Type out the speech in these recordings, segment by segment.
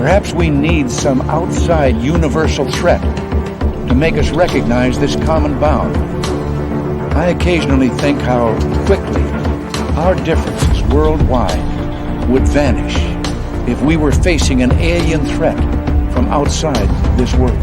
Perhaps we need some outside universal threat to make us recognize this common bound. I occasionally think how quickly our differences worldwide would vanish if we were facing an alien threat from outside this world.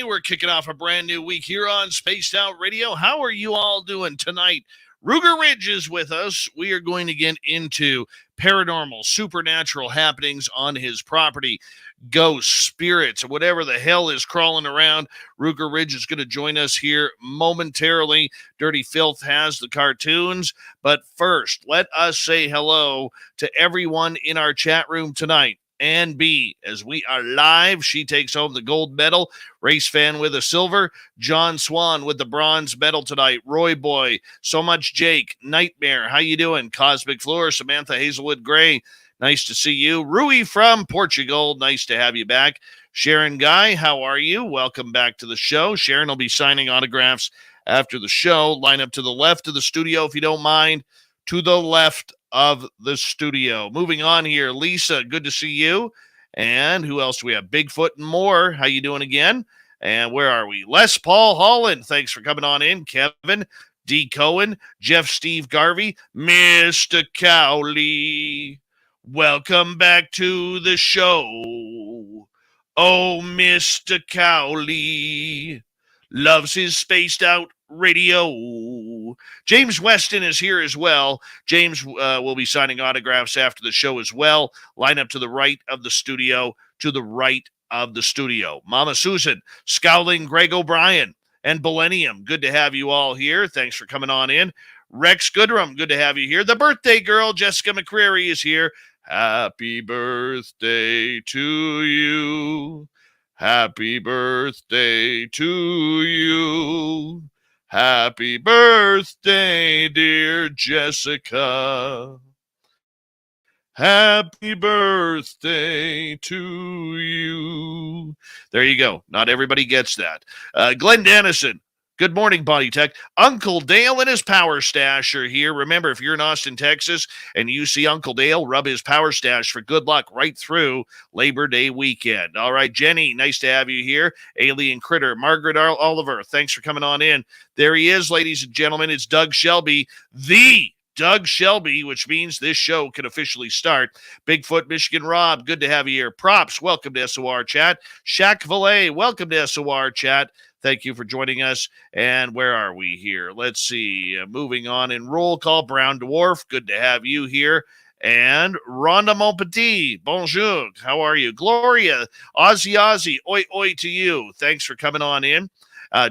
We're kicking off a brand new week here on Spaced Out Radio. How are you all doing tonight? Ruger Ridge is with us. We are going to get into paranormal, supernatural happenings on his property, ghosts, spirits, whatever the hell is crawling around. Ruger Ridge is going to join us here momentarily. Dirty Fylth has the cartoons. But first, let us say hello to everyone in our chat room tonight. And B, as we are live, she takes home the gold medal. Race Fan with a silver. John Swan with the bronze medal tonight. Roy Boy, So Much Jake, Nightmare, how you doing? Cosmic Floor, Samantha Hazelwood Gray, nice to see you. Rui from Portugal, nice to have you back. Sharon Guy, how are you? Welcome back to the show. Sharon will be signing autographs after the show. Line up to the left of the studio if you don't mind. To the left of the studio. Moving on here, Lisa, good to see you. And who else do we have? Bigfoot and more. How you doing again? And where are we? Les Paul Holland, thanks for coming on in. Kevin D. Cohen, Jeff Steve Garvey, Mr. Cowley. Welcome back to the show. Oh, Mr. Cowley loves his spaced out radio. James Weston is here as well. James will be signing autographs after the show as well. Line up to the right of the studio, to the right of the studio. Mama Susan, Scowling Greg O'Brien, and Millennium. Good to have you all here. Thanks for coming on in. Rex Goodrum, good to have you here. The birthday girl, Jessica McCreary, is here. Happy birthday to you. Happy birthday to you. Happy birthday, dear Jessica. Happy birthday to you. There you go. Not everybody gets that. Glenn Dennison. Good morning, Body Tech. Uncle Dale and his Power Stash are here. Remember, if you're in Austin, Texas, and you see Uncle Dale, rub his Power Stash for good luck right through Labor Day weekend. All right, Jenny, nice to have you here. Alien Critter, Margaret Oliver, thanks for coming on in. There he is, ladies and gentlemen. It's Doug Shelby, the Doug Shelby, which means this show can officially start. Bigfoot, Michigan Rob, good to have you here. Props, welcome to SOR Chat. Shaq Valet, welcome to SOR Chat. Thank you for joining us. And where are we here? Let's see. Moving on in roll call, Brown Dwarf, good to have you here. And Rhonda Monpetit, bonjour. How are you? Gloria, Ozzy, oi, oi to you. Thanks for coming on in.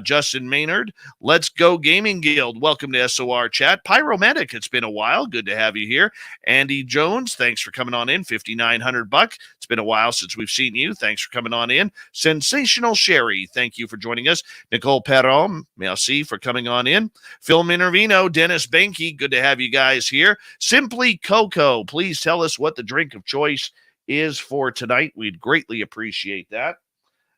Justin Maynard, Let's Go Gaming Guild, welcome to SOR Chat. Pyromedic, it's been a while, good to have you here. Andy Jones, thanks for coming on in, $5,900. It's been a while since we've seen you, thanks for coming on in. Sensational Sherry, thank you for joining us. Nicole Perron, merci for coming on in. Phil Minervino, Dennis Banky, good to have you guys here. Simply Coco, please tell us what the drink of choice is for tonight. We'd greatly appreciate that.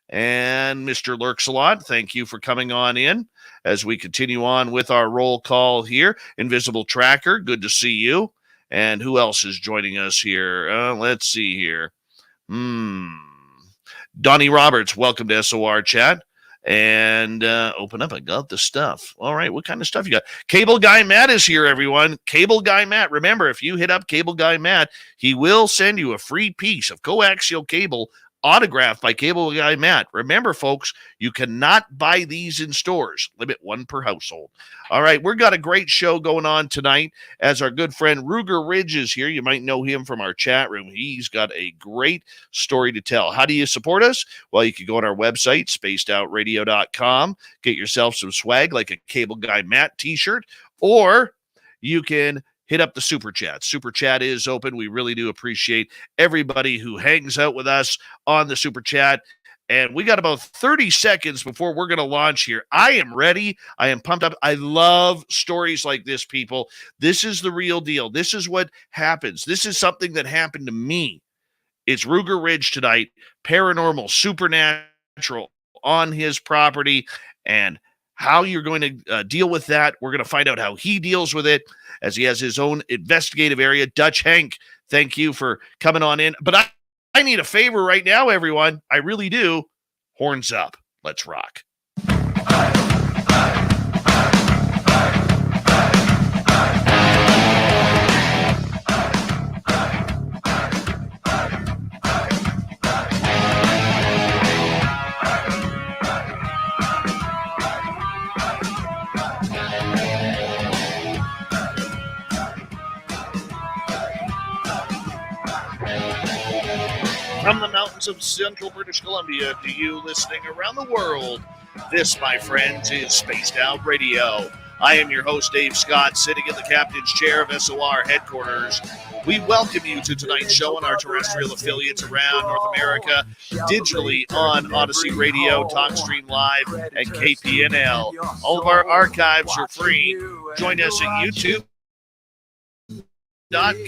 And Mr. Lurks-a-Lot, thank you for coming on in as we continue on with our roll call here. Invisible Tracker, good to see you. And who else is joining us here? Let's see here. Donnie Roberts, welcome to SOR Chat. And open up, I got the stuff. All right, what kind of stuff you got? Cable Guy Matt is here, everyone. Cable Guy Matt. Remember, if you hit up Cable Guy Matt, he will send you a free piece of coaxial cable autographed by Cable Guy Matt. Remember, folks, you cannot buy these in stores. Limit one per household. All right, we've got a great show going on tonight as our good friend Ruger Ridge is here. You might know him from our chat room. He's got a great story to tell. How do you support us? Well, you can go on our website, spacedoutradio.com, get yourself some swag like a Cable Guy Matt t-shirt, or you can hit up the Super Chat. Super Chat is open. We really do appreciate everybody who hangs out with us on the Super Chat. And we got about 30 seconds before we're going to launch here. I am ready. I am pumped up. I love stories like this, people. This is the real deal. This is what happens. This is something that happened to me. It's Ruger Ridge tonight, paranormal, supernatural on his property, and how you're going to deal with that. We're going to find out how he deals with it as he has his own investigative area. Dutch Hank, thank you for coming on in. But I need a favor right now, everyone. I really do. Horns up. Let's rock. From the mountains of central British Columbia to you listening around the world, this, my friends, is Spaced Out Radio. I am your host, Dave Scott, sitting in the captain's chair of SOR headquarters. We welcome you to tonight's show on our terrestrial affiliates around North America, digitally on Odyssey Radio, TalkStream Live, and KPNL. All of our archives are free. Join us at YouTube.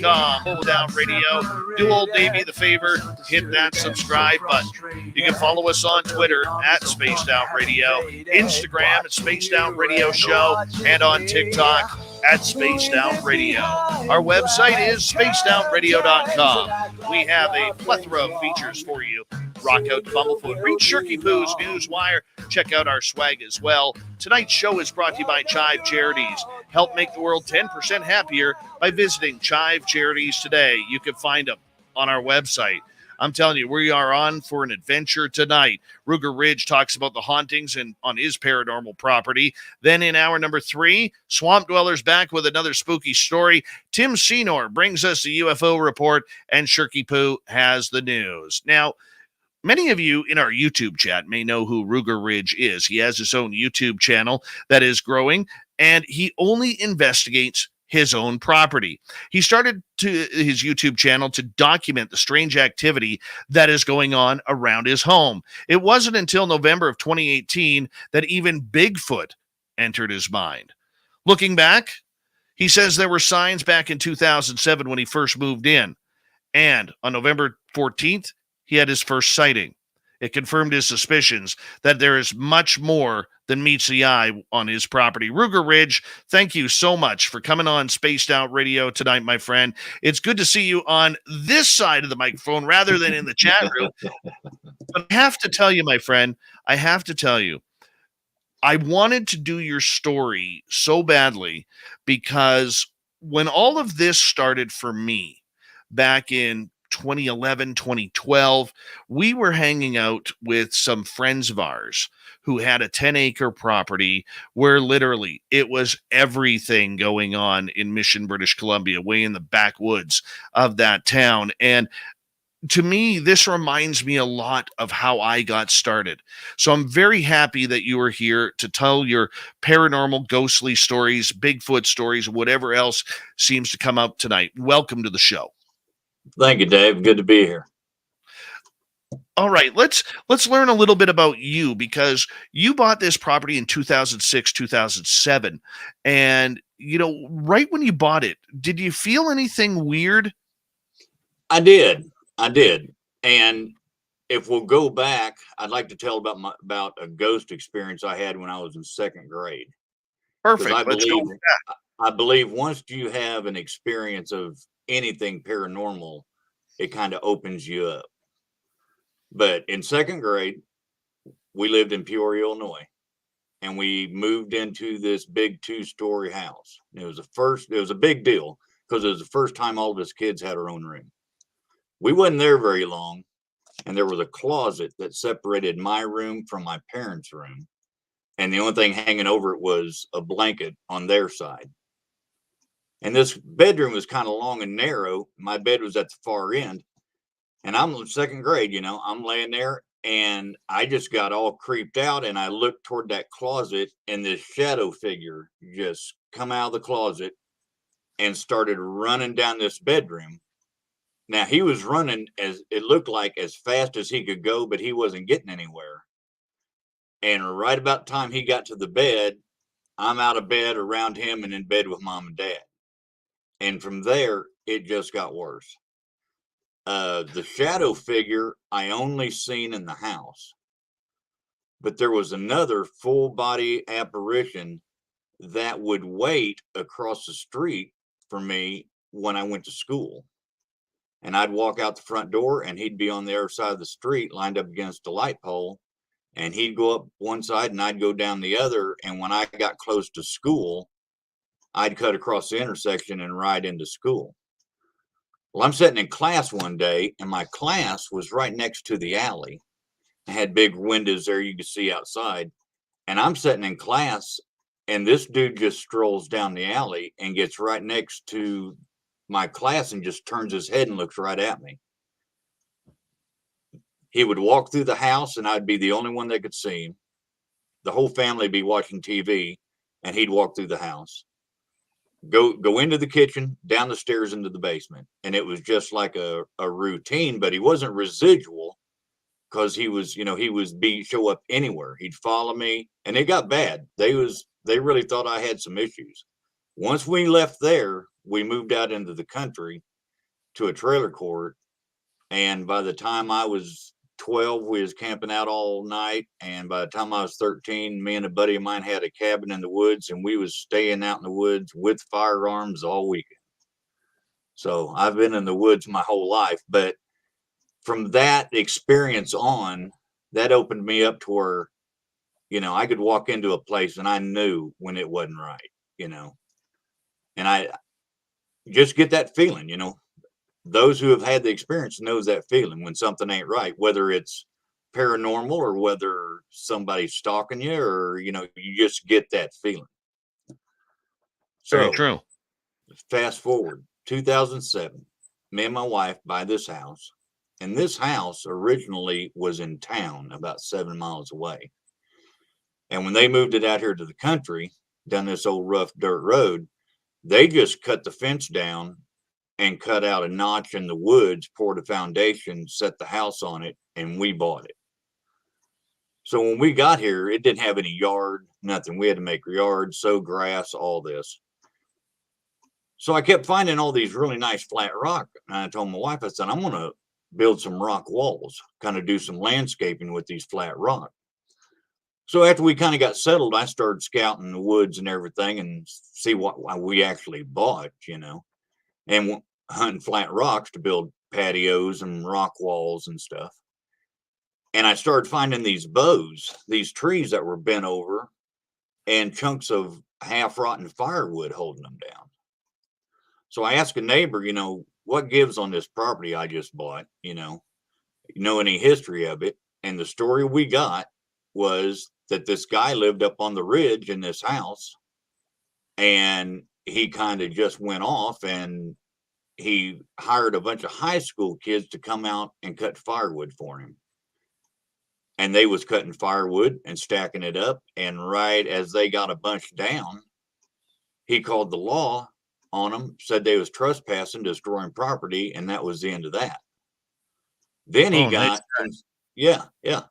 .com, Down Radio. Do old Davey the favor, hit that subscribe button. You can follow us on Twitter at Spaced Out Radio, Instagram at Spaced Out Radio Show, and on TikTok at Spaced Out Radio. Our website is spacedoutradio.com. We have a plethora of features for you. Rock out to Bumblefoot, read Shirky Poo's Newswire, check out our swag as well. Tonight's show is brought to you by Chive Charities. Help make the world 10% happier by visiting Chive Charities today. You can find them on our website. I'm telling you, we are on for an adventure tonight. Ruger Ridge talks about the hauntings on his paranormal property. Then in hour number 3, Swamp Dweller's back with another spooky story. Tim Senor brings us the UFO report, and Shirky Poo has the news. Now, many of you in our YouTube chat may know who Ruger Ridge is. He has his own YouTube channel that is growing, and he only investigates his own property. He started his YouTube channel to document the strange activity that is going on around his home. It wasn't until November of 2018 that even Bigfoot entered his mind. Looking back, he says there were signs back in 2007 when he first moved in. And on November 14th, he had his first sighting. It confirmed his suspicions that there is much more than meets the eye on his property. Ruger Ridge, thank you so much for coming on Spaced Out Radio tonight, my friend. It's good to see you on this side of the microphone rather than in the chat room. But I have to tell you, my friend, I wanted to do your story so badly because when all of this started for me back in 2011, 2012, we were hanging out with some friends of ours who had a 10-acre property where literally it was everything going on in Mission, British Columbia, way in the backwoods of that town. And to me, this reminds me a lot of how I got started. So I'm very happy that you are here to tell your paranormal, ghostly stories, Bigfoot stories, whatever else seems to come up tonight. Welcome to the show. Thank you, Dave. Good to be here. All right, let's learn a little bit about you, because you bought this property in 2006, 2007. And, right when you bought it, did you feel anything weird? I did. And if we'll go back, I'd like to tell about a ghost experience I had when I was in second grade. Perfect. Let's go with that. I believe once you have an experience of anything paranormal, it kind of opens you up. But in second grade, we lived in Peoria, Illinois, and we moved into this big 2-story house. It was a big deal because it was the first time all of us kids had our own room. We wasn't there very long, and there was a closet that separated my room from my parents' room. And the only thing hanging over it was a blanket on their side. And this bedroom was kind of long and narrow. My bed was at the far end. And I'm in second grade, you know, I'm laying there and I just got all creeped out. And I looked toward that closet and this shadow figure just come out of the closet and started running down this bedroom. Now he was running, as it looked like, as fast as he could go, but he wasn't getting anywhere. And right about the time he got to the bed, I'm out of bed around him and in bed with mom and dad. And from there, it just got worse. The shadow figure I only seen in the house, but there was another full body apparition that would wait across the street for me when I went to school. And I'd walk out the front door and he'd be on the other side of the street lined up against a light pole. And he'd go up one side and I'd go down the other. And when I got close to school, I'd cut across the intersection and ride into school. Well, I'm sitting in class one day and my class was right next to the alley. It had big windows there you could see outside. And I'm sitting in class and this dude just strolls down the alley and gets right next to my class and just turns his head and looks right at me. He would walk through the house and I'd be the only one that could see him. The whole family would be watching TV and he'd walk through the house. Go into the kitchen, down the stairs into the basement. And it was just like a routine, but he wasn't residual because he was, you know, he was show up anywhere. He'd follow me and it got bad. They really thought I had some issues. Once we left there, we moved out into the country to a trailer court. And by the time I was 12, we was camping out all night. And by the time I was 13, me and a buddy of mine had a cabin in the woods and we was staying out in the woods with firearms all weekend. So I've been in the woods my whole life, but from that experience on, that opened me up to where, you know, I could walk into a place and I knew when it wasn't right, you know, and I just get that feeling, you know. Those who have had the experience knows that feeling when something ain't right, whether it's paranormal or whether somebody's stalking you or, you know, you just get that feeling. Very So true. fast forward 2007, me and my wife buy this house, and this house originally was in town about 7 miles away. And when they moved it out here to the country, down this old rough dirt road, they just cut the fence down and cut out a notch in the woods, poured a foundation, set the house on it, and we bought it. So when we got here, it didn't have any yard, nothing. We had to make a yard, sow grass, all this. So I kept finding all these really nice flat rock. And I told my wife, I said, I'm going to build some rock walls, kind of do some landscaping with these flat rock. So after we kind of got settled, I started scouting the woods and everything and see what we actually bought, you know, and hunting flat rocks to build patios and rock walls and stuff. And I started finding these bows, these trees that were bent over and chunks of half rotten firewood holding them down. So I asked a neighbor, you know, what gives on this property I just bought, you know any history of it? And the story we got was that this guy lived up on the ridge in this house and he kind of just went off and he hired a bunch of high school kids to come out and cut firewood for him. And they was cutting firewood and stacking it up. And right as they got a bunch down, he called the law on them, said they was trespassing, destroying property. And that was the end of that. Then he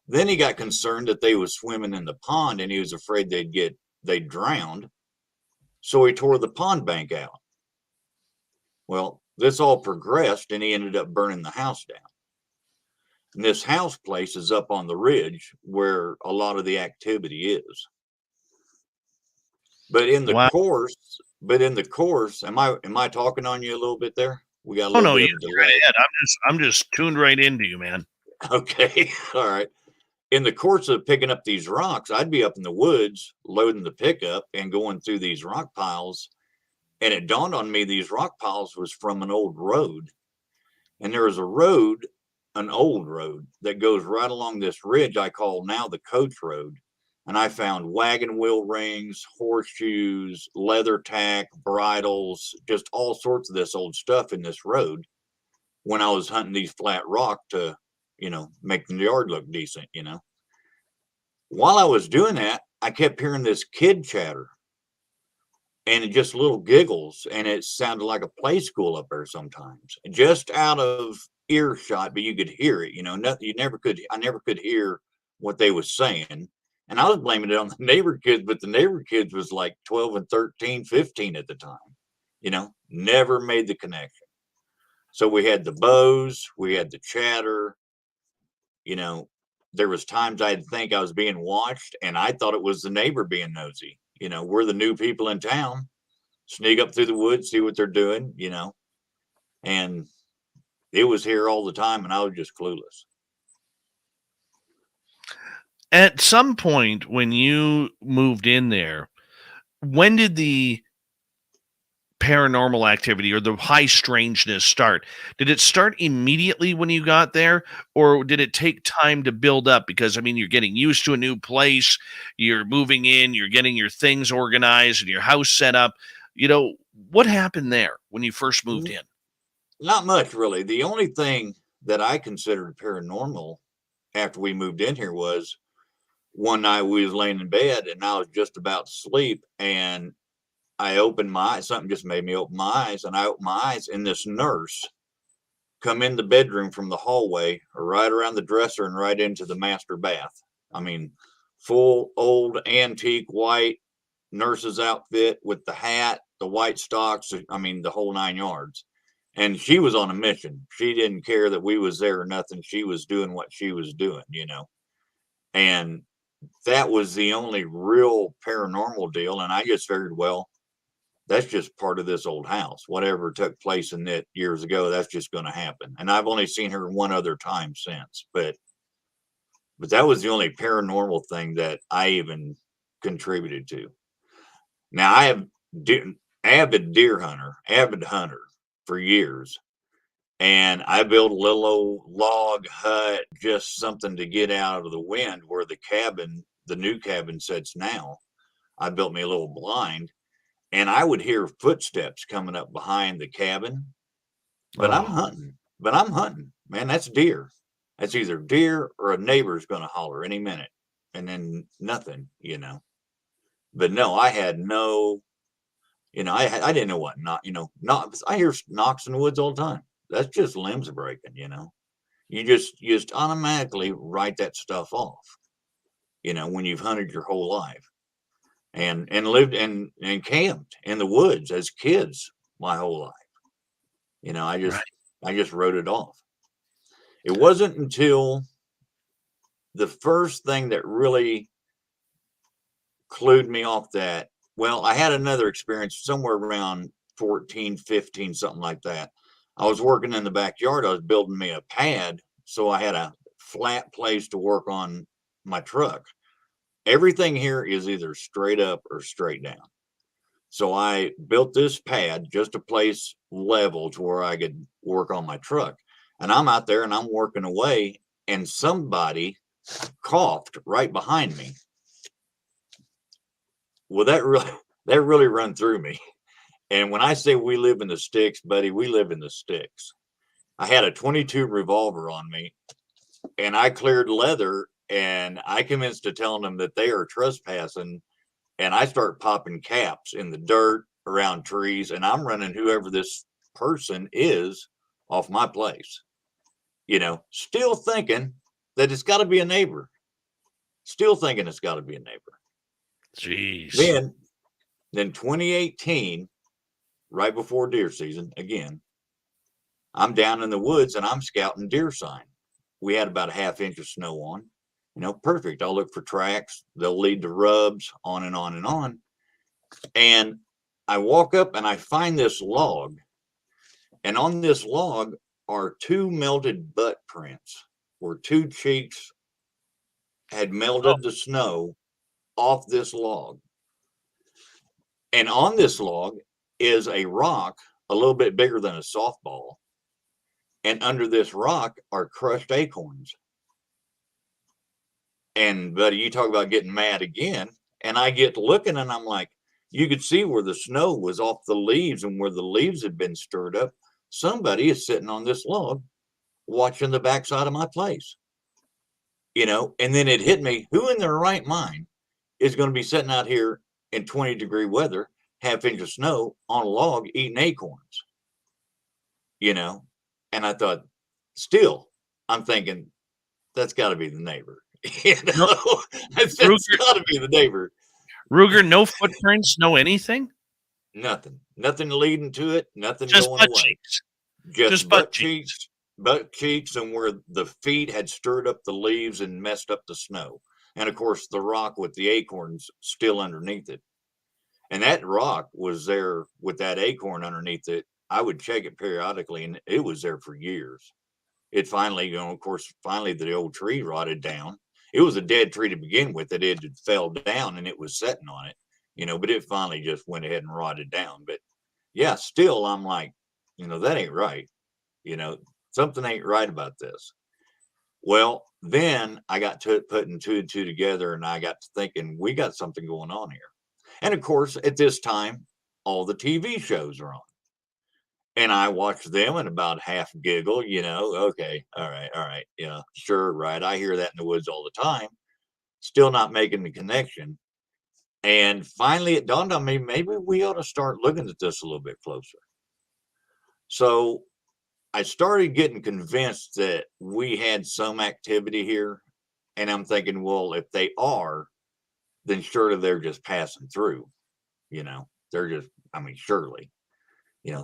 Then he got concerned that they was swimming in the pond and he was afraid they'd drowned. So he tore the pond bank out. Well, this all progressed and he ended up burning the house down. And this house place is up on the ridge where a lot of the activity is. But in the course, am I talking on you a little bit there? We got a little bit of delay. Right ahead. I'm just tuned right into you, man. Okay. All right. In the course of picking up these rocks, I'd be up in the woods loading the pickup and going through these rock piles. And it dawned on me these rock piles was from an old road. And there was a road an old road that goes right along this ridge I call now the Coach Road. And I found wagon wheel rings, horseshoes, leather tack, bridles, just all sorts of this old stuff in this road when I was hunting these flat rock to, make the yard look decent, While I was doing that, I kept hearing this kid chatter and it just little giggles, and it sounded like a play school up there sometimes, just out of earshot, but you could hear it, nothing, I never could hear what they was saying. And I was blaming it on the neighbor kids, but the neighbor kids was like 12 and 13, 15 at the time, never made the connection. So we had the bows, we had the chatter, there was times I'd think I was being watched and I thought it was the neighbor being nosy. We're the new people in town, sneak up through the woods, see what they're doing, and it was here all the time and I was just clueless. At some point when you moved in there, when did the paranormal activity or the high strangeness start? Did it start immediately when you got there, or did it take time to build up? Because, I mean, you're getting used to a new place, you're moving in, you're getting your things organized and your house set up. What happened there when you first moved in? Not much, really. The only thing that I considered paranormal after we moved in here was one night we was laying in bed and I was just about to sleep and I opened my eyes. Something just made me open my eyes, and I opened my eyes and this nurse come in the bedroom from the hallway right around the dresser and right into the master bath. I mean, full old antique white nurse's outfit with the hat, the white stocks. I mean, the whole 9 yards. And she was on a mission. She didn't care that we was there or nothing. She was doing what she was doing, and that was the only real paranormal deal. And I just figured, well, that's just part of this old house. Whatever took place in it years ago, that's just going to happen. And I've only seen her one other time since, but that was the only paranormal thing that I even contributed to. Now I have avid hunter for years. And I built a little old log hut, just something to get out of the wind where the new cabin sits now. I built me a little blind and I would hear footsteps coming up behind the cabin, but I'm hunting, man. That's deer. That's either deer or a neighbor's going to holler any minute and then nothing, but no, I had no, I didn't know what I hear knocks in the woods all the time. That's just limbs breaking, You just automatically write that stuff off, when you've hunted your whole life and lived and camped in the woods as kids my whole life. I just wrote it off. It wasn't until the first thing that really clued me off that, well, I had another experience somewhere around 14, 15, something like that. I was working in the backyard. I was building me a pad, so I had a flat place to work on my truck. Everything here is either straight up or straight down. So I built this pad, just a place level to where I could work on my truck. And I'm out there and I'm working away, and somebody coughed right behind me. Well, that really run through me. And when I say we live in the sticks, buddy, we live in the sticks. I had a 22 revolver on me and I cleared leather and I commenced to telling them that they are trespassing. And I start popping caps in the dirt around trees and I'm running whoever this person is off my place, still thinking that it's got to be a neighbor, Jeez. Then 2018, right before deer season, again, I'm down in the woods and I'm scouting deer sign. We had about a half inch of snow on, perfect. I'll look for tracks. They'll lead to rubs, on and on and on. And I walk up and I find this log. And on this log are 2 melted butt prints where 2 cheeks had melted the snow off this log. And on this log is a rock a little bit bigger than a softball. And under this rock are crushed acorns. And buddy, you talk about getting mad again. And I get looking and I'm like, you could see where the snow was off the leaves and where the leaves had been stirred up. Somebody is sitting on this log watching the backside of my place. And then it hit me, who in their right mind is going to be sitting out here in 20-degree weather, half-inch of snow on a log eating acorns? And I thought, still, I'm thinking, that's got to be the neighbor. That's got to be the neighbor. Ruger, no footprints, no anything? Nothing leading to it, nothing just going butt away. Cheeks. Just butt cheeks, and where the feet had stirred up the leaves and messed up the snow. And of course, the rock with the acorns still underneath it. And that rock was there with that acorn underneath it. I would check it periodically, and it was there for years. It finally, of course, the old tree rotted down. It was a dead tree to begin with. It had fell down and it was sitting on it, but it finally just went ahead and rotted down. But yeah, still, I'm like, that ain't right. Something ain't right about this. Well, then I got to putting two and two together, and I got to thinking, we got something going on here. And of course, at this time, all the TV shows are on. And I watch them and about half giggle, okay, all right, yeah, sure, right. I hear that in the woods all the time, still not making the connection. And finally, it dawned on me, maybe we ought to start looking at this a little bit closer. So I started getting convinced that we had some activity here. And I'm thinking, well, if they are, then surely they're just passing through. They're just, surely.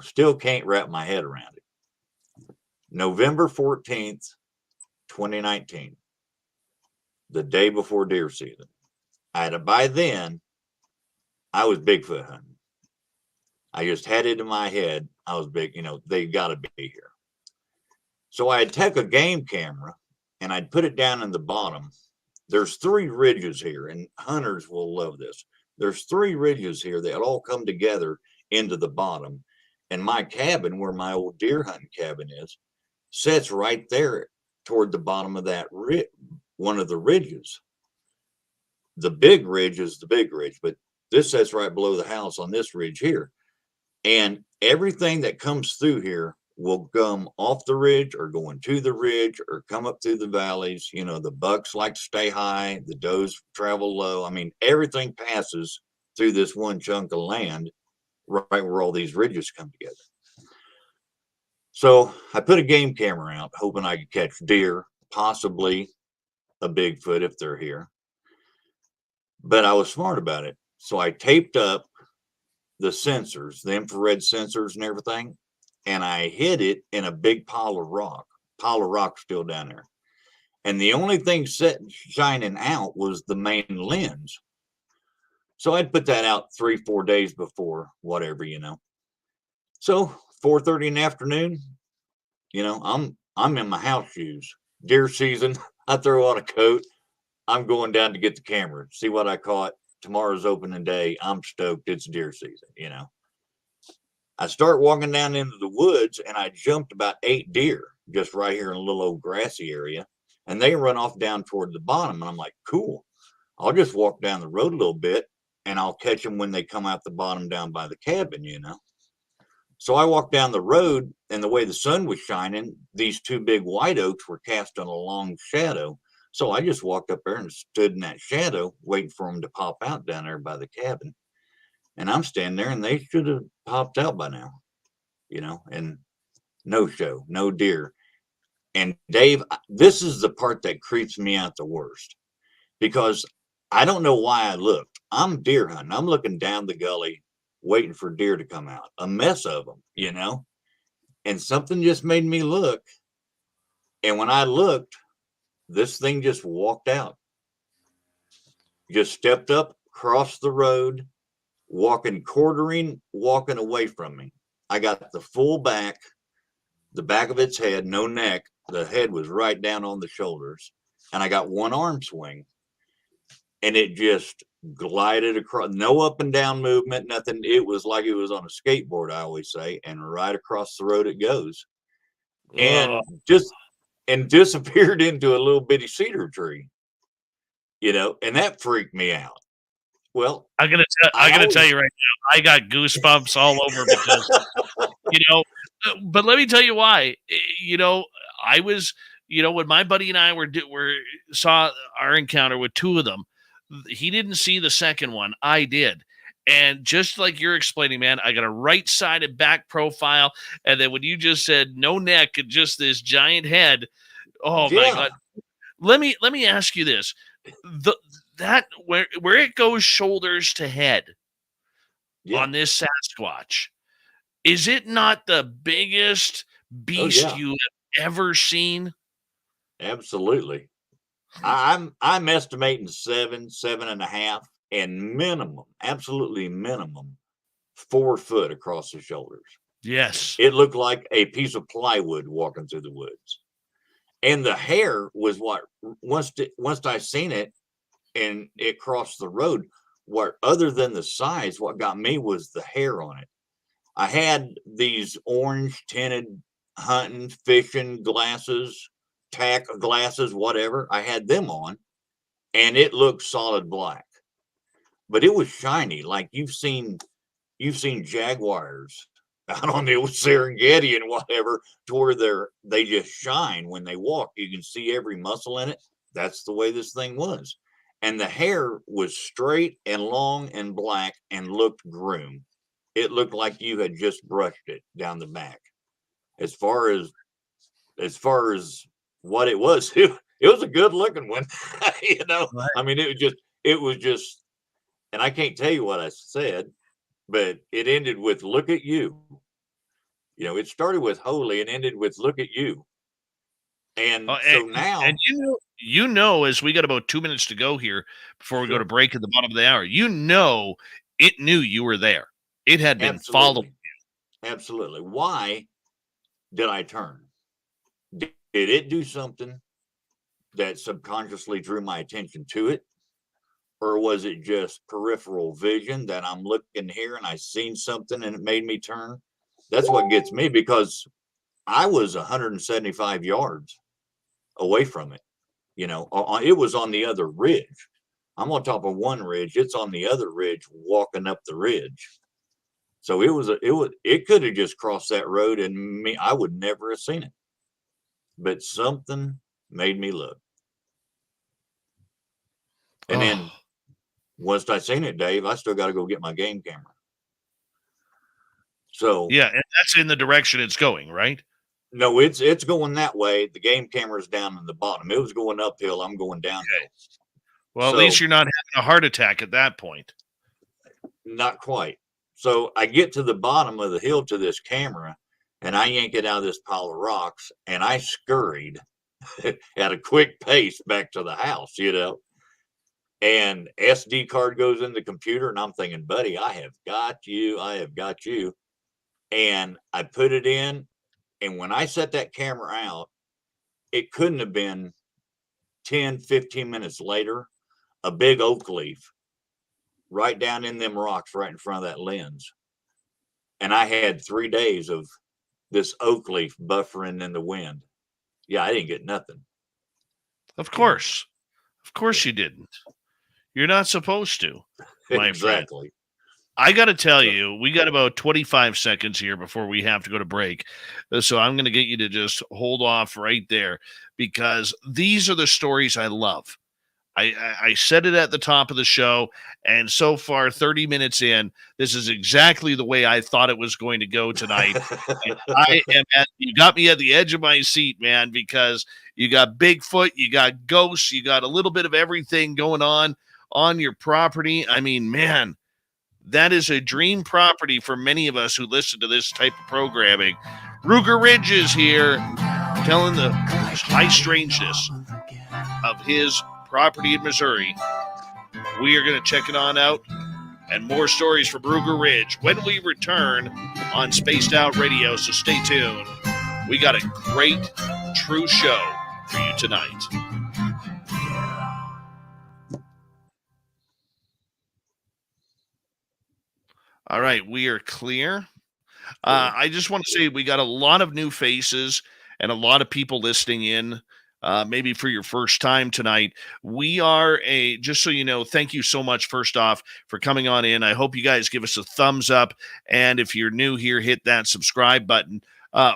Still can't wrap my head around it. November 14th, 2019, the day before deer season. By then, I was Bigfoot hunting. I just had it in my head. I was big, they got to be here. So I'd take a game camera and I'd put it down in the bottom. There's 3 ridges here, and hunters will love this. There's 3 ridges here that all come together into the bottom. And my cabin, where my old deer hunting cabin is, sits right there toward the bottom of that one of the ridges. The big ridge is the big ridge, but this sits right below the house on this ridge here. And everything that comes through here will come off the ridge or go into the ridge or come up through the valleys. The bucks like to stay high, the does travel low. Everything passes through this one chunk of land right where all these ridges come together. So I put a game camera out, hoping I could catch deer, possibly a Bigfoot if they're here. But I was smart about it. So I taped up the sensors, the infrared sensors and everything, and I hid it in a big pile of rock. Pile of rock still down there. And the only thing shining out was the main lens. So I'd put that out 3-4 days before, whatever, So 4:30 in the afternoon, I'm in my house shoes. Deer season, I throw on a coat. I'm going down to get the camera, see what I caught. Tomorrow's opening day. I'm stoked. It's deer season, I start walking down into the woods, and I jumped about 8 deer just right here in a little old grassy area. And they run off down toward the bottom. And I'm like, cool. I'll just walk down the road a little bit, and I'll catch them when they come out the bottom down by the cabin, So I walked down the road, and the way the sun was shining, these 2 big white oaks were casting a long shadow. So I just walked up there and stood in that shadow, waiting for them to pop out down there by the cabin. And I'm standing there, and they should have popped out by now, and no show, no deer. And Dave, this is the part that creeps me out the worst, because I don't know why I looked. I'm deer hunting. I'm looking down the gully, waiting for deer to come out, a mess of them, and something just made me look. And when I looked, this thing just walked out, just stepped up, crossed the road, quartering, walking away from me. I got the full back, the back of its head, no neck. The head was right down on the shoulders, and I got one arm swing, and it just glided across, no up and down movement, nothing. It was like it was on a skateboard, I always say, and right across the road it goes. and disappeared into a little bitty cedar tree, and that freaked me out. Well, I'm gonna tell you right now, I got goosebumps all over because but let me tell you why. I was, when my buddy and I saw our encounter with two of them, he didn't see the second one. I did. And just like you're explaining, man, I got a right-sided back profile, and then when you just said no neck and just this giant head, oh my yeah, God. Let me ask you this: where it goes shoulders to head yeah, on this Sasquatch, is it not the biggest oh beast yeah, you have ever seen? absolutely. I'm estimating 7.5, and minimum, absolutely minimum, 4 foot across the shoulders. Yes. It looked like a piece of plywood walking through the woods. And the hair was what, once I seen it and it crossed the road, what, other than the size, what got me was the hair on it. I had these orange tinted hunting, fishing glasses, tack glasses, whatever. I had them on, and it looked solid black, but it was shiny, like you've seen jaguars out on the old Serengeti and whatever, to where they just shine when they walk. You can see every muscle in it. That's the way this thing was. And the hair was straight and long and black and looked groomed. It looked like you had just brushed it down the back. As far as what it was, it was a good looking one. Right. I mean, it was just, and I can't tell you what I said, but it ended with "look at you." It started with "holy" and ended with "look at you." Oh, And so and now, as we got about 2 minutes to go here before we go to sure, break at the bottom of the hour, it knew you were there. It had been following. absolutely, absolutely. Why did I turn? Did it do something that subconsciously drew my attention to it? Or was it just peripheral vision that I'm looking here and I seen something and it made me turn? That's what gets me, because I was 175 yards away from it. It was on the other ridge. I'm on top of one ridge. It's on the other ridge, walking up the ridge. So it could have just crossed that road, and I would never have seen it. But something made me look. And Oh, then once I seen it, Dave, I still got to go get my game camera. So yeah, and that's in the direction it's going, right? no, it's going that way. The game camera's down in the bottom. It was going uphill. I'm going downhill. Well, at least So you're not having a heart attack at that point. not quite. So I get to the bottom of the hill to this camera, and I yank it out of this pile of rocks, and I scurried at a quick pace back to the house, and SD card goes in the computer, and I'm thinking, buddy, I have got you. I have got you. And I put it in, and when I set that camera out, it couldn't have been 10, 15 minutes later, a big oak leaf right down in them rocks right in front of that lens. And I had 3 days of this oak leaf buffering in the wind. Yeah, I didn't get nothing. Of You know, course. Of course you didn't. You're not supposed to, my friend. exactly. I got to tell So, you, we got about 25 seconds here before we have to go to break. So I'm going to get you to just hold off right there, because these are the stories I love. I said it at the top of the show, and so far, 30 minutes in, this is exactly the way I thought it was going to go tonight. And you got me at the edge of my seat, man, because you got Bigfoot, you got ghosts, you got a little bit of everything going on your property. I mean, man, that is a dream property for many of us who listen to this type of programming. Ruger Ridge is here telling the high strangeness of his property in Missouri. We are going to check it on out, and more stories from Ruger Ridge when we return on Spaced Out Radio, so stay tuned. We got a great, true show for you tonight. All right, we are clear. I just want to say we got a lot of new faces, and a lot of people listening in, maybe for your first time tonight. We are just so you know, thank you so much, first off, for coming on in. I hope you guys give us a thumbs up. And if you're new here, hit that subscribe button.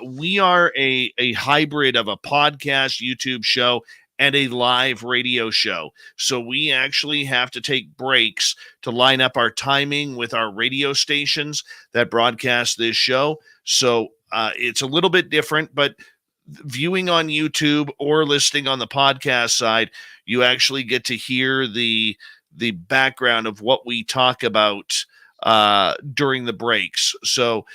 We are a hybrid of a podcast, YouTube show, and a live radio show. So we actually have to take breaks to line up our timing with our radio stations that broadcast this show. So it's a little bit different, but viewing on YouTube or listening on the podcast side, you actually get to hear the background of what we talk about during the breaks. So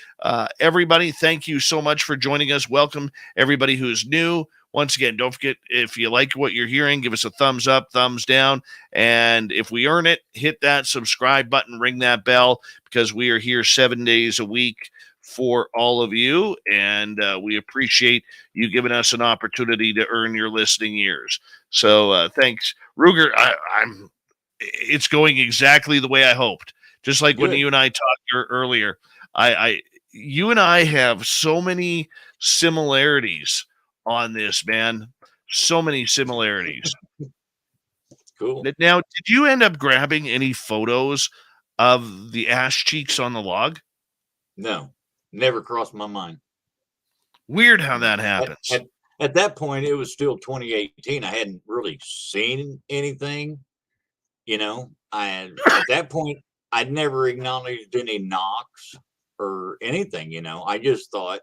everybody, thank you so much for joining us. Welcome everybody who's new. Once again, don't forget, if you like what you're hearing, give us a thumbs up, thumbs down. And if we earn it, hit that subscribe button, ring that bell, because we are here 7 days a week for all of you. And we appreciate you giving us an opportunity to earn your listening ears. So thanks, Ruger. It's going exactly the way I hoped. Just like Good. when you and I talked earlier, you and I have so many similarities on this, man. So many similarities. Cool. Now, did you end up grabbing any photos of the ass cheeks on the log? No, never crossed my mind. Weird how that happens. At that point, it was still 2018. I hadn't really seen anything. At that point, I'd never acknowledged any knocks or anything. I just thought,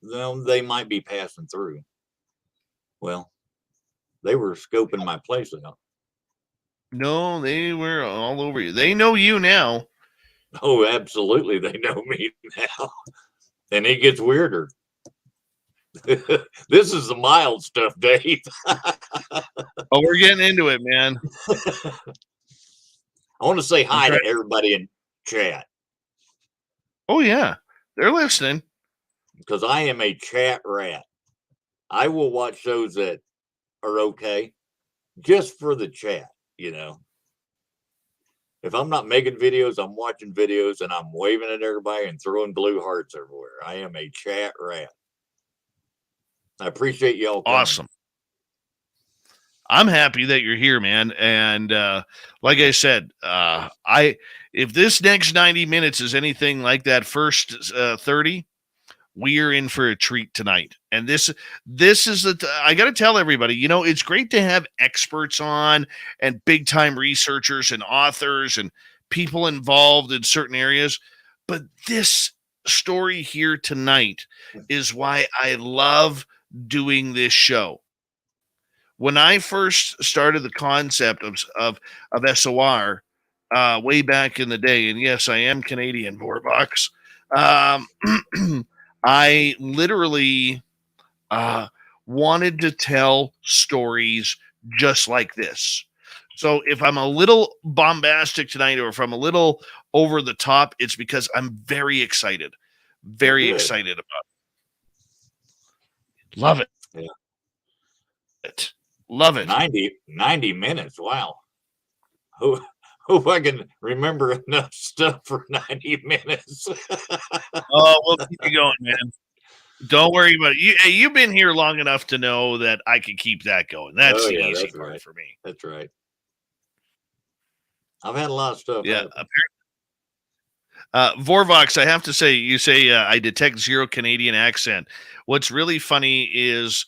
they might be passing through. Well, they were scoping my place out. No, they were all over you. They know you now. Oh, absolutely. They know me now. And it gets weirder. This is the mild stuff, Dave. Oh, we're getting into it, man. I want to say hi to everybody in chat. Oh, yeah. They're listening. Because I am a chat rat. I will watch shows that are okay just for the chat, If I'm not making videos, I'm watching videos and I'm waving at everybody and throwing blue hearts everywhere. I am a chat rat. I appreciate y'all coming. Awesome. I'm happy that you're here, man. And like I said, if this next 90 minutes is anything like that first 30, we are in for a treat tonight. And this is I got to tell everybody, it's great to have experts on and big time researchers and authors and people involved in certain areas. But this story here tonight is why I love doing this show. When I first started the concept of SOR way back in the day, and yes, I am Canadian, Vorbox, I literally wanted to tell stories just like this. So if I'm a little bombastic tonight, or if I'm a little over the top, it's because I'm very excited. Very excited about it. Love it. Yeah. Love it. 90 minutes. Wow. Hope I can remember enough stuff for 90 minutes. Oh, we'll keep you going, man. Don't worry about it. You've been here long enough to know that I can keep that going. That's the easy part for me. That's right. I've had a lot of stuff. Yeah. Vorvox, I have to say, you say I detect zero Canadian accent. What's really funny is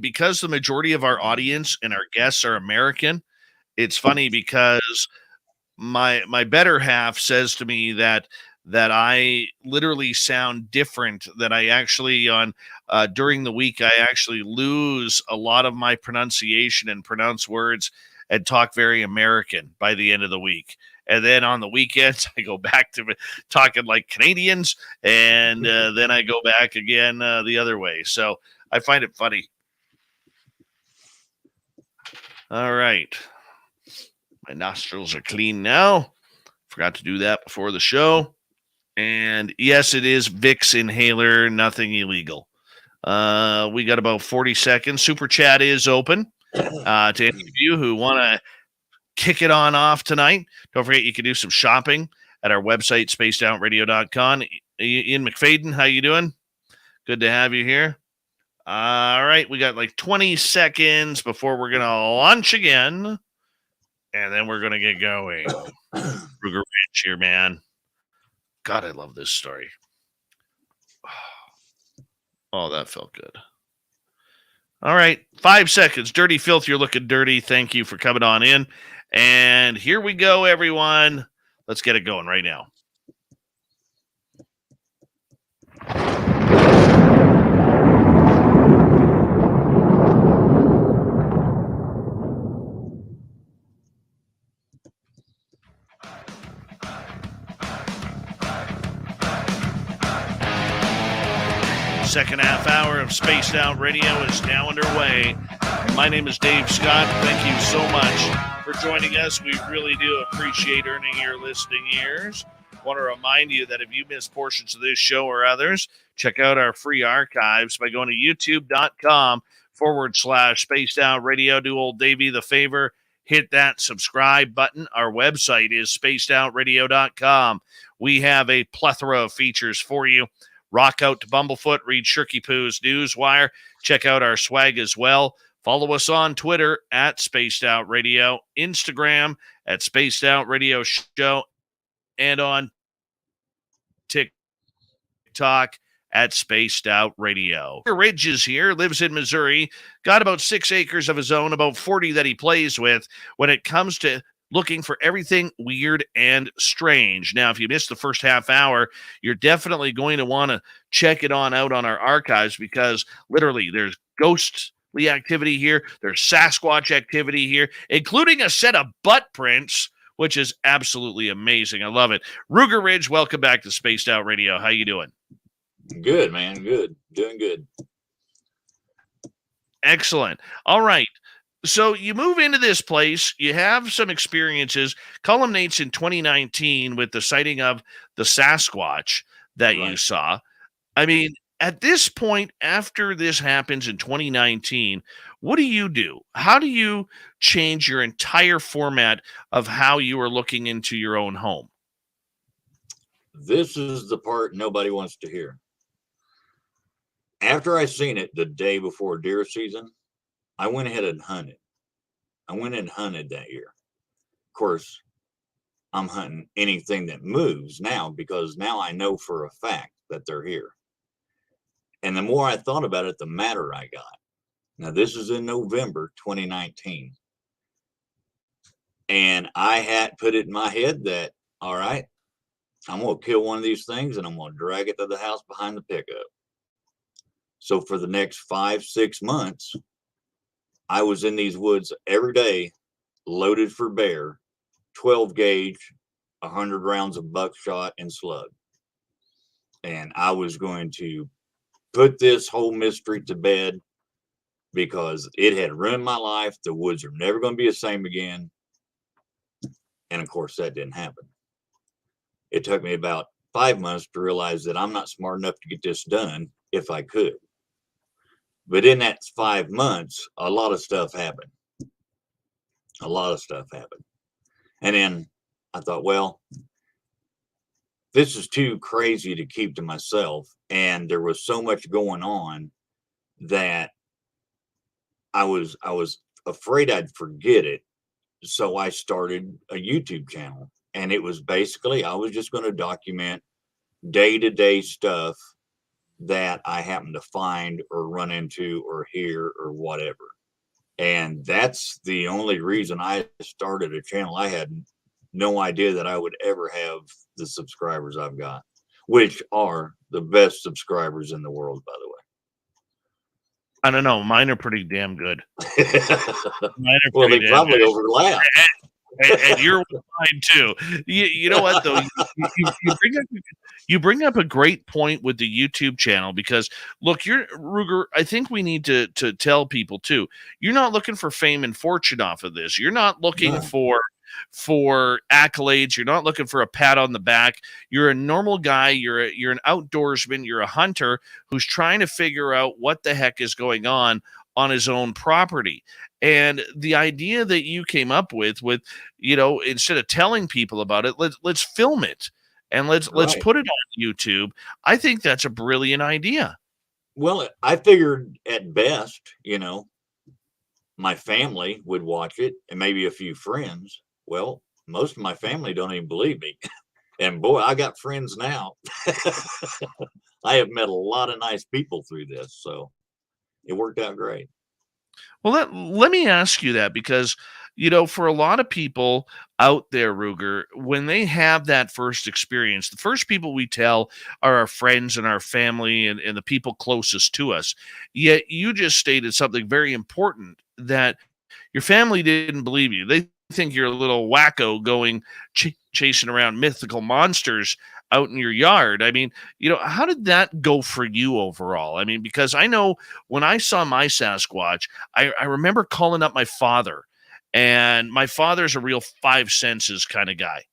because the majority of our audience and our guests are American, it's funny because my better half says to me that I literally sound different, that I actually during the week, I actually lose a lot of my pronunciation and pronounce words and talk very American by the end of the week. And then on the weekends, I go back to talking like Canadians, and then I go back again the other way. So I find it funny. All right. My nostrils are clean now. Forgot to do that before the show. And yes, it is Vicks inhaler, nothing illegal. We got about 40 seconds. Super chat is open to any of you who want to kick it on off tonight. Don't forget you can do some shopping at our website, spacedoutradio.com. Ian McFadden, how you doing? Good to have you here. All right, we got like 20 seconds before we're going to launch again, and then we're going to get going. Ruger Ridge here, man. God, I love this story. Oh, that felt good. All right, 5 seconds. Dirty Fylth, you're looking dirty. Thank you for coming on in. And here we go, everyone. Let's get it going right now. Second half hour of Spaced Out Radio is now underway. My name is Dave Scott. Thank you so much for joining us. We really do appreciate earning your listening ears. I want to remind you that if you missed portions of this show or others, check out our free archives by going to youtube.com/Spaced Out Radio. Do old Davey the favor, hit that subscribe button. Our website is spacedoutradio.com. We have a plethora of features for you. Rock out to Bumblefoot, read Shirky Poo's Newswire. Check out our swag as well. Follow us on Twitter at Spaced Out Radio, Instagram at Spaced Out Radio Show, and on TikTok at Spaced Out Radio. Ridge is here, lives in Missouri, got about 6 acres of his own, about 40 that he plays with when it comes to looking for everything weird and strange. Now, if you missed the first half hour, you're definitely going to want to check it on out on our archives because literally there's ghostly activity here. There's Sasquatch activity here, including a set of butt prints, which is absolutely amazing. I love it. Ruger Ridge, welcome back to Spaced Out Radio. How you doing? Good, man. Good. Doing good. Excellent. All right. So you move into this place, you have some experiences, culminates in 2019 with the sighting of the Sasquatch that you saw. I mean, at this point, after this happens in 2019, what do you do? How do you change your entire format of how you are looking into your own home? This is the part nobody wants to hear. After I seen it the day before deer season, I went ahead and hunted. I went and hunted that year. Of course, I'm hunting anything that moves now because now I know for a fact that they're here. And the more I thought about it, the madder I got. Now, this is in November 2019. And I had put it in my head that, all right, I'm going to kill one of these things and I'm going to drag it to the house behind the pickup. So for the next 5-6 months, I was in these woods every day, loaded for bear, 12 gauge, 100 rounds of buckshot and slug. And I was going to put this whole mystery to bed because it had ruined my life. The woods are never going to be the same again. And of course, that didn't happen. It took me about 5 months to realize that I'm not smart enough to get this done if I could. But in that 5 months, a lot of stuff happened. A lot of stuff happened. And then I thought, well, this is too crazy to keep to myself. And there was so much going on that I was afraid I'd forget it. So I started a YouTube channel. And it was basically, I was just going to document day-to-day stuff that I happen to find or run into or hear or whatever. And that's the only reason I started a channel. I had no idea that I would ever have the subscribers I've got, which are the best subscribers in the world, by the way. I don't know. Mine are pretty damn good. Well, they probably overlap. And you're mine too. You know what though? You bring up a great point with the YouTube channel because look, Ruger. I think we need to tell people too. You're not looking for fame and fortune off of this. You're not looking for accolades. You're not looking for a pat on the back. You're a normal guy. You're an outdoorsman. You're a hunter who's trying to figure out what the heck is going on his own property. And the idea that you came up with, instead of telling people about it, let's film it and let's put it on YouTube. I think that's a brilliant idea. Well, I figured at best, my family would watch it and maybe a few friends. Well, most of my family don't even believe me. And boy, I got friends now. I have met a lot of nice people through this, so it worked out great. Well, let me ask you that because, for a lot of people out there, Ruger, when they have that first experience, the first people we tell are our friends and our family and the people closest to us. Yet you just stated something very important that your family didn't believe you. They think you're a little wacko going chasing around mythical monsters out in your yard. I mean, how did that go for you overall? I mean, because I know when I saw my Sasquatch, I remember calling up my father, and my father's a real five senses kind of guy.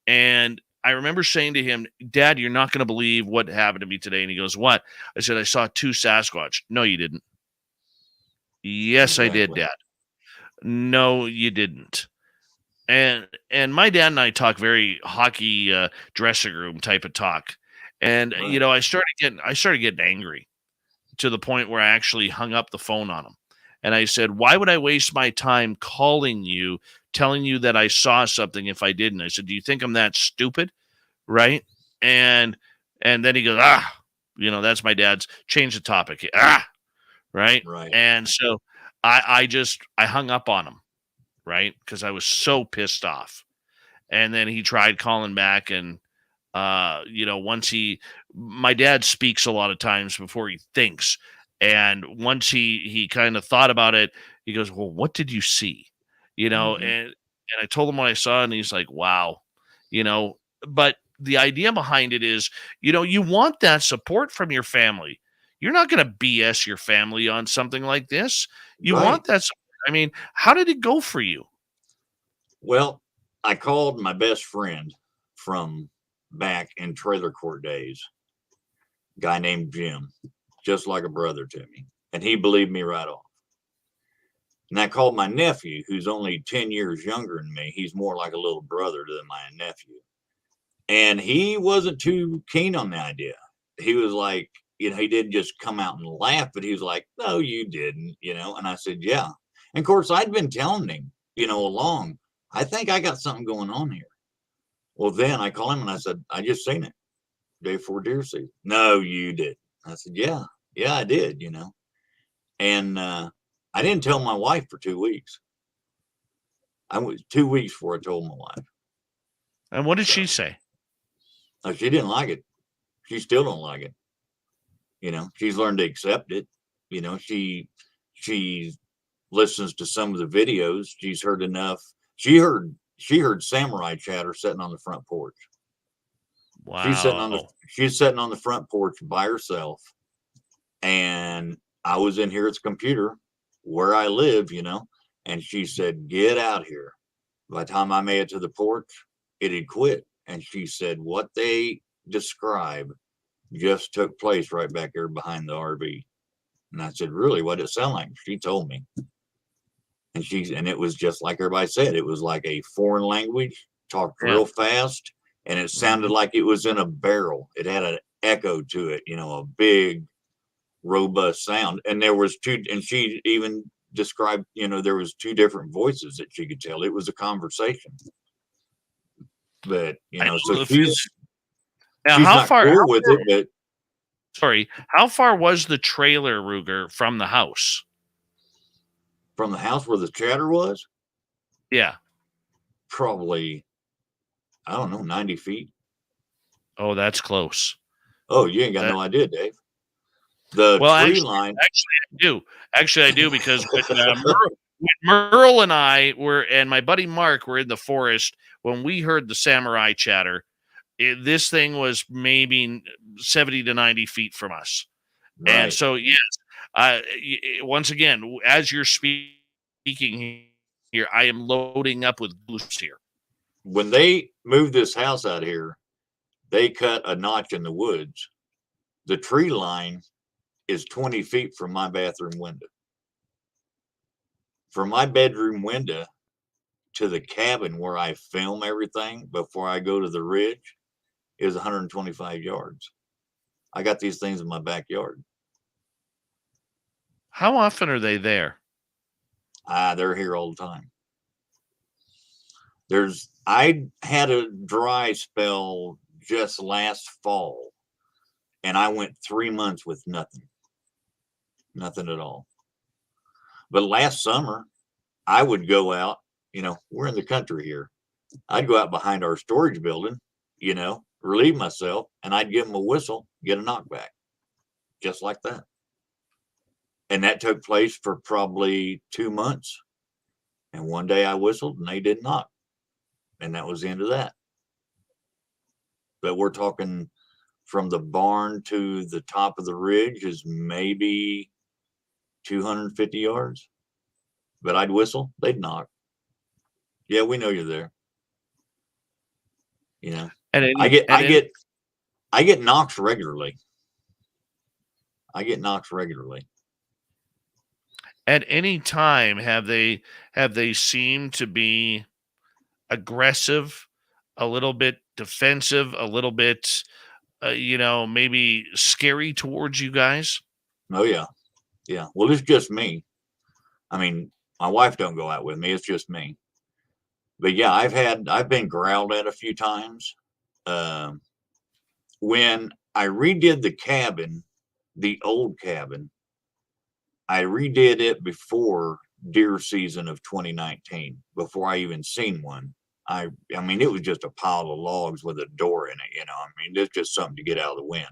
And I remember saying to him, Dad, you're not going to believe what happened to me today. And he goes, what? I said, I saw two Sasquatch. No, you didn't. Yes, I did, Exactly. Dad. No, you didn't. And my dad and I talk very hockey dressing room type of talk. And Right. I started getting angry to the point where I actually hung up the phone on him. And I said, "Why would I waste my time calling you, telling you that I saw something if I didn't?" I said, "Do you think I'm that stupid?" Right? And then he goes, that's my dad's change the topic. Right? Right. And so I hung up on him, right? Because I was so pissed off. And then he tried calling back, and once my dad speaks a lot of times before he thinks, and once he kind of thought about it, he goes, well, what did you see? Hmm. And I told him what I saw, and he's like, wow. But the idea behind it is, you want that support from your family. You're not going to BS your family on something like this. You Right. want that support. I mean, how did it go for you? Well, I called my best friend from back in trailer court days, guy named Jim, just like a brother to me. And he believed me right off. And I called my nephew, who's only 10 years younger than me. He's more like a little brother than my nephew. And he wasn't too keen on the idea. He was like, he didn't just come out and laugh, but he was like, no, you didn't, And I said, yeah. And of course, I'd been telling him, along, I think I got something going on here. Well, then I called him and I said, I just seen it day before deer season. No, you did. I said, yeah, I did, And I didn't tell my wife for 2 weeks. I was 2 weeks before I told my wife. And what did So she say? she didn't like it. She still don't like it. She's learned to accept it. She listens to some of the videos. She's heard enough. She heard samurai chatter sitting on the front porch. Wow. She's sitting on the front porch by herself. And I was in here at the computer where I live, and she said, get out here. By the time I made it to the porch, it had quit. And she said, what they describe just took place right back there behind the RV. And I said, really, what did it sound like? She told me. And it was just like everybody said, it was like a foreign language, talked Yeah. real fast, and it sounded like it was in a barrel. It had an echo to it, a big, robust sound. And there was two, and she even described, there was two different voices that she could tell. It was a conversation. But, so she's now, not cool with it, but sorry, how far was the trailer, Ruger, from the house? from the house where the chatter was, Yeah. probably, I don't know, 90 feet. Oh, that's close. Oh, you ain't got no idea, Dave. The tree line. Actually, I do because when Merle and I and my buddy Mark were in the forest when we heard the samurai chatter. This thing was maybe 70 to 90 feet from us. Right. And so, yes, once again, as you're speaking here, I am loading up with goose here. When they moved this house out here, they cut a notch in the woods. The tree line is 20 feet from my bathroom window. From my bedroom window to the cabin where I film everything before I go to the ridge is 125 yards. I got these things in my backyard. How often are they there? They're here all the time. I had a dry spell just last fall, and I went 3 months with nothing at all. But last summer, I would go out, we're in the country here. I'd go out behind our storage building, relieve myself, and I'd give them a whistle, get a knockback, just like that. And that took place for probably 2 months. And one day I whistled and they did knock. And that was the end of that. But we're talking from the barn to the top of the ridge is maybe 250 yards. But I'd whistle, they'd knock. Yeah, we know you're there. And I get knocks regularly. At any time, have they seemed to be aggressive, a little bit defensive, a little bit, maybe scary towards you guys? Oh yeah. Yeah. Well, it's just me. I mean, my wife don't go out with me. It's just me. But yeah, I've been growled at a few times. When I redid the cabin, the old cabin, I redid it before deer season of 2019, before I even seen one. I mean, it was just a pile of logs with a door in it, I mean, it's just something to get out of the wind.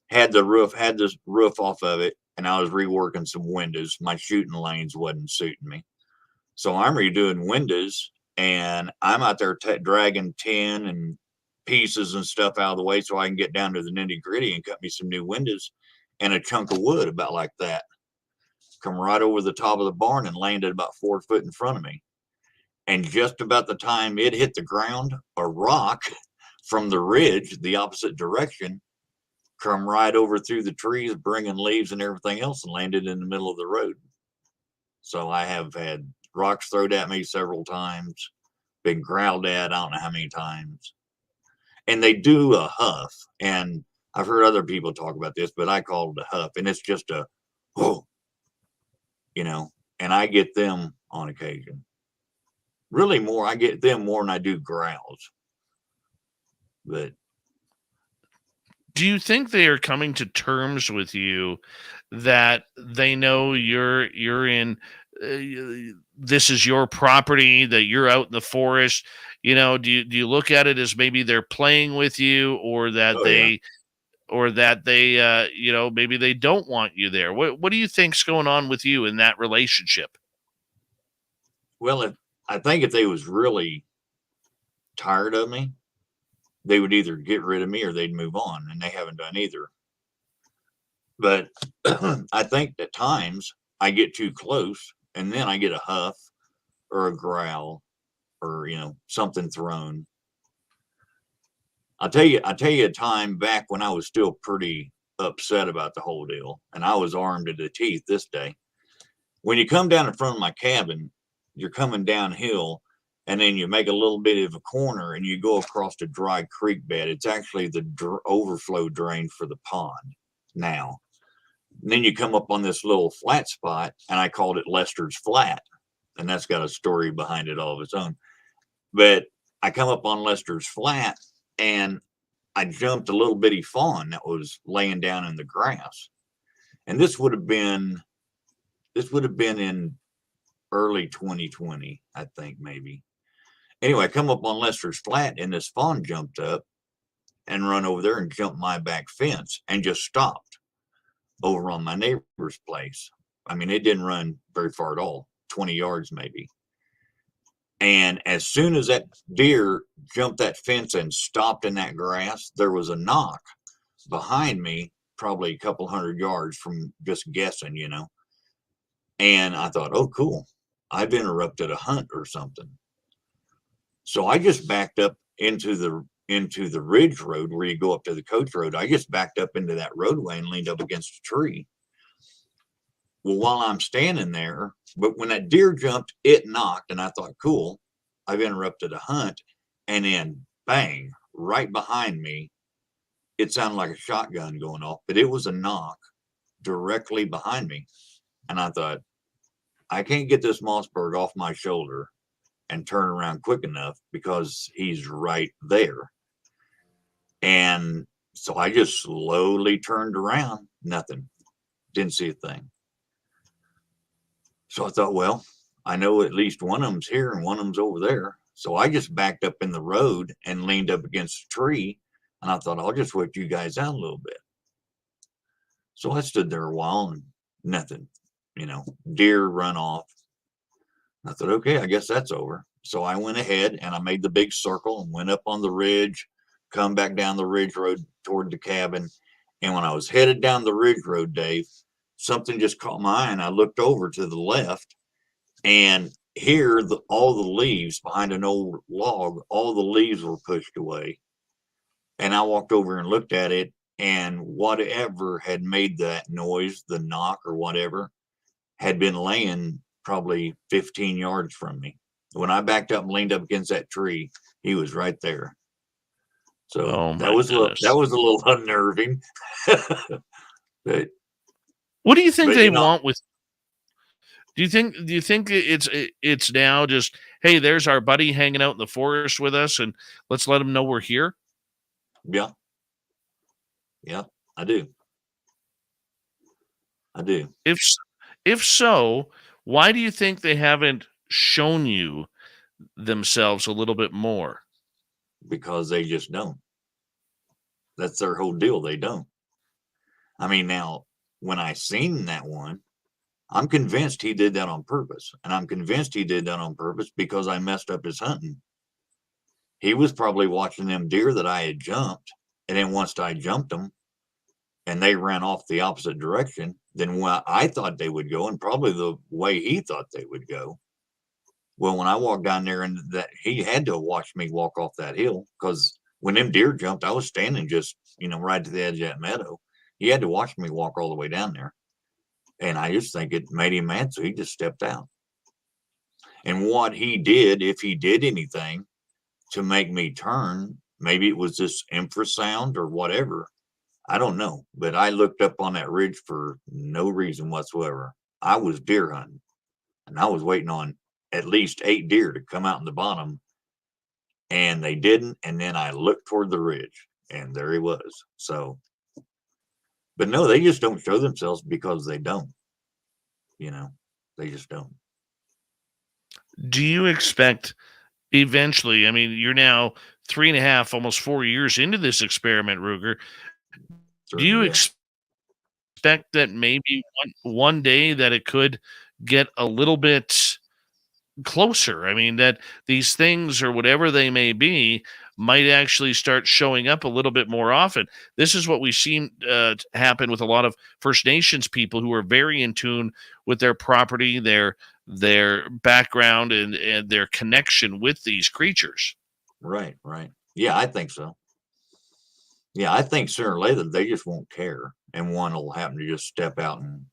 Had this roof off of it, and I was reworking some windows. My shooting lanes wasn't suiting me. So I'm redoing windows, and I'm out there dragging tin and pieces and stuff out of the way so I can get down to the nitty gritty and cut me some new windows. And a chunk of wood about like that come right over the top of the barn and landed about 4 foot in front of me. And just about the time it hit the ground, a rock from the ridge, the opposite direction, come right over through the trees, bringing leaves and everything else, and landed in the middle of the road. So I have had rocks thrown at me several times, been growled at, I don't know how many times. And they do a huff. And I've heard other people talk about this, but I call it a huff. And it's just a, whoa, and I get them on occasion. Really more, I get them more than I do growls. But do you think they are coming to terms with you that they know you're in this is your property, that you're out in the forest? Do you look at it as maybe they're playing with you, or that maybe they don't want you there? What do you think's going on with you in that relationship? Well, I think if they was really tired of me, they would either get rid of me or they'd move on, and they haven't done either. But I think at times I get too close, and then I get a huff or a growl or something thrown. I'll tell you a time back when I was still pretty upset about the whole deal, and I was armed to the teeth this day. When you come down in front of my cabin, you're coming downhill, and then you make a little bit of a corner and you go across a dry creek bed. It's actually the overflow drain for the pond now. And then you come up on this little flat spot, and I called it Lester's Flat. And that's got a story behind it all of its own. But I come up on Lester's Flat, and I jumped a little bitty fawn that was laying down in the grass. And this would have been in early 2020, I think, maybe. Anyway, I come up on Lester's Flat, and this fawn jumped up and run over there and jumped my back fence and just stopped over on my neighbor's place. I mean, it didn't run very far at all, 20 yards maybe. And as soon as that deer jumped that fence and stopped in that grass, there was a knock behind me, probably a couple 100 yards from just guessing, And I thought, oh, cool. I've interrupted a hunt or something. So I just backed up into the ridge road where you go up to the coach road. I just backed up into that roadway and leaned up against a tree. Well, while I'm standing there, but when that deer jumped, it knocked, and I thought, cool, I've interrupted a hunt. And then bang, right behind me, it sounded like a shotgun going off, but it was a knock directly behind me. And I thought, I can't get this Mossberg off my shoulder and turn around quick enough because he's right there. And so I just slowly turned around. Nothing. Didn't see a thing. So I thought, well, I know at least one of them's here and one of them's over there. So I just backed up in the road and leaned up against a tree. And I thought, I'll just wait you guys out a little bit. So I stood there a while and nothing, deer run off. I thought, okay, I guess that's over. So I went ahead and I made the big circle and went up on the ridge, come back down the ridge road toward the cabin. And when I was headed down the ridge road, Dave, something just caught my eye, and I looked over to the left, and here all the leaves behind an old log, all the leaves were pushed away. And I walked over and looked at it, and whatever had made that noise, the knock or whatever, had been laying probably 15 yards from me. When I backed up and leaned up against that tree, he was right there. So that was a little unnerving. But what do you think they want with? Do you think it's now just, hey, there's our buddy hanging out in the forest with us, and let's let him know we're here? Yeah, I do. If so, why do you think they haven't shown you themselves a little bit more? Because they just don't. That's their whole deal. They don't. I mean, now, when I seen that one, I'm convinced he did that on purpose. And I'm convinced he did that on purpose because I messed up his hunting. He was probably watching them deer that I had jumped. And then once I jumped them and they ran off the opposite direction than where I thought they would go, and probably the way he thought they would go. Well, when I walked down there, and that he had to watch me walk off that hill, because when them deer jumped, I was standing just, right to the edge of that meadow. He had to watch me walk all the way down there. And I just think it made him mad, so he just stepped out. And what he did, if he did anything to make me turn, maybe it was this infrasound or whatever. I don't know. But I looked up on that ridge for no reason whatsoever. I was deer hunting, and I was waiting on at least 8 deer to come out in the bottom, and they didn't. And then I looked toward the ridge, and there he was. So, but no, they just don't show themselves because they don't. They just don't. Do you expect eventually? I mean, you're now 3.5, almost 4 years into this experiment, Ruger. Do you expect that maybe one day that it could get a little bit closer? I mean, that these things, or whatever they may be, might actually start showing up a little bit more often. This is what we've seen happen with a lot of First Nations people who are very in tune with their property, their background, and their connection with these creatures. Right. Yeah, I think so. Yeah, I think sooner or later they just won't care, and one will happen to just step out, and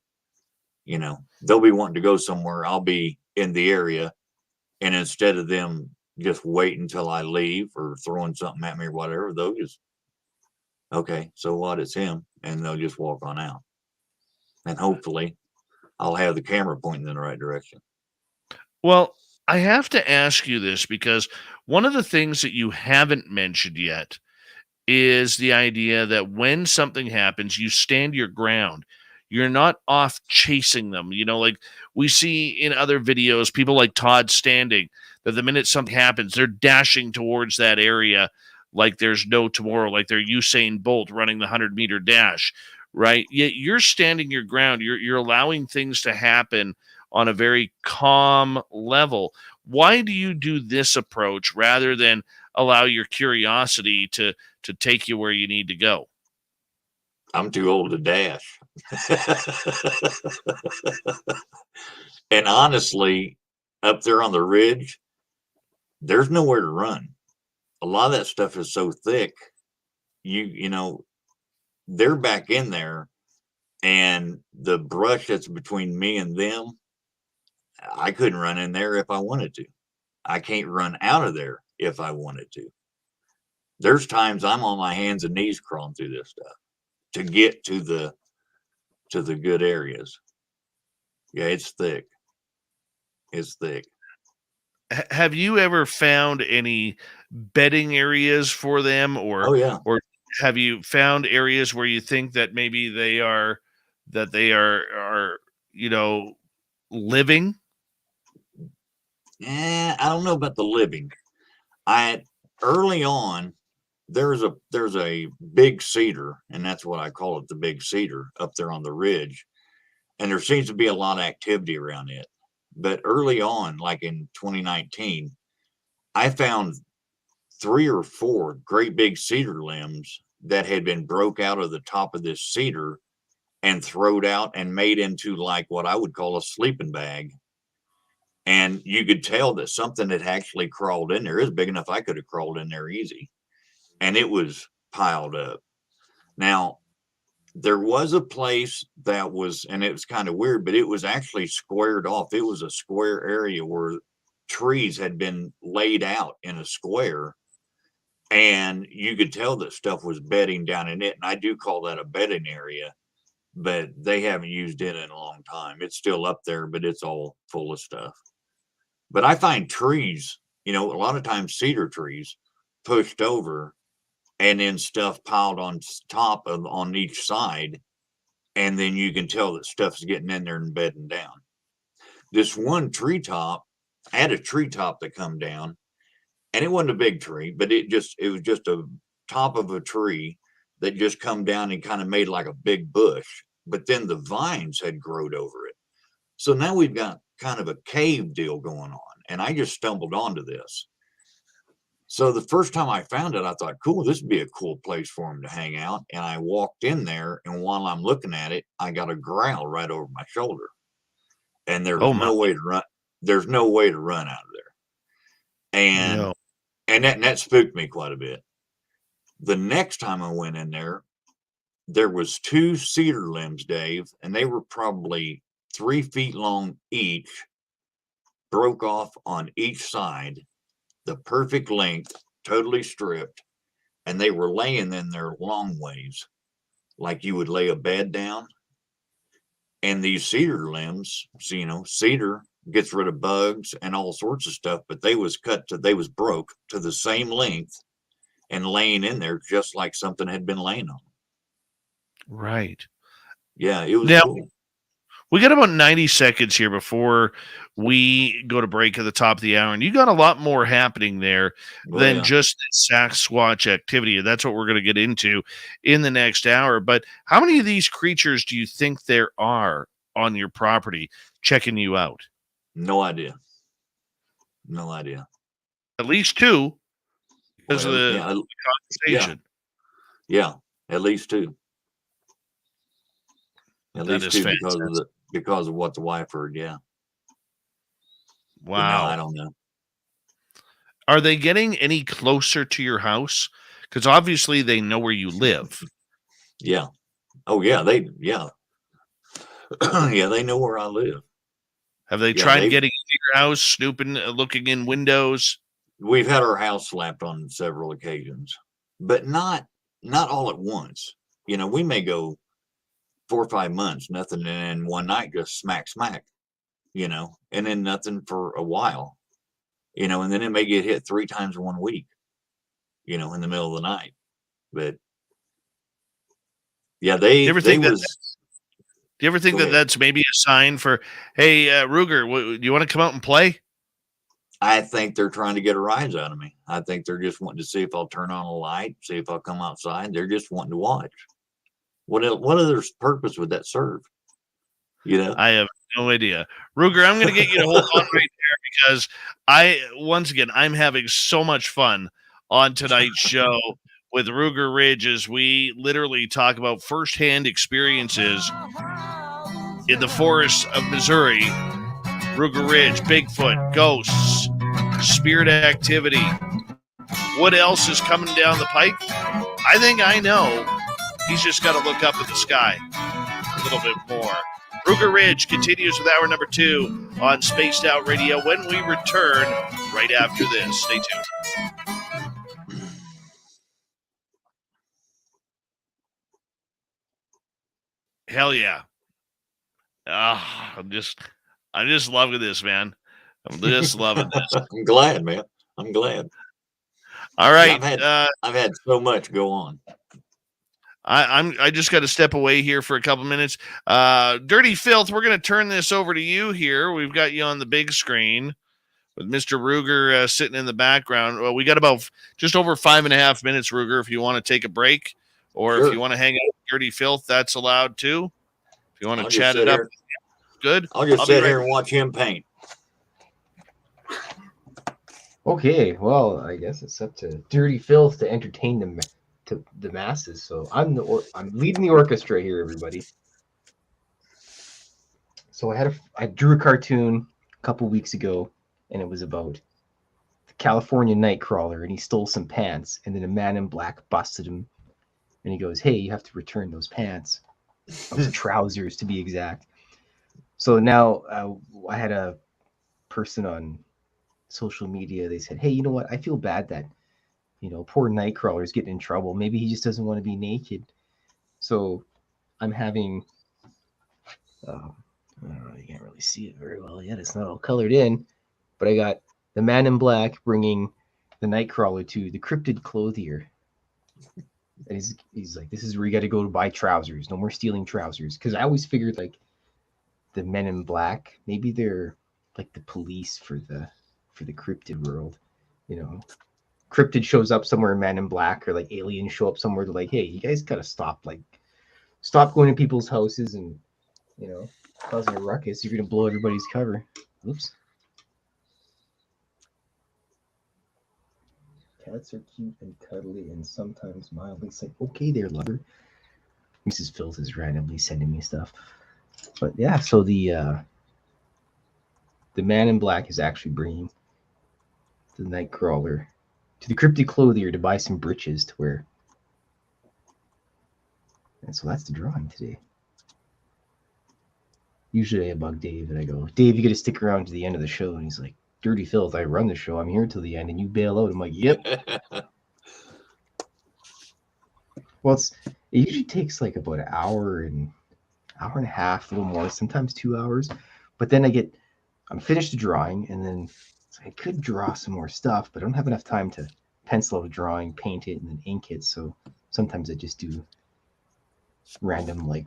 they'll be wanting to go somewhere. I'll be in the area, and instead of them just wait until I leave or throwing something at me or whatever, they'll just, okay, so what? It's him, and they'll just walk on out. And hopefully I'll have the camera pointing in the right direction. Well, I have to ask you this, because one of the things that you haven't mentioned yet is the idea that when something happens, you stand your ground. You're not off chasing them. Like we see in other videos, people like Todd standing, that the minute something happens, they're dashing towards that area like there's no tomorrow, like they're Usain Bolt running the 100-meter dash, right? Yet you're standing your ground. You're allowing things to happen on a very calm level. Why do you do this approach rather than allow your curiosity to take you where you need to go? I'm too old to dash. And honestly, up there on the ridge, there's nowhere to run. A lot of that stuff is so thick. They're back in there, and the brush that's between me and them, I couldn't run in there if I wanted to. I can't run out of there if I wanted to. There's times I'm on my hands and knees crawling through this stuff to get to the good areas. Yeah, it's thick. It's thick. Have you ever found any bedding areas for them, Oh yeah. or have you found areas where you think that maybe they are living? I don't know about the living. I Early on, there's a big cedar, and that's what I call it, the big cedar up there on the ridge. And there seems to be a lot of activity around it. But early on, like in 2019, I found 3 or 4 great big cedar limbs that had been broke out of the top of this cedar and throwed out and made into like what I would call a sleeping bag. And you could tell that something had actually crawled in there. It was big enough I could have crawled in there easy. And it was piled up. Now, there was a place that was, and it was kind of weird, but it was actually squared off. It was a square area where trees had been laid out in a square, and you could tell that stuff was bedding down in it. And I do call that a bedding area, but they haven't used it in a long time. It's still up there, but it's all full of stuff. But I find trees, a lot of times cedar trees pushed over and then stuff piled on top of on each side. And then you can tell that stuff's getting in there and bedding down. This one treetop, I had a treetop that come down, and it wasn't a big tree, but it was just a top of a tree that just come down and kind of made like a big bush. But then the vines had growed over it. So now we've got kind of a cave deal going on. And I just stumbled onto this. So the first time I found it, I thought, cool, this would be a cool place for him to hang out. And I walked in there, and while I'm looking at it, I got a growl right over my shoulder. And there's Oh my! no way to run. There's no way to run out of there. And No. that spooked me quite a bit. The next time I went in there was 2 cedar limbs, Dave, and they were probably 3 feet long each, broke off on each side, the perfect length, totally stripped, and they were laying in there long ways, like you would lay a bed down. And these cedar limbs, cedar gets rid of bugs and all sorts of stuff, but they was broke to the same length and laying in there just like something had been laying on. Right. Yeah, it was Now, cool. we got about 90 seconds here before we go to break at the top of the hour, and you got a lot more happening there than just Sasquatch activity. And that's what we're going to get into in the next hour. But how many of these creatures do you think there are on your property checking you out? No idea. No idea. At least 2 because of the conversation. Yeah, at least 2. At That least is 2 fantastic. because of what the wife heard. Yeah. Wow. But no, I don't know. Are they getting any closer to your house? Because obviously they know where you live. Yeah. Oh yeah. Yeah, they know where I live. Have they tried getting into your house, snooping, looking in windows? We've had our house slapped on several occasions, but not all at once. We may go 4 or 5 months, nothing, and then one night just smack, and then nothing for a while, and then it may get hit 3 times in 1 week, in the middle of the night. But yeah, Do you ever think that that's maybe a sign for, hey, Ruger, do you want to come out and play? I think they're trying to get a rise out of me. I think they're just wanting to see if I'll turn on a light, see if I'll come outside. They're just wanting to watch. What other purpose would that serve? I have no idea. Ruger, I'm going to get you to hold on right there because I'm having so much fun on tonight's show with Ruger Ridge as we literally talk about firsthand experiences in the forests of Missouri. Ruger Ridge, Bigfoot, ghosts, spirit activity. What else is coming down the pike? I think I know. He's just got to look up at the sky a little bit more. Ruger Ridge continues with hour number 2 on Spaced Out Radio when we return right after this. Stay tuned. Hell yeah. I'm just loving this, man. I'm just loving this. I'm glad, man. I'm glad. All right. I've had so much go on. I just got to step away here for a couple minutes. Dirty Fylth, we're going to turn this over to you here. We've got you on the big screen with Mr. Ruger sitting in the background. Well, we got about just over 5.5 minutes, Ruger, if you want to take a break or Sure. if you want to hang out with Dirty Fylth, that's allowed too. If you want to I'll chat it up, good. I'll just sit here and watch him paint. Okay, well, I guess it's up to Dirty Fylth to entertain the masses. So I'm leading the orchestra here, everybody. So I drew a cartoon a couple weeks ago, and it was about the California nightcrawler, and he stole some pants, and then a man in black busted him, and he goes, "Hey, you have to return those pants, those trousers to be exact." So now I had a person on social media. They said, "Hey, you know what? I feel bad that, poor Nightcrawler is getting in trouble. Maybe he just doesn't want to be naked." So I'm having, I don't know, you can't really see it very well yet. It's not all colored in, but I got the man in black bringing the Nightcrawler to the cryptid clothier. And he's like, "This is where you got to go to buy trousers. No more stealing trousers." Because I always figured like the men in black, maybe they're like the police for the cryptid world. Cryptid shows up somewhere, men in black, or like aliens show up somewhere. They're like, "Hey, you guys gotta stop going to people's houses and causing a ruckus. You're gonna blow everybody's cover." Oops. Cats are cute and cuddly and sometimes mildly sick. Okay there, lover. Mrs. Fylth is randomly sending me stuff. But yeah, so the man in black is actually bringing the Nightcrawler to the cryptid clothier to buy some breeches to wear. And so that's the drawing today. Usually I bug Dave and I go, "Dave, you got to stick around to the end of the show." And he's like, "Dirty Fylth, I run the show. I'm here till the end, and you bail out." I'm like, "Yep." Well, it usually takes like about an hour and a half, a little more, sometimes 2 hours. But then I'm finished the drawing, and then I could draw some more stuff, but I don't have enough time to pencil out a drawing, paint it, and then ink it. So sometimes I just do random like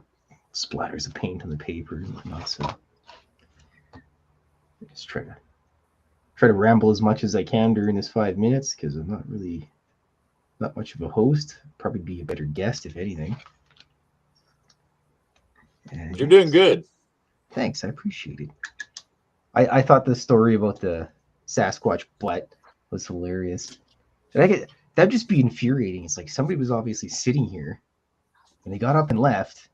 splatters of paint on the paper and whatnot. So I just try to ramble as much as I can during this 5 minutes because I'm not much of a host. Probably be a better guest if anything. And You're doing good. Thanks, I appreciate it. I thought the story about the Sasquatch butt was hilarious. And that'd just be infuriating. It's like somebody was obviously sitting here and they got up and left,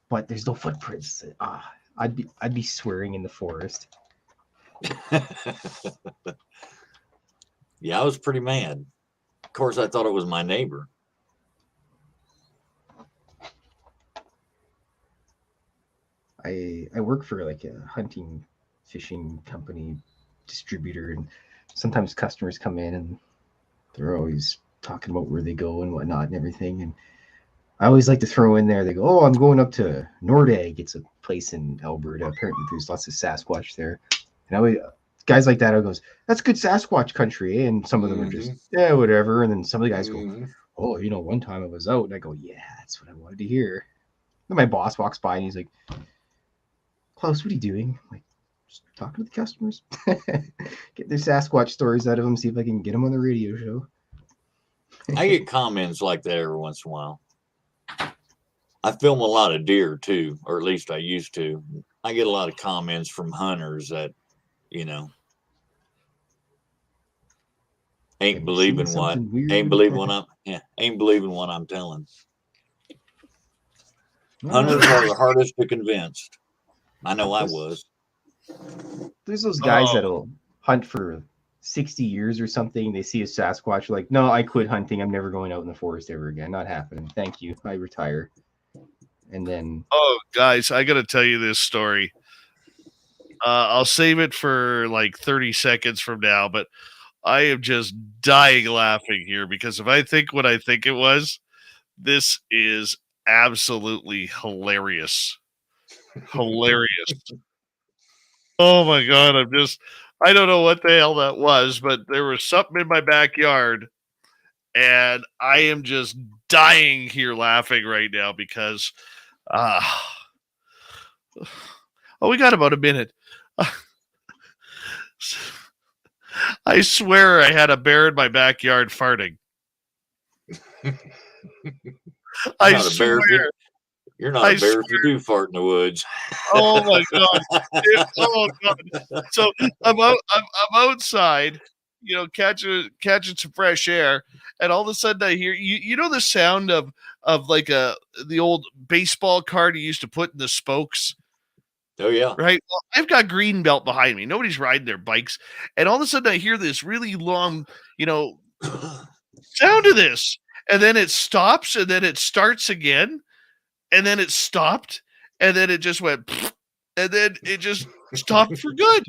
but there's no footprints. I'd be swearing in the forest. Yeah, I was pretty mad. Of course, I thought it was my neighbor. I work for like a hunting fishing company distributor, and sometimes customers come in and they're always talking about where they go and whatnot and everything. And I always like to throw in there, they go, "Oh, I'm going up to Nordegg. It's a place in Alberta. Apparently there's lots of Sasquatch there." And guys like that, I goes, "That's good Sasquatch country." And some of them are just, "Yeah, whatever." And then some of the guys go, "Oh, one time I was out." And I go, "Yeah, that's what I wanted to hear." Then my boss walks by and he's like, "Klaus, what are you doing?" I'm like, "Just talking to the customers." Get their Sasquatch stories out of them, see if I can get them on the radio show. I get comments like that every once in a while. I film a lot of deer too, or at least I used to. I get a lot of comments from hunters that, ain't believing what I'm telling. Hunters are the hardest to convince. I know I was. There's those guys that'll hunt for 60 years or something. They see a Sasquatch, like, "No, I quit hunting. I'm never going out in the forest ever again. Not happening. Thank you. I retire." And then, guys, I got to tell you this story. I'll save it for like 30 seconds from now, but I am just dying laughing here because if I think what I think it was, this is absolutely hilarious. Hilarious. Oh my God. I don't know what the hell that was, but there was something in my backyard and I am just dying here laughing right now because, oh, we got about a minute. I swear I had a bear in my backyard farting. I swear. You're not a bear if you do fart in the woods. Oh my God. Oh God. So I'm outside, catching some fresh air, and all of a sudden I hear you know the sound of like the old baseball card you used to put in the spokes. Oh yeah. Right. Well, I've got green belt behind me. Nobody's riding their bikes. And all of a sudden I hear this really long, sound of this. And then it stops and then it starts again. And then it stopped. And then it just went, and then it just stopped for good.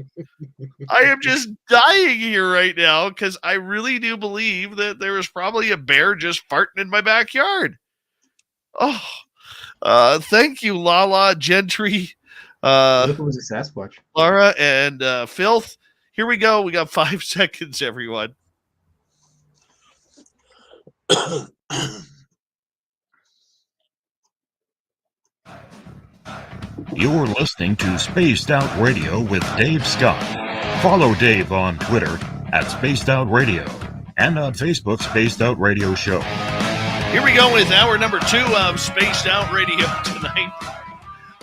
I am just dying here right now because I really do believe that there was probably a bear just farting in my backyard. Oh, thank you, Lala Gentry. What if it was a Sasquatch? Laura and Fylth. Here we go. We got 5 seconds, everyone. You're listening to Spaced Out Radio with Dave Scott. Follow Dave on Twitter at Spaced Out Radio and on Facebook, Spaced Out Radio Show. Here we go with hour number 2 of Spaced Out Radio tonight.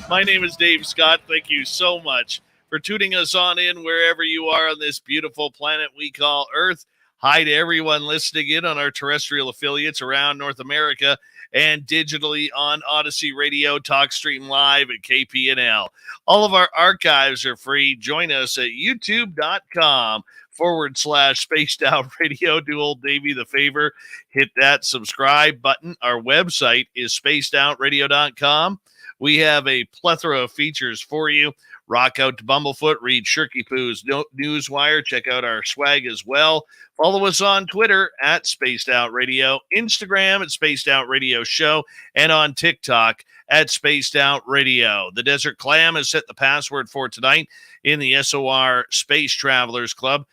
My name is Dave Scott. Thank you so much for tuning us on in wherever you are on this beautiful planet we call Earth. Hi to everyone listening in on our terrestrial affiliates around North America and digitally on Odyssey Radio, TalkStream Live, and KPNL. All of our archives are free. Join us at youtube.com/Spaced Out Radio. Do old Davey the favor. Hit that subscribe button. Our website is spacedoutradio.com. We have a plethora of features for you. Rock out to Bumblefoot, read Shirky Poo's Newswire, check out our swag as well. Follow us on Twitter at Spaced Out Radio, Instagram at Spaced Out Radio Show, and on TikTok at Spaced Out Radio. The Desert Clam has set the password for tonight in the SOR Space Travelers Club.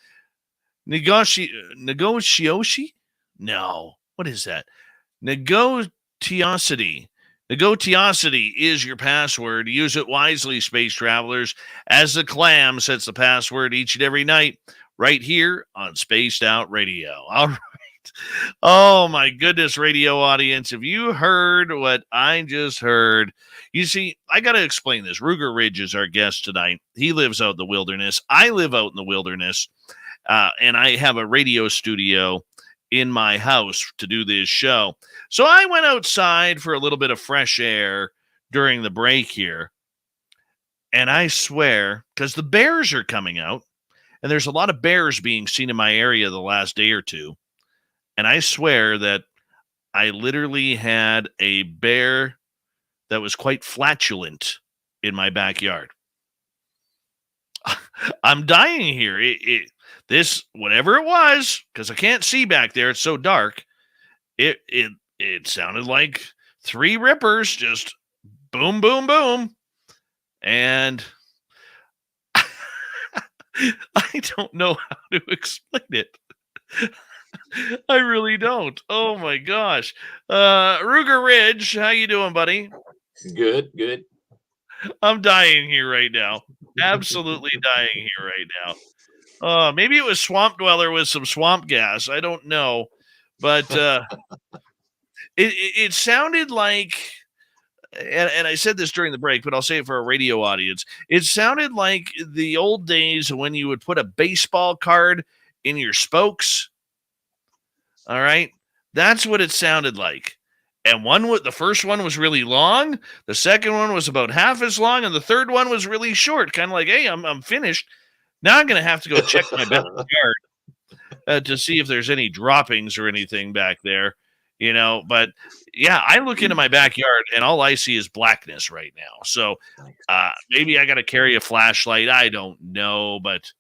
Negotiation? No. What is that? Negotiosity. Negotiosity is your password. Use it wisely, space travelers, as the Clam sets the password each and every night right here on Spaced Out Radio. All right. Oh, my goodness, radio audience. Have you heard what I just heard? You see, I got to explain this. Ruger Ridge is our guest tonight. He lives out in the wilderness. I live out in the wilderness, and I have a radio studio in my house to do this show. So I went outside for a little bit of fresh air during the break here. And I swear, because the bears are coming out, and there's a lot of bears being seen in my area the last day or two. And I swear that I literally had a bear that was quite flatulent in my backyard. I'm dying here. This, whatever it was, because I can't see back there, it's so dark, it sounded like 3 rippers, just boom, boom, boom. And I don't know how to explain it. I really don't. Oh my gosh. Ruger Ridge, how you doing, buddy? Good. I'm dying here right now. Absolutely dying here right now. Maybe it was Swamp Dweller with some swamp gas. I don't know. But it sounded like, and I said this during the break, but I'll say it for a radio audience. It sounded like the old days when you would put a baseball card in your spokes. All right. That's what it sounded like. And the first one was really long. The second one was about half as long. And the third one was really short. Kind of like, hey, I'm finished. Now I'm going to have to go check my backyard to see if there's any droppings or anything back there, But yeah, I look into my backyard and all I see is blackness right now. So maybe I got to carry a flashlight. I don't know. But,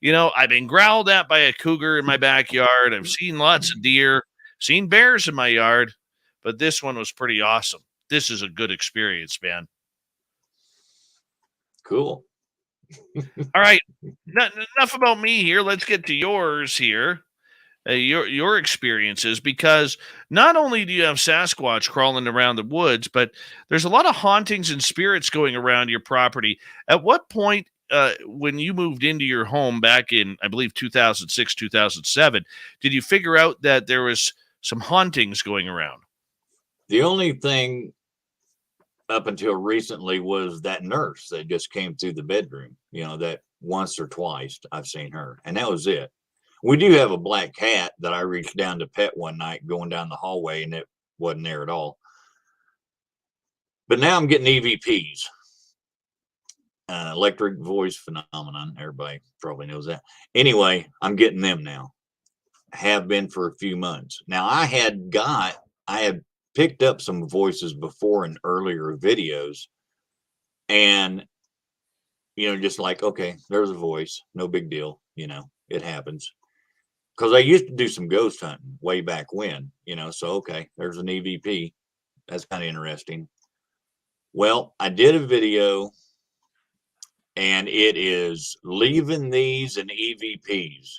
I've been growled at by a cougar in my backyard. I've seen lots of deer, seen bears in my yard. But this one was pretty awesome. This is a good experience, man. Cool. All right. Enough about me here. Let's get to yours here. Your experiences, because not only do you have Sasquatch crawling around the woods, but there's a lot of hauntings and spirits going around your property. At what point, when you moved into your home back in, I believe, 2006, 2007, did you figure out that there was some hauntings going around? The only thing up until recently was that nurse that just came through the bedroom, that once or twice I've seen her, and that was it. We do have a black cat that I reached down to pet one night going down the hallway, and it wasn't there at all. But now I'm getting EVPs, electric voice phenomenon. Everybody probably knows that. Anyway, I'm getting them now. Have been for a few months. Now I had picked up some voices before in earlier videos, and just like, okay, there's a voice, no big deal, it happens. Because I used to do some ghost hunting way back when, so okay, there's an EVP. That's kind of interesting. Well, I did a video, and it is leaving these and EVPs.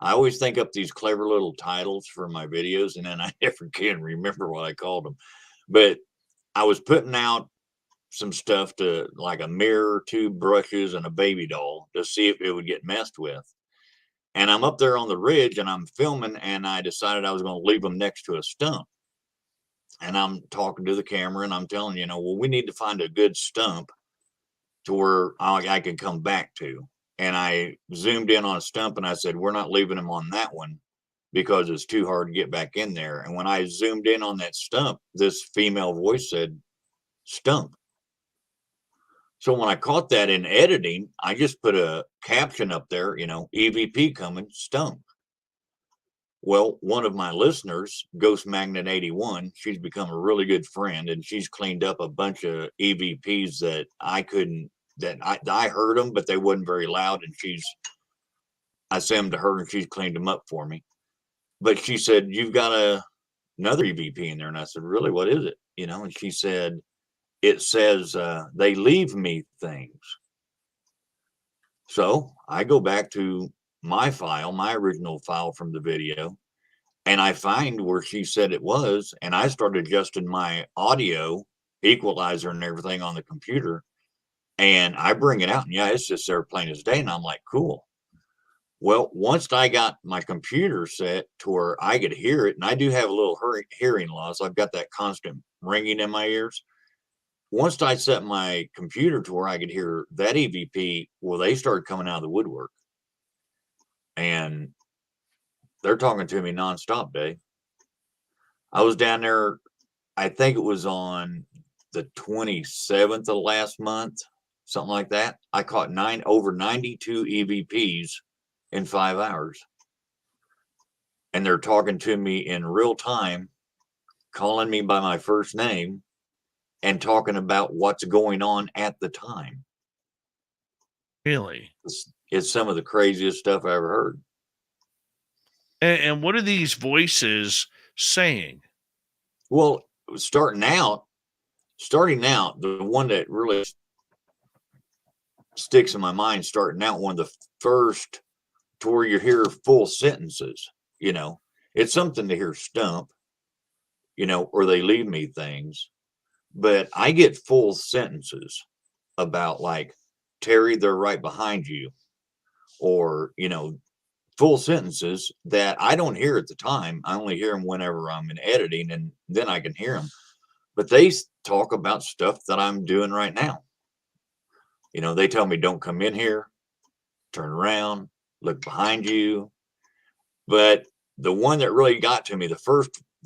I always think up these clever little titles for my videos, and then I never can remember what I called them. But I was putting out some stuff to, like a mirror, 2 brushes, and a baby doll to see if it would get messed with. And I'm up there on the ridge and I'm filming, and I decided I was going to leave them next to a stump. And I'm talking to the camera and I'm telling, well, we need to find a good stump to where I can come back to. And I zoomed in on a stump and I said, we're not leaving them on that one because it's too hard to get back in there. And when I zoomed in on that stump, this female voice said, stump. So when I caught that in editing, I just put a caption up there, EVP coming, stump. Well, one of my listeners, Ghost Magnet 81, she's become a really good friend, and she's cleaned up a bunch of EVPs that I couldn't, I heard them, but they wasn't very loud. And I sent them to her and she's cleaned them up for me. But she said, you've got another EVP in there. And I said, really, what is it? And she said, it says, they leave me things. So I go back to my original file from the video, and I find where she said it was, and I started adjusting my audio equalizer and everything on the computer, and I bring it out, and yeah, it's just there plain as day. And I'm like, cool. Well, once I got my computer set to where I could hear it, and I do have a little hearing loss, I've got that constant ringing in my ears. Once I set my computer to where I could hear that EVP, well, they started coming out of the woodwork. And they're talking to me nonstop, Dave. I was down there, I think it was on the 27th of last month, something like that. I caught over 92 EVPs in 5 hours. And they're talking to me in real time, calling me by my first name, and talking about what's going on at the time. Really? It's some of the craziest stuff I ever heard. And what are these voices saying? Well, starting out, the one that really sticks in my mind, starting out, one of the first to where you hear full sentences, it's something to hear stump, or they leave me things. But I get full sentences about, like, Terry, they're right behind you, or, full sentences that I don't hear at the time. I only hear them whenever I'm in editing, and then I can hear them. But they talk about stuff that I'm doing right now. They tell me, don't come in here, turn around, look behind you. But the one that really got to me the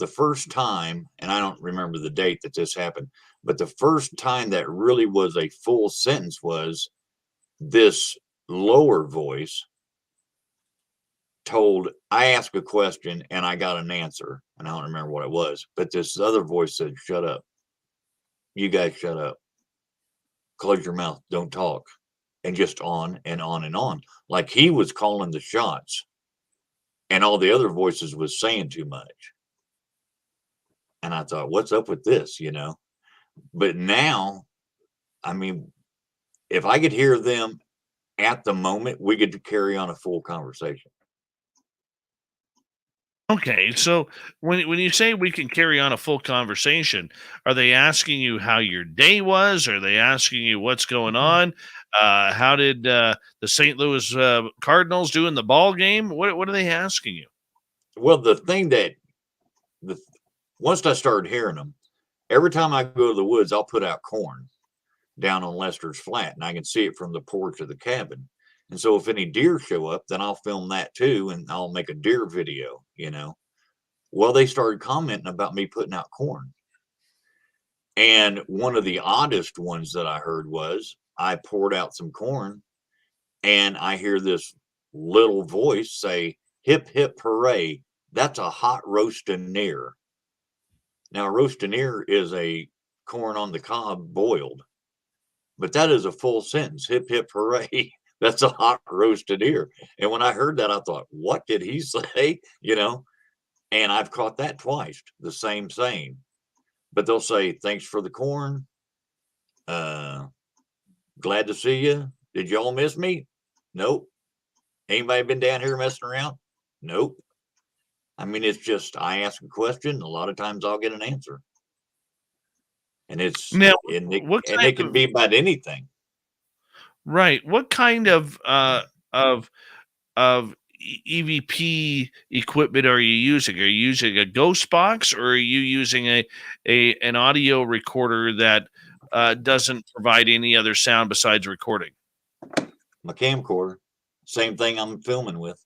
first time, and I don't remember the date that this happened, but the first time that really was a full sentence was this lower voice I asked a question and I got an answer, and I don't remember what it was, but this other voice said, shut up. You guys shut up. Close your mouth. Don't talk. And just on and on and on. Like he was calling the shots, and all the other voices was saying too much. And I thought, what's up with this, But now, I mean, if I could hear them at the moment, we could carry on a full conversation. Okay, so when you say we can carry on a full conversation, are they asking you how your day was? Are they asking you what's going on? How did the St. Louis Cardinals do in the ball game? What are they asking you? Well, the thing that once I started hearing them, every time I go to the woods, I'll put out corn down on Lester's Flat, and I can see it from the porch of the cabin. And so if any deer show up, then I'll film that too, and I'll make a deer video, you know. Well, they started commenting about me putting out corn. And one of the oddest ones that I heard was I poured out some corn and I hear this little voice say, hip, hip, hooray. That's a hot roasting near. Now, roasting ear is a corn on the cob boiled, but that is a full sentence. Hip, hip, hooray. That's a hot roasted ear. And when I heard that, I thought, what did he say? You know, and I've caught that twice, the same saying. But they'll say, thanks for the corn. Glad to see you. Did y'all miss me? Nope. Anybody been down here messing around? Nope. I mean, it's just, I ask a question. A lot of times I'll get an answer. And it's, Now, and what it can be about anything. Right. What kind of EVP equipment are you using? Are you using a ghost box, or are you using an audio recorder that doesn't provide any other sound besides recording? My camcorder, same thing I'm filming with,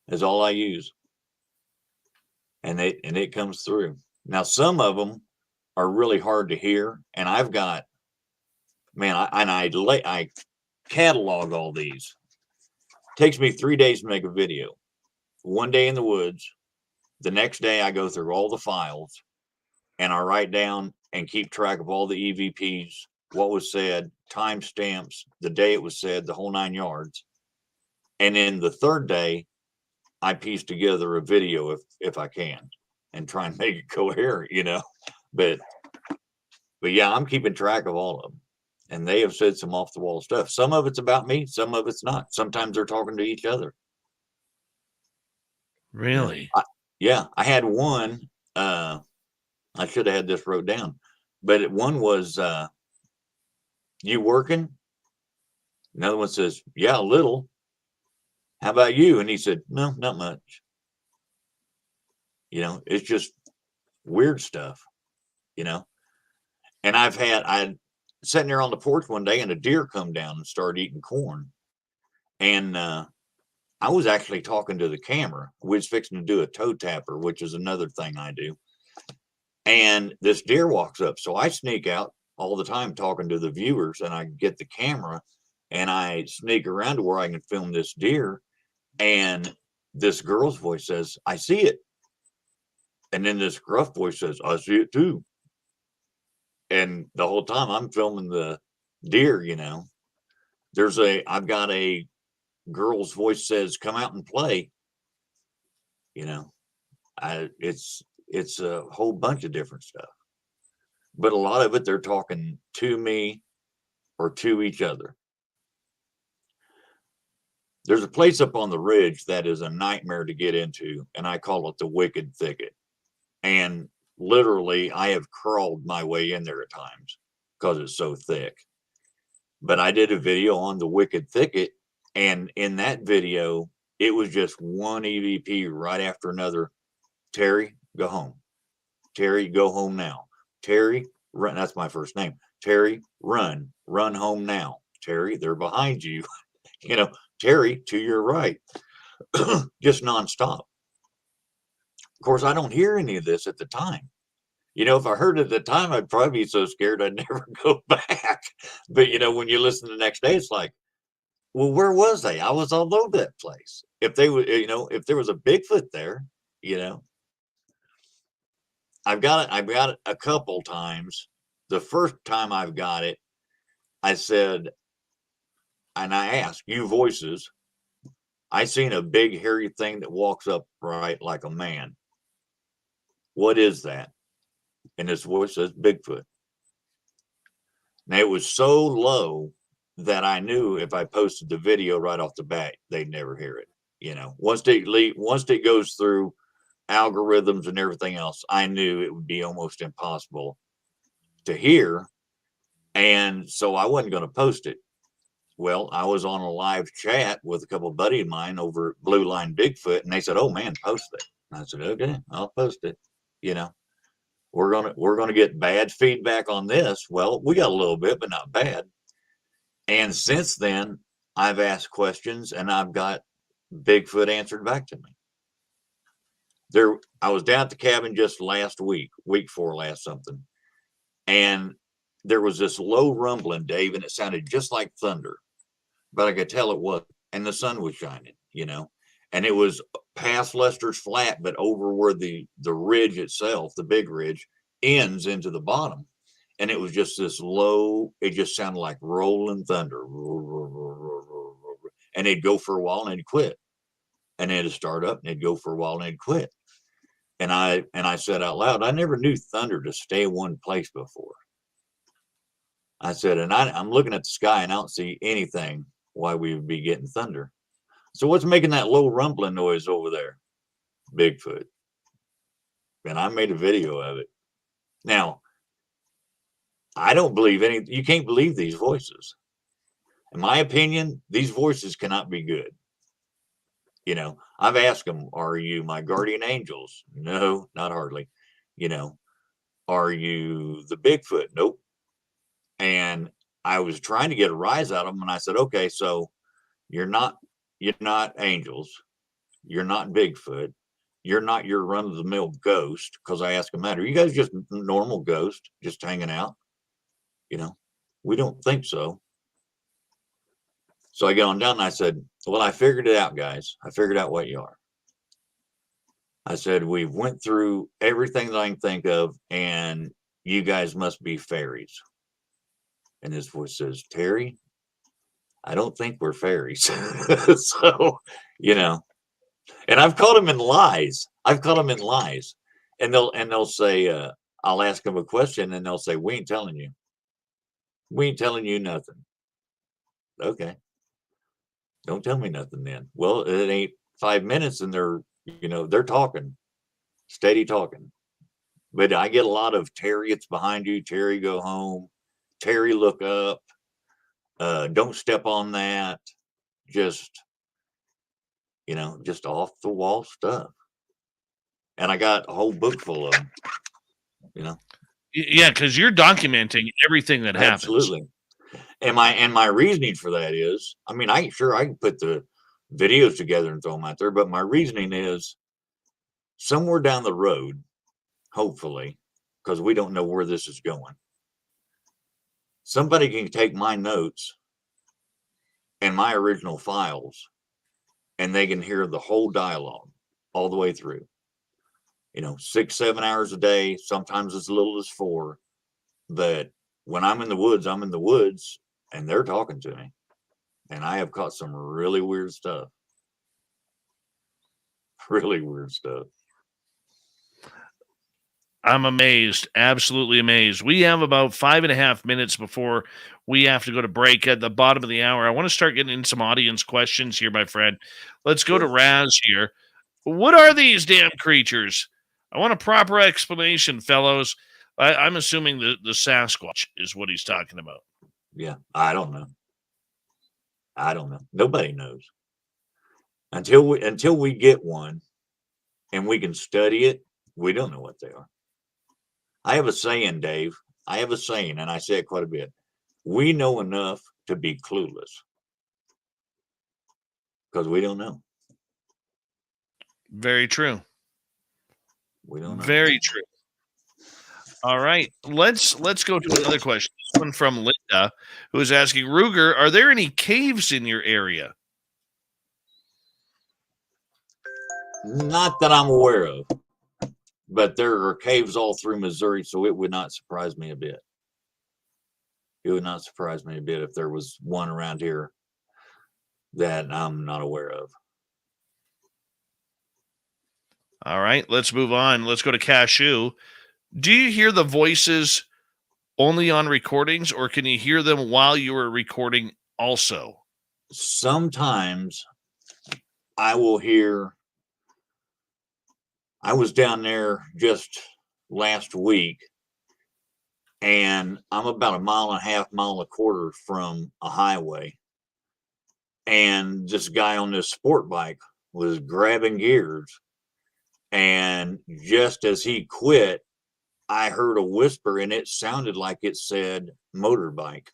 is all I use. And it comes through. Now, some of them are really hard to hear, and I've got, man, I catalog all these. Takes me 3 days to make a video. One day in the woods. The next day I go through all the files and I write down and keep track of all the EVPs, what was said, timestamps, the day it was said, the whole 9 yards. And then the third day, I piece together a video if I can and try and make it coherent, you know. But yeah, I'm keeping track of all of them. And they have said some off the wall stuff. Some of it's about me, some of it's not. Sometimes they're talking to each other. Really? Yeah, I had one. I should have had this wrote down, but one was, you working? Another one says, yeah, a little. How about you? And he said, no, not much. You know, it's just weird stuff, you know. And I sitting there on the porch one day and a deer come down and started eating corn. And I was actually talking to the camera. We was fixing to do a toe tapper, which is another thing I do. And this deer walks up. So I sneak out all the time talking to the viewers, and I get the camera and I sneak around to where I can film this deer. And this girl's voice says, I see it. And then this gruff voice says, I see it too. And the whole time I'm filming the deer, you know, I've got a girl's voice says, come out and play. You know, it's a whole bunch of different stuff. But a lot of it, they're talking to me or to each other. There's a place up on the ridge that is a nightmare to get into, and I call it the Wicked Thicket. And literally, I have crawled my way in there at times because it's so thick. But I did a video on the Wicked Thicket, and in that video, it was just one EVP right after another. Terry, go home. Terry, go home now. Terry, run. That's my first name. Terry, run home now. Terry, they're behind you. You know, Terry, to your right. Just nonstop. Of course, I don't hear any of this at the time. You know, if I heard it at the time, I'd probably be so scared I'd never go back. But, you know, when you listen the next day, it's like, well, where was they? I was all over that place. If they would, you know, if there was a Bigfoot there, you know, I've got it a couple times. The first time I've got it, I said, and I asked, you voices, I seen a big hairy thing that walks up right like a man. What is that? And this voice says Bigfoot. Now it was so low that I knew if I posted the video right off the bat, they'd never hear it. You know, once it goes through algorithms and everything else, I knew it would be almost impossible to hear. And so I wasn't going to post it. Well, I was on a live chat with a couple of buddies of mine over at Blue Line Bigfoot, and they said, "Oh man, post it." And I said, "Okay, I'll post it." You know, we're gonna get bad feedback on this. Well, we got a little bit, but not bad. And since then, I've asked questions and I've got Bigfoot answered back to me. I was down at the cabin just last week before last something, and there was this low rumbling, Dave, and it sounded just like thunder, but I could tell it was, and the sun was shining, you know, and it was past Lester's Flat, but over where the ridge itself, the big ridge, ends into the bottom. And it was just this low, it just sounded like rolling thunder. And it'd go for a while and it'd quit. And it'd start up and it'd go for a while and it'd quit. And I said out loud, I never knew thunder to stay in one place before. I said, and I'm looking at the sky and I don't see anything why we would be getting thunder. So what's making that low rumbling noise over there? Bigfoot. And I made a video of it. Now, I don't believe you can't believe these voices. In my opinion, these voices cannot be good. You know, I've asked them, "Are you my guardian angels?" No, not hardly. You know, "Are you the Bigfoot?" Nope. And I was trying to get a rise out of them, and I said, "Okay, so you're not angels, you're not Bigfoot, you're not your run-of-the-mill ghost." Because I asked them that, "Are you guys just normal ghosts, just hanging out?" You know, we don't think so. So I got on down and I said, "Well, I figured it out, guys. I figured out what you are." I said, "We went through everything that I can think of, and you guys must be fairies." And this voice says, "Terry, I don't think we're fairies." So, you know, and I've caught them in lies. And they'll say, I'll ask them a question and they'll say, "We ain't telling you. We ain't telling you nothing." Okay. Don't tell me nothing then. Well, it ain't 5 minutes and they're talking, steady talking. But I get a lot of, "Terry, it's behind you. Terry, go home. Terry, look up. Don't step on that." Just, just off the wall stuff. And I got a whole book full of them, Yeah, because you're documenting everything that happens. Absolutely. And my reasoning for that is, I mean, I can put the videos together and throw them out there, but my reasoning is somewhere down the road, hopefully, because we don't know where this is going, somebody can take my notes and my original files and they can hear the whole dialogue all the way through. 6, 7 hours a day, sometimes as little as 4. But when I'm in the woods, and they're talking to me. And I have caught some really weird stuff. Really weird stuff. I'm amazed, absolutely amazed. We have about 5.5 minutes before we have to go to break at the bottom of the hour. I want to start getting in some audience questions here, my friend. Let's go to Raz here. What are these damn creatures? I want a proper explanation, fellows. I'm assuming the Sasquatch is what he's talking about. Yeah, I don't know. Nobody knows. Until we get one and we can study it, we don't know what they are. I have a saying, Dave. And I say it quite a bit. We know enough to be clueless. Because we don't know. Very true. We don't know. Very true. All right, let's go to another question. This one from Linda, who is asking, Ruger, are there any caves in your area? Not that I'm aware of, but there are caves all through Missouri, so it would not surprise me a bit. It would not surprise me a bit if there was one around here that I'm not aware of. All right, let's move on. Let's go to Cashew. Do you hear the voices only on recordings, or can you hear them while you were recording also? Sometimes I will hear, I was down there just last week, and I'm about 1.5 1.25 miles from a highway. And this guy on this sport bike was grabbing gears. And just as he quit, I heard a whisper, and it sounded like it said motorbike.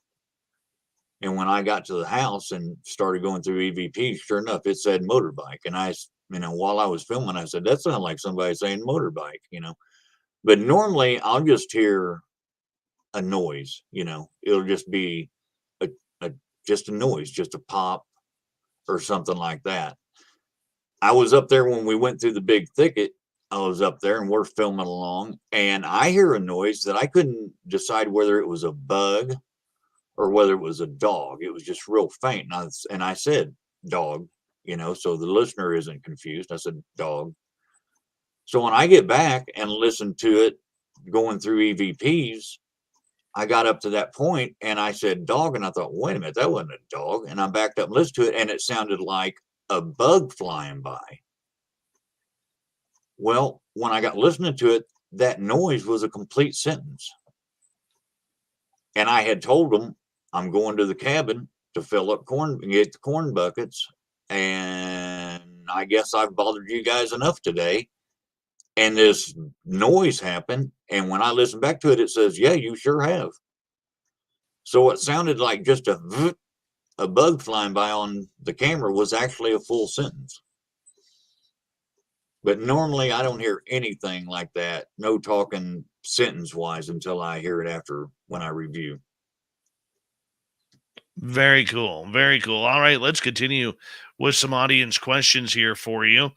And when I got to the house and started going through EVP, sure enough, it said motorbike. And I, while I was filming, I said, that sounded like somebody saying motorbike, But normally I'll just hear a noise, it'll just be just a noise, just a pop or something like that. I was up there when we went through the big thicket. I was up there and we're filming along, and I hear a noise that I couldn't decide whether it was a bug or whether it was a dog. It was just real faint. And I said, dog, so the listener isn't confused. I said, dog. So when I get back and listen to it going through EVPs, I got up to that point and I said, dog. And I thought, wait a minute, that wasn't a dog. And I backed up and listened to it, and it sounded like a bug flying by. Well, when I got listening to it, that noise was a complete sentence. And I had told them, I'm going to the cabin to fill up corn and get the corn buckets. And I guess I've bothered you guys enough today. And this noise happened. And when I listened back to it, it says, yeah, you sure have. So it sounded like just a bug flying by on the camera was actually a full sentence. But normally I don't hear anything like that. No talking sentence wise until I hear it after when I review. Very cool. Very cool. All right, let's continue with some audience questions here for you.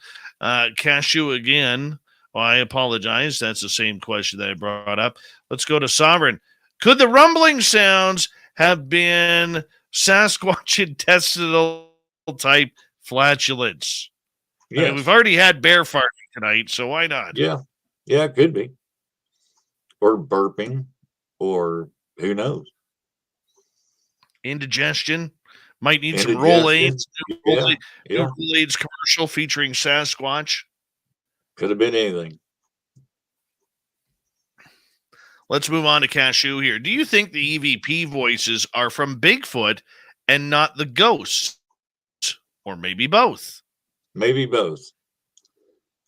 Cashew again. Well, I apologize. That's the same question that I brought up. Let's go to Sovereign. Could the rumbling sounds have been Sasquatch intestinal type flatulence? Yes. I mean, we've already had bear farting tonight, so why not? Yeah, it could be. Or burping, or who knows? Indigestion. Might need some Rolaids. Rolaids commercial featuring Sasquatch. Could have been anything. Let's move on to Cashew here. Do you think the EVP voices are from Bigfoot and not the ghosts? Or maybe both? Maybe both.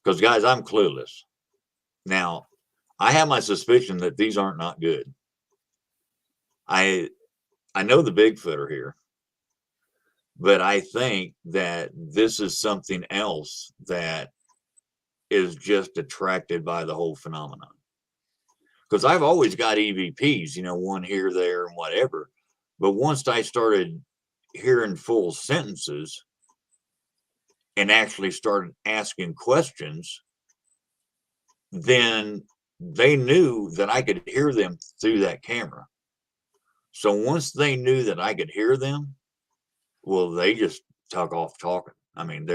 Because, guys, I'm clueless. Now, I have my suspicion that these aren't not good. I know the Bigfoot are here. But I think that this is something else that is just attracted by the whole phenomenon. Because I've always got EVPs, one here, there, and whatever. But once I started hearing full sentences and actually started asking questions, then they knew that I could hear them through that camera. So once they knew that I could hear them, well, they just took off talking. I mean,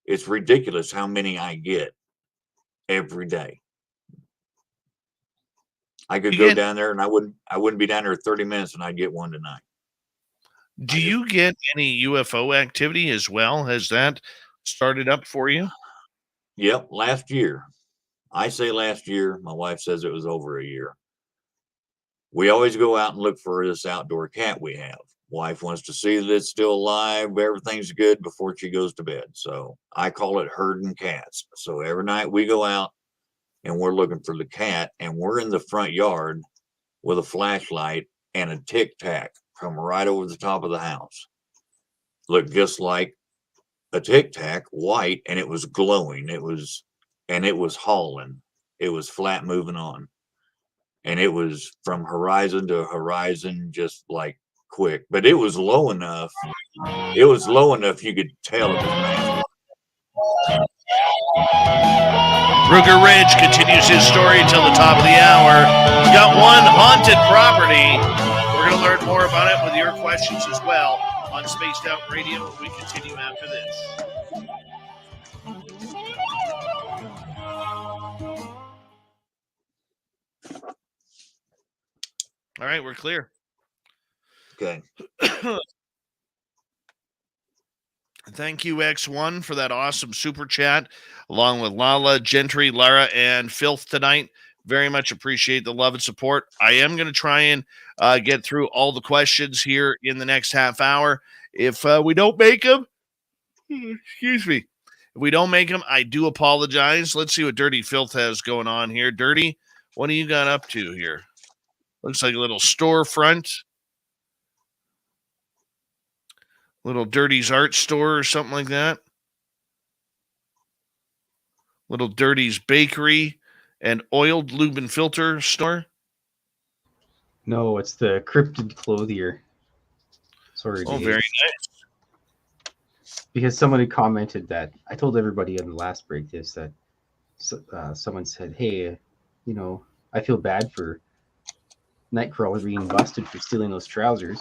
it's ridiculous how many I get every day. I could go down there and I wouldn't be down there 30 minutes and I'd get one tonight. Do you get any UFO activity as well? Has that started up for you? Yep. Last year. I say last year. My wife says it was over a year. We always go out and look for this outdoor cat we have. Wife wants to see that it's still alive. Everything's good before she goes to bed. So I call it herding cats. So every night we go out and we're looking for the cat, and we're in the front yard with a flashlight and a Tic Tac from right over the top of the house. Looked just like a Tic Tac, white, and it was glowing. It was hauling. It was flat moving on. And it was from horizon to horizon, just like quick. But it was low enough. It was low enough you could tell it was magic. Ruger Ridge continues his story until the top of the hour. We got one haunted property. We're going to learn more about it with your questions as well on Spaced Out Radio. We continue after this. All right, we're clear. Okay. Thank you, X1, for that awesome super chat, along with Lala, Gentry, Lara, and Fylth tonight. Very much appreciate the love and support. I am going to try and get through all the questions here in the next half hour. If we don't make them, excuse me. If we don't make them, I do apologize. Let's see what Dirty Fylth has going on here. Dirty, what do you got up to here? Looks like a little storefront. Little Dirty's art store or something like that. Little Dirty's bakery and oiled lube and filter store. No, it's the cryptid clothier. Sorry, Oh, Dave. very nice. Because someone had commented that I told everybody on the last break this that someone said, "Hey, I feel bad for Nightcrawler being busted for stealing those trousers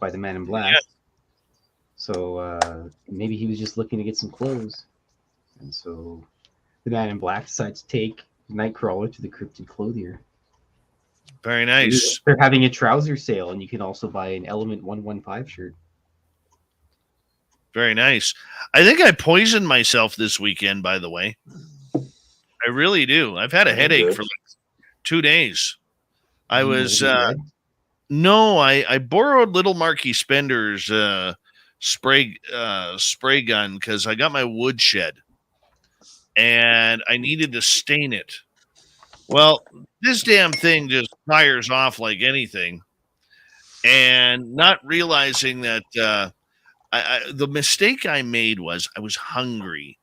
by the Man in Black." Yeah. So maybe he was just looking to get some clothes, and so the Man in Black decides to take Nightcrawler to the cryptid clothier. Very nice. They're having a trouser sale, and you can also buy an Element 115 shirt. Very nice. I think I poisoned myself this weekend, by the way. I really do. I've had a headache for like 2 days. I was no, I borrowed Little Marky Spender's spray gun because I got my woodshed and I needed to stain it. Well, this damn thing just fires off like anything, and not realizing that the mistake I made was I was hungry,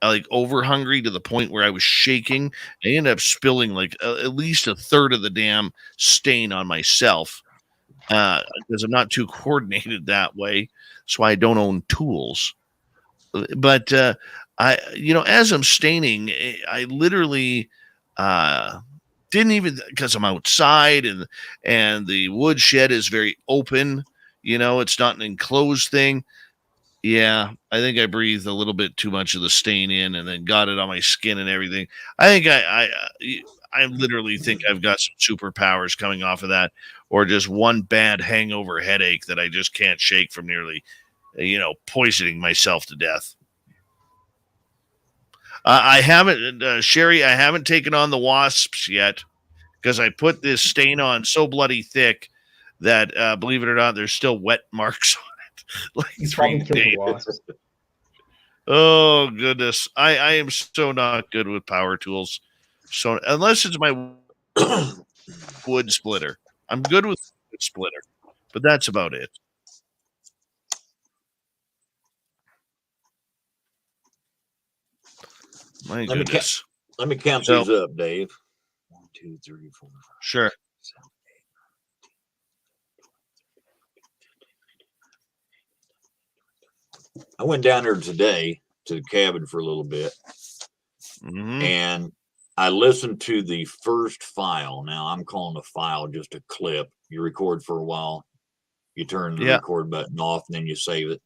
like over hungry to the point where I was shaking. I ended up spilling like at least a third of the damn stain on myself because I'm not too coordinated that way. So I don't own tools. But as I'm staining, I literally didn't even, because I'm outside and the woodshed is very open. It's not an enclosed thing. Yeah, I think I breathed a little bit too much of the stain in and then got it on my skin and everything. I think I literally think I've got some superpowers coming off of that, or just one bad hangover headache that I just can't shake from nearly, poisoning myself to death. I haven't, Sherry, I haven't taken on the wasps yet because I put this stain on so bloody thick that, believe it or not, there's still wet marks on it. Like 3 days. Oh, goodness. I am so not good with power tools. So unless it's my wood splitter. I'm good with wood splitter, but that's about it. My goodness. Let me count these up, Dave. 1, 2, 3, 4, 5. Sure. 7, 8. I went down there today to the cabin for a little bit, and I listened to the first file. Now, I'm calling a file just a clip. You record for a while, you turn the record button off, and then you save it.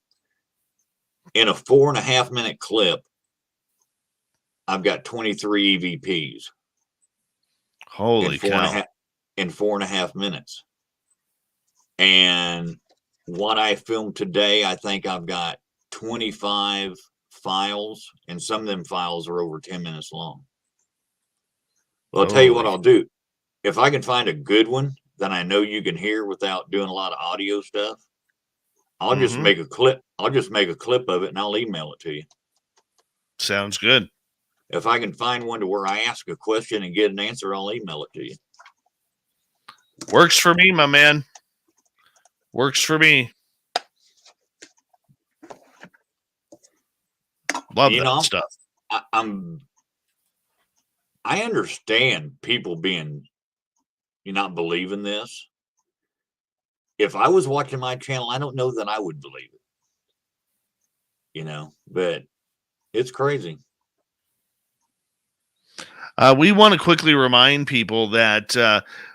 In a 4.5 minute clip, I've got 23 EVPs. Holy cow. In 4.5 minutes. And what I filmed today, I think I've got 25 files, and some of them files are over 10 minutes long. Well, I'll tell you what I'll do. If I can find a good one that I know you can hear without doing a lot of audio stuff, I'll just make a clip. I'll just make a clip of it and I'll email it to you. Sounds good. If I can find one to where I ask a question and get an answer, I'll email it to you. Works for me, my man. Works for me. Love that stuff. I understand people being, not believing this. If I was watching my channel, I don't know that I would believe it. But it's crazy. We want to quickly remind people that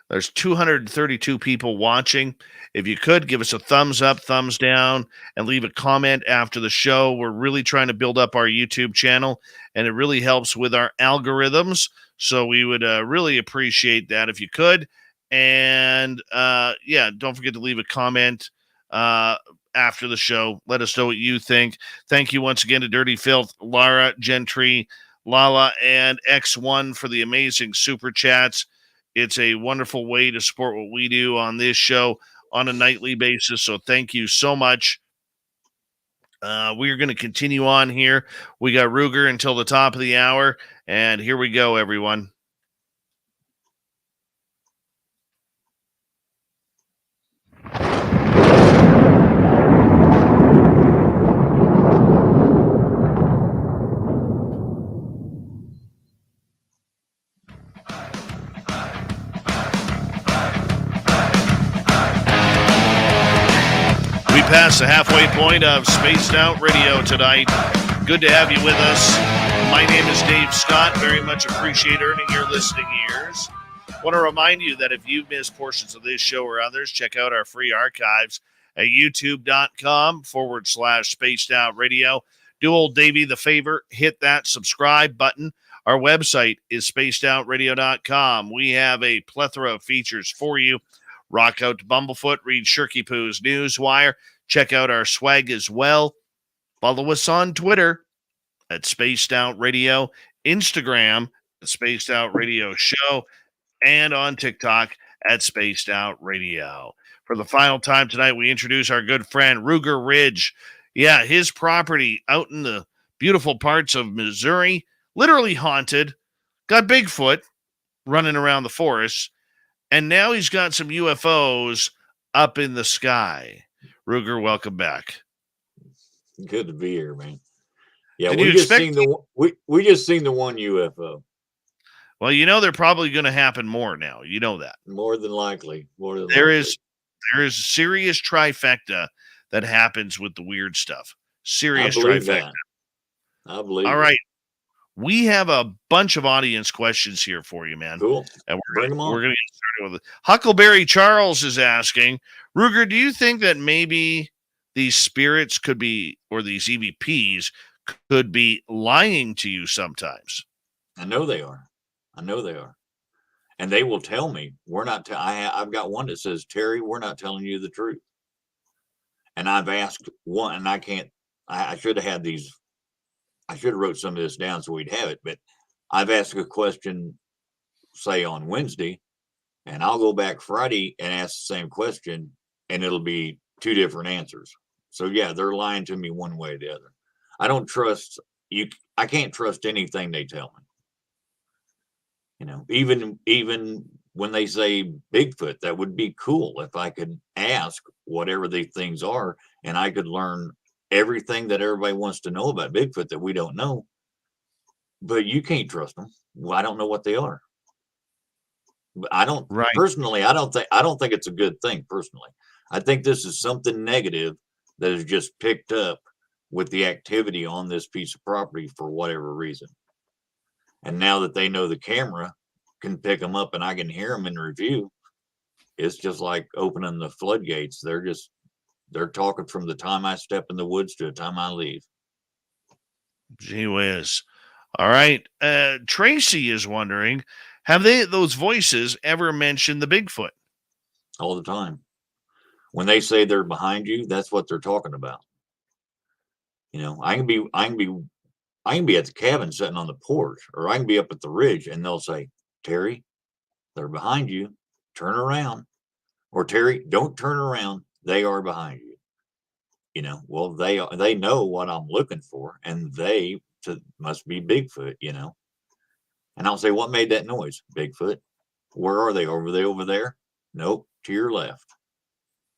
there's 232 people watching. If you could, give us a thumbs up, thumbs down, and leave a comment after the show. We're really trying to build up our YouTube channel, and it really helps with our algorithms. So we would really appreciate that if you could. And, don't forget to leave a comment after the show. Let us know what you think. Thank you once again to Dirty Fylth, Lara, Gentry, Lala, and X1 for the amazing super chats. It's a wonderful way to support what we do on this show on a nightly basis. So thank you so much. We're going to continue on here. We got Ruger until the top of the hour. And here we go, everyone. We passed the halfway point of Spaced Out Radio tonight. Good to have you with us. My name is Dave Scott. Very much appreciate earning your listening ears. Want to remind you that if you've missed portions of this show or others, check out our free archives at youtube.com/Spaced Out Radio. Do old Davey the favor, hit that subscribe button. Our website is spacedoutradio.com. We have a plethora of features for you. Rock out to Bumblefoot, read Shirky Poo's Newswire. Check out our swag as well. Follow us on Twitter at Spaced Out Radio, Instagram at Spaced Out Radio Show, and on TikTok at Spaced Out Radio. For the final time tonight, we introduce our good friend Ruger Ridge. Yeah, his property out in the beautiful parts of Missouri, literally haunted, got Bigfoot running around the forest. And now he's got some UFOs up in the sky. Ruger, welcome back. Good to be here, man. Yeah, Did we you just expect seen we just seen the one UFO. Well, you know they're probably going to happen more now. You know that. More than likely. There is serious trifecta that happens with the weird stuff. Serious trifecta. I believe. All right. We have a bunch of audience questions here for you, man. Cool. And Bring them on. We're going to get started with it. Huckleberry Charles is asking, Ruger, do you think that maybe these spirits could be, or these EVPs could be lying to you sometimes? I know they are. And they will tell me, we're not, I've got one that says, Terry, we're not telling you the truth. And I've asked one, and I should have had these, I should have wrote some of this down so we'd have it, but I've asked a question, say on Wednesday, and I'll go back Friday and ask the same question, and it'll be two different answers. So yeah, they're lying to me one way or the other. I don't trust you. I can't trust anything they tell me. You know, even when they say Bigfoot, that would be cool if I could ask whatever these things are, and I could learn everything that everybody wants to know about Bigfoot that we don't know. But you can't trust them. Well, I don't know what they are. But personally, I don't think it's a good thing. Personally, I think this is something negative that is just picked up with the activity on this piece of property for whatever reason. And now that they know the camera can pick them up and I can hear them in review, it's just like opening the floodgates. They're talking from the time I step in the woods to the time I leave. Gee whiz. All right. Tracy is wondering, have those voices ever mentioned the Bigfoot? All the time. When they say they're behind you, that's what they're talking about. You know, I can be at the cabin sitting on the porch, or I can be up at the ridge, and they'll say, Terry, they're behind you. Turn around. Or Terry, don't turn around. They are behind you. You know, well, they know what I'm looking for, and they must be Bigfoot, you know. And I'll say, what made that noise? Bigfoot. Where are they? Over there? Nope, to your left.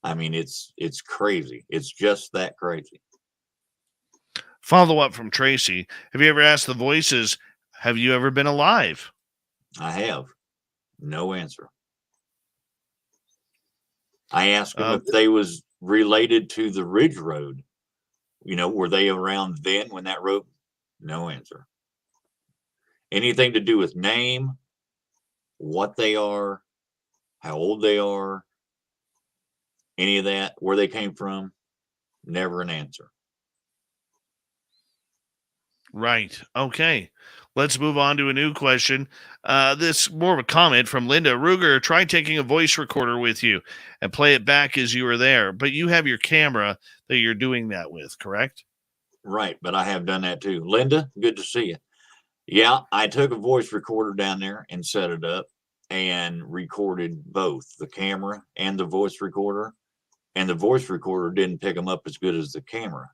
I mean, it's crazy. It's just that crazy. Follow up from Tracy. Have you ever asked the voices, have you ever been alive? I have. No answer. I asked them if they was related to the Ridge Road. You know, were they around then when that road? No answer. Anything to do with name, what they are, how old they are, any of that, where they came from, never an answer. Right. Okay. Let's move on to a new question. This more of a comment from Linda. Ruger, try taking a voice recorder with you and play it back as you were there. But you have your camera that you're doing that with, correct? Right, but I have done that too. Linda, good to see you. Yeah, I took a voice recorder down there and set it up and recorded both the camera and the voice recorder. And the voice recorder didn't pick them up as good as the camera.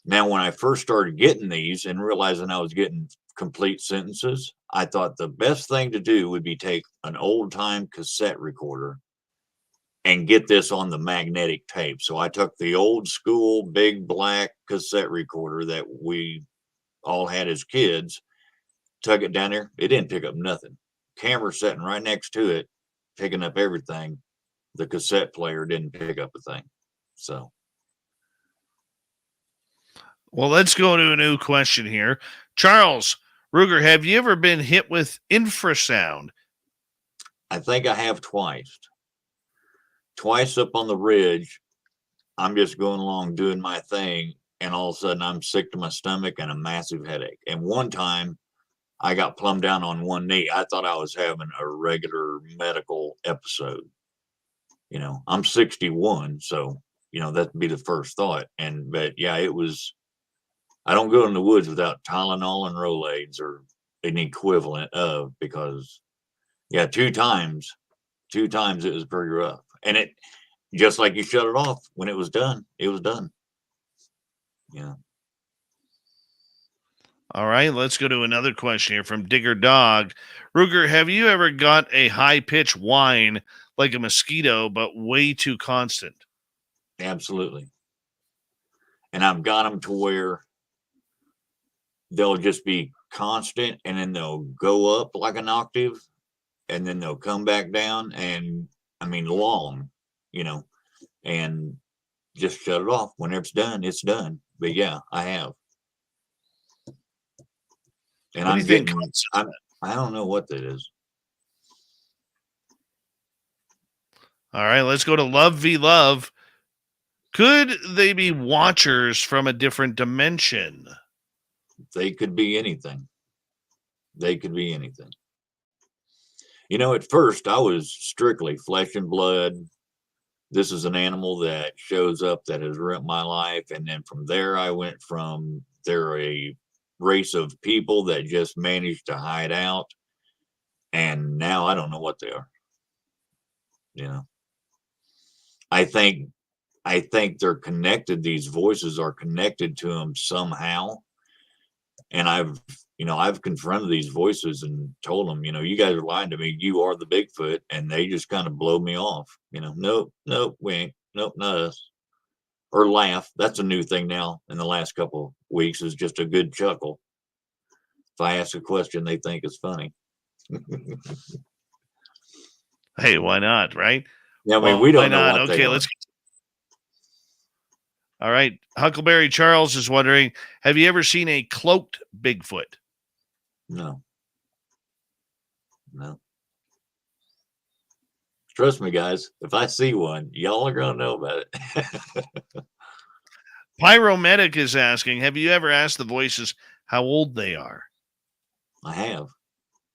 Now, when I first started getting these and realizing I was getting complete sentences, I thought the best thing to do would be take an old time cassette recorder and get this on the magnetic tape. So I took the old school big black cassette recorder that we all had as kids, took it down there. It didn't pick up nothing. Camera sitting right next to it, picking up everything. The cassette player didn't pick up a thing. So. Well, let's go to a new question here. Charles, Ruger, have you ever been hit with infrasound? I think I have twice. Twice up on the ridge, I'm just going along doing my thing, and all of a sudden I'm sick to my stomach and a massive headache. And one time I got plumbed down on one knee. I thought I was having a regular medical episode. You know, I'm 61, so, you know, that'd be the first thought. But yeah, it was, I don't go in the woods without Tylenol and Rolaids or an equivalent of, because yeah, two times it was pretty rough. And it, just like you shut it off, when it was done, it was done. Yeah. All right, let's go to another question here from Digger Dog. Ruger, have you ever got a high-pitched whine like a mosquito, but way too constant? Absolutely. And I've got them to where they'll just be constant, and then they'll go up like an octave, and then they'll come back down, and I mean long, you know, and just shut it off. Whenever it's done, it's done. But yeah, I have. And I'm getting, I don't know what that is. All right, let's go to Love v. Love. Could they be watchers from a different dimension? They could be anything. They could be anything. You know, at first I was strictly flesh and blood. This is an animal that shows up that has ruined my life. And then from there, I went from they're a race of people that just managed to hide out. And now I don't know what they are. You know, I think they're connected. These voices are connected to them somehow. And I've confronted these voices and told them, you know, you guys are lying to me. You are the Bigfoot. And they just kind of blow me off. You know, nope, we ain't. Nope, not us. Or laugh. That's a new thing now in the last couple of weeks, is just a good chuckle. If I ask a question they think is funny. Hey, why not, right? Yeah, I mean, we don't know not? what Okay, they are. let's. All right. Huckleberry Charles is wondering, have you ever seen a cloaked Bigfoot? No. Trust me, guys. If I see one, y'all are going to know about it. Pyromedic is asking, have you ever asked the voices how old they are? I have.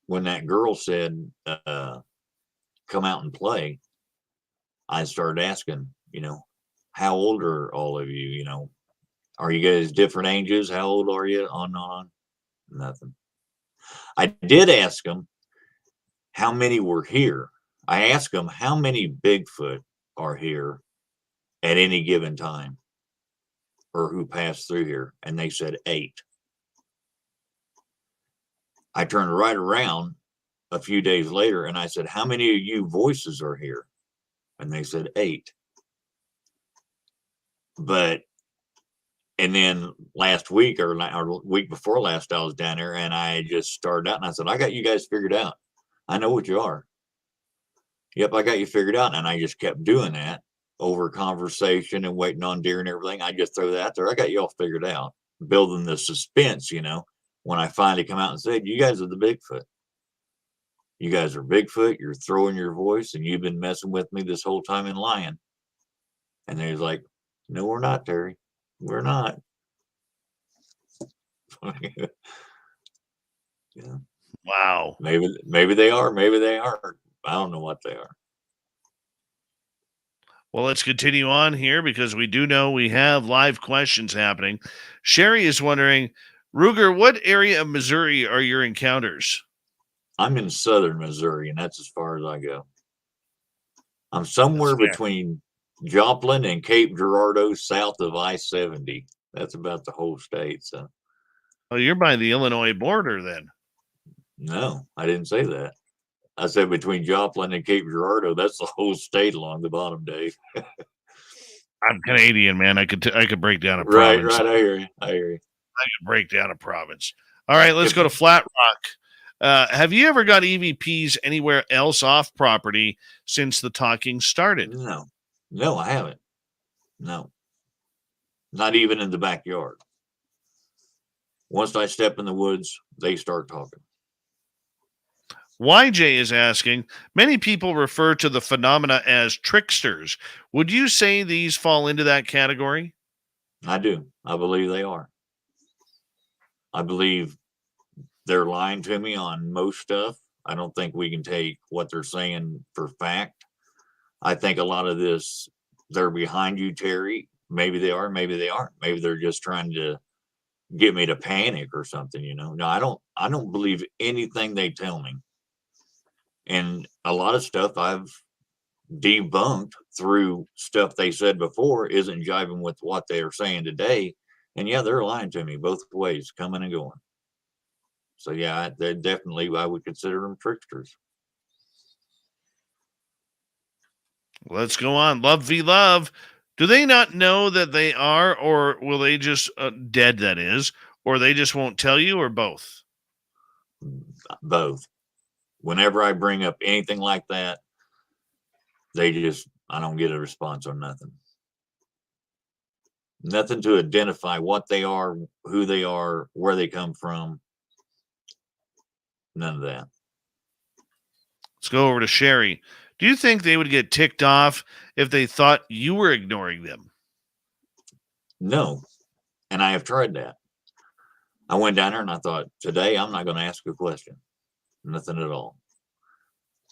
When that girl said, come out and play, I started asking, you know, how old are all of you? You know, are you guys different ages? How old are you? On. Nothing. I did ask them how many were here. I asked them how many Bigfoot are here at any given time, or who passed through here. And they said 8. I turned right around a few days later and I said, how many of you voices are here? And they said 8. And then last week or week before last, I was down there and I just started out and I said, I got you guys figured out. I know what you are. Yep, I got you figured out. And I just kept doing that over conversation and waiting on deer and everything. I just throw that out there. I got you all figured out, building the suspense, you know, when I finally come out and said, you guys are the Bigfoot. You guys are Bigfoot. You're throwing your voice and you've been messing with me this whole time and lying. And they was like, no, we're not, Terry. We're not. Yeah. Wow. Maybe they are. Maybe they aren't. I don't know what they are. Well, let's continue on here because we do know we have live questions happening. Sherry is wondering, Ruger, what area of Missouri are your encounters? I'm in southern Missouri, and that's as far as I go. I'm somewhere fair. between Joplin and Cape Girardeau, south of I-70. That's about the whole state. So, Oh, you're by the Illinois border then. no, I didn't say that. I said between Joplin and Cape Girardeau. That's the whole state along the bottom, Dave. I'm Canadian, man. I could break down a Right, province. right. I hear you. I hear you. I could break down a province. All right, let's go to Flat Rock. Have you ever got EVPs anywhere else off property since the talking started? No, I haven't. No, not even in the backyard. Once I step in the woods, they start talking. YJ is asking, many people refer to the phenomena as tricksters. Would you say these fall into that category? I do. I believe they are. I believe they're lying to me on most stuff. I don't think we can take what they're saying for fact. I think a lot of this, they're behind you, Terry. Maybe they are, maybe they aren't. Maybe they're just trying to get me to panic or something, you know. No, I don't believe anything they tell me. And a lot of stuff I've debunked through stuff they said before isn't jiving with what they are saying today. And yeah, they're lying to me both ways, coming and going. So yeah, they're definitely, I would consider them tricksters. Let's go on. Love v love. Do they not know that they are, or will they just dead, that is, or they just won't tell you, or both? Both. Whenever I bring up anything like that, I don't get a response on nothing. Nothing to identify what they are, who they are, where they come from. None of that. Let's go over to Sherry. Do you think they would get ticked off if they thought you were ignoring them? No. And I have tried that. I went down there and I thought, today I'm not going to ask a question. Nothing at all.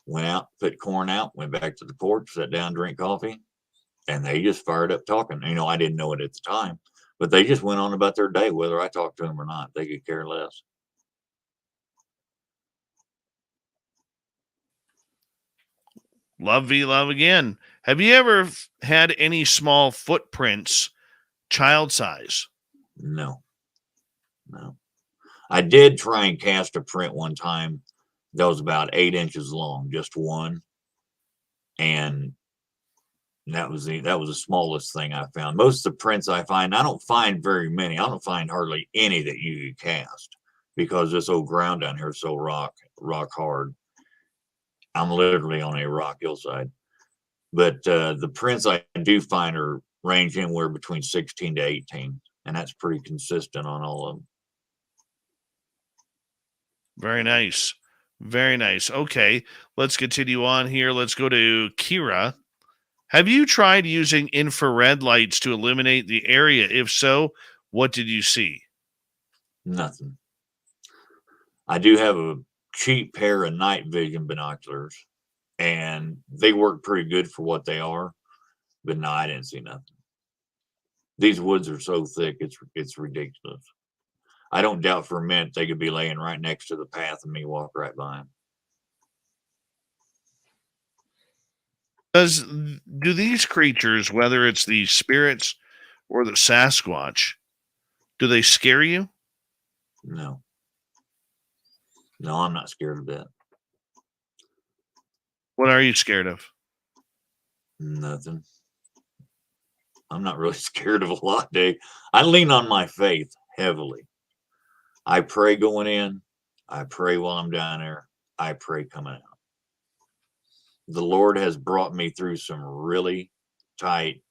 Went out, put corn out, went back to the porch, sat down, drink coffee, and they just fired up talking. You know, I didn't know it at the time, but they just went on about their day, whether I talked to them or not. They could care less. Love v love again. Have you ever had any small footprints, child size? No. I did try and cast a print one time that was about 8 inches long, just one. And that was the smallest thing I found. Most of the prints I find, I don't find very many. I don't find hardly any that you could cast because this old ground down here is so rock hard. I'm literally on a rock hillside. But the prints I do find are range anywhere between 16 to 18. And that's pretty consistent on all of them. Very nice. Very nice. Okay, let's continue on here. Let's go to Kira. Have you tried using infrared lights to illuminate the area? If so, what did you see? Nothing. I do have a cheap pair of night vision binoculars, and they work pretty good for what they are. But no, I didn't see nothing. These woods are so thick, it's ridiculous. I don't doubt for a minute they could be laying right next to the path and me walk right by them. Do these creatures, whether it's the spirits or the Sasquatch, do they scare you? No, I'm not scared of that. What are you scared of? Nothing. I'm not really scared of a lot, Dave. I lean on my faith heavily. I pray going in. I pray while I'm down there. I pray coming out. The Lord has brought me through some really tight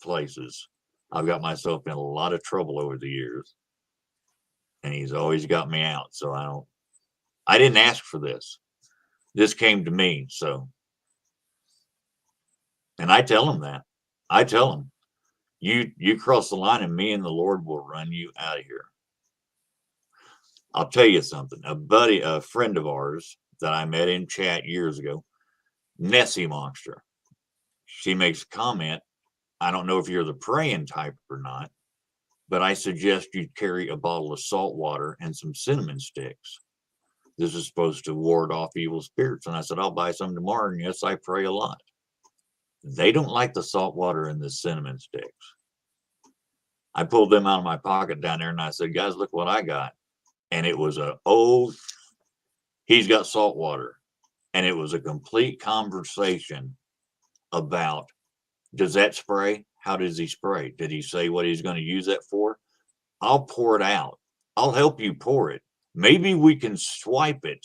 places. I've got myself in a lot of trouble over the years, and he's always got me out. So I didn't ask for this. This came to me. So, and I tell him that. I tell him, you cross the line and me and the Lord will run you out of here. I'll tell you something. A friend of ours that I met in chat years ago, Nessie Monster. She makes a comment. I don't know if you're the praying type or not, but I suggest you carry a bottle of salt water and some cinnamon sticks. This is supposed to ward off evil spirits. And I said, I'll buy some tomorrow. And yes, I pray a lot. They don't like the salt water and the cinnamon sticks. I pulled them out of my pocket down there and I said, guys, look what I got. And it was he's got salt water. And it was a complete conversation about, does that spray? How does he spray? Did he say what he's going to use that for? I'll pour it out. I'll help you pour it. Maybe we can swipe it.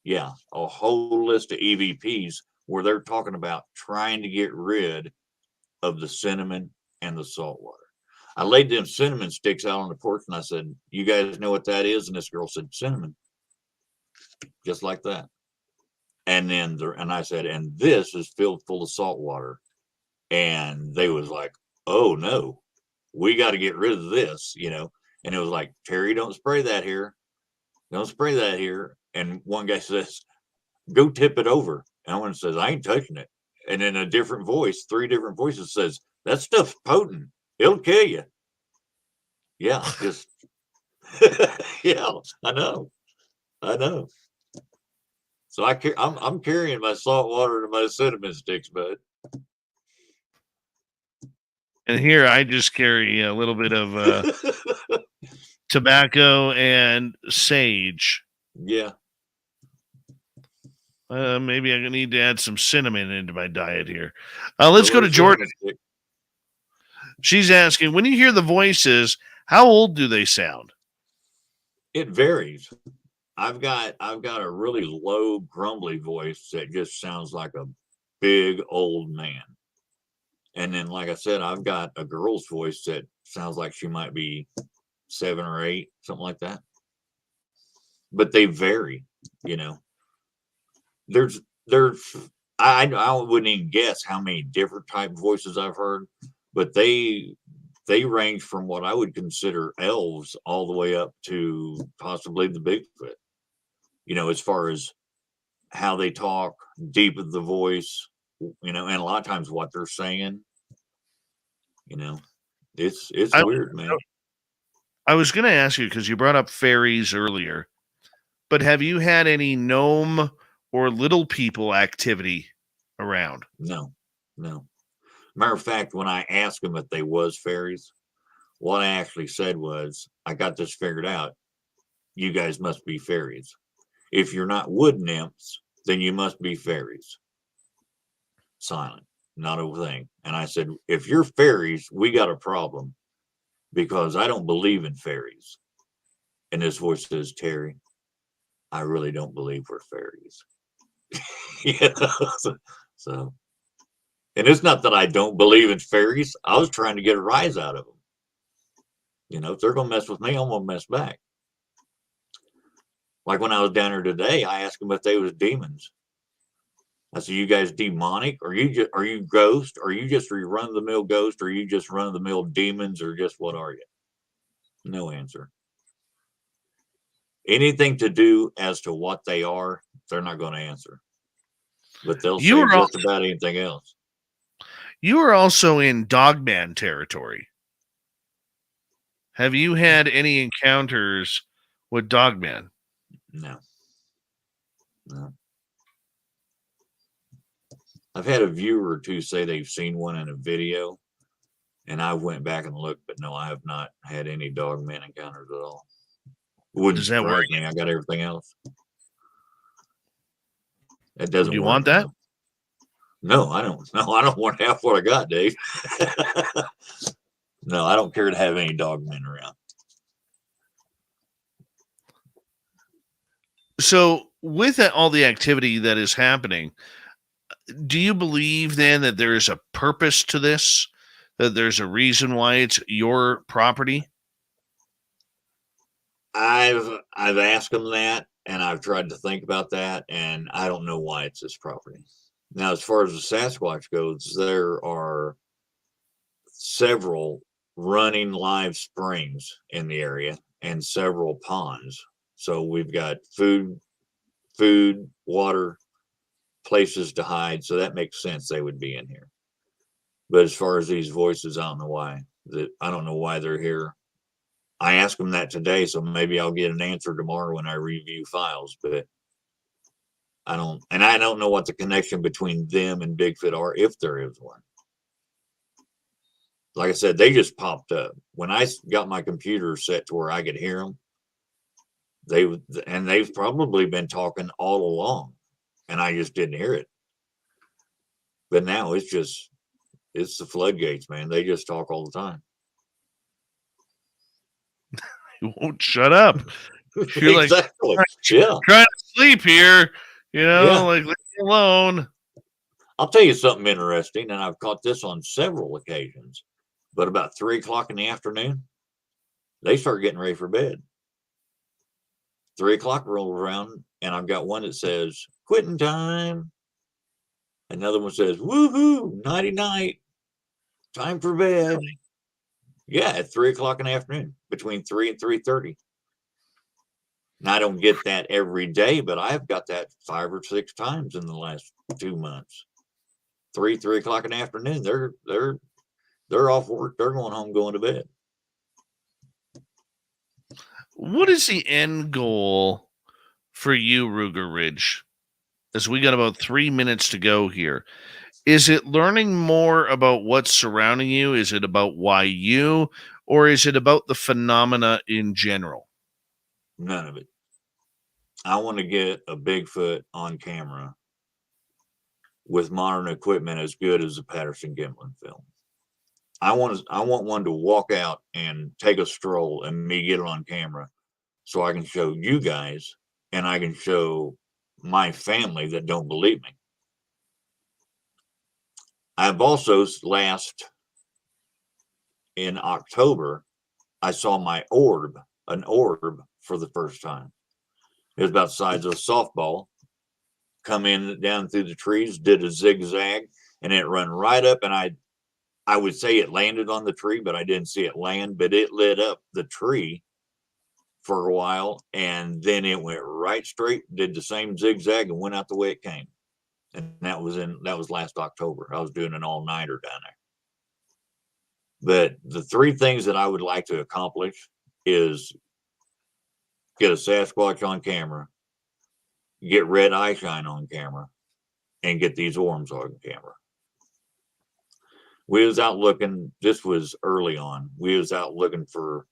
Yeah, a whole list of EVPs where they're talking about trying to get rid of the cinnamon and the salt water. I laid them cinnamon sticks out on the porch and I said, you guys know what that is? And this girl said, cinnamon. Just like that. And then, and I said, and this is filled full of salt water. And they was like, oh no, we got to get rid of this, you know? And it was like, Terry, don't spray that here. Don't spray that here. And one guy says, go tip it over. And one says, I ain't touching it. And in a different voice, 3 different voices says, that stuff's potent. It'll kill you. Yeah, just, yeah, I know. So I'm carrying my salt water and my cinnamon sticks, bud. And here I just carry a little bit of tobacco and sage. Yeah. Maybe I need to add some cinnamon into my diet here. Let's go to Jordan. She's asking, when you hear the voices, how old do they sound? It varies. I've got a really low, grumbly voice that just sounds like a big old man. And then, like I said, I've got a girl's voice that sounds like she might be 7 or 8, something like that. But they vary, you know. I wouldn't even guess how many different type voices I've heard, but they range from what I would consider elves all the way up to possibly the Bigfoot. You know, as far as how they talk, deep of the voice, you know, and a lot of times what they're saying, you know, it's weird, man. I was going to ask you, because you brought up fairies earlier, but have you had any gnome or little people activity around? No. Matter of fact, when I asked them if they was fairies, what I actually said was, I got this figured out. You guys must be fairies. If you're not wood nymphs, then you must be fairies. Silent, not a thing. And I said, if you're fairies, we got a problem, because I don't believe in fairies. And this voice says, Terry, I really don't believe we're fairies. You know? So, and it's not that I don't believe in fairies. I was trying to get a rise out of them. You know, if they're going to mess with me, I'm going to mess back. Like when I was down here today, I asked them if they was demons. I said, you guys demonic? Are you ghost? Are you just run-of-the-mill ghost? Or are you just run-of-the-mill demons? Or just what are you? No answer. Anything to do as to what they are, they're not going to answer. But they'll say just about anything else. You are also in Dogman territory. Have you had any encounters with Dogman? No. I've had a viewer or two say they've seen one in a video, and I went back and looked, but no, I have not had any Dogman encounters at all. Wouldn't Does that surprise worry me. I got everything else. That doesn't. Do you want that? No, I don't. No, I don't want half what I got, Dave. No, I don't care to have any Dogmen around. So, with all the activity that is happening, do you believe then that there is a purpose to this? That there's a reason why it's your property? I've asked them that, and I've tried to think about that, and I don't know why it's this property. Now, as far as the Sasquatch goes, there are several running live springs in the area and several ponds So we've got food, water, places to hide. So that makes sense they would be in here. But as far as these voices, I don't know why. I don't know why they're here. I asked them that today, so maybe I'll get an answer tomorrow when I review files. But I don't know what the connection between them and Bigfoot are, if there is one. Like I said, they just popped up. When I got my computer set to where I could hear them, they've probably been talking all along, and I just didn't hear it. But now it's the floodgates, man. They just talk all the time. You won't shut up. You're exactly. trying to sleep here, like leave me alone. I'll tell you something interesting, and I've caught this on several occasions. But about 3 o'clock in the afternoon, they start getting ready for bed. 3 o'clock rolls around, and I've got one that says, quitting time. Another one says, woohoo, nighty night, time for bed. Yeah, at 3 o'clock in the afternoon, between 3 and 3:30. Now, I don't get that every day, but I've got that 5 or 6 times in the last 2 months. 3 o'clock in the afternoon, they're off work. They're going home, going to bed. What is the end goal for you, Ruger Ridge? As we got about 3 minutes to go here. Is it learning more about what's surrounding you? Is it about why you, or is it about the phenomena in general? None of it. I want to get a Bigfoot on camera with modern equipment as good as the Patterson-Gimlin film. I want one to walk out and take a stroll and me get it on camera so I can show you guys and I can show my family that don't believe me. I've also in October, I saw an orb for the first time. It was about the size of a softball, come in down through the trees, did a zigzag, and it run right up. And I would say it landed on the tree, but I didn't see it land, but it lit up the tree for a while. And then it went right straight, did the same zigzag and went out the way it came. And that was last October. I was doing an all-nighter down there. But the 3 things that I would like to accomplish is get a Sasquatch on camera, get red eye shine on camera, and get these Orbs on camera. We was out looking, this was early on, we was out looking for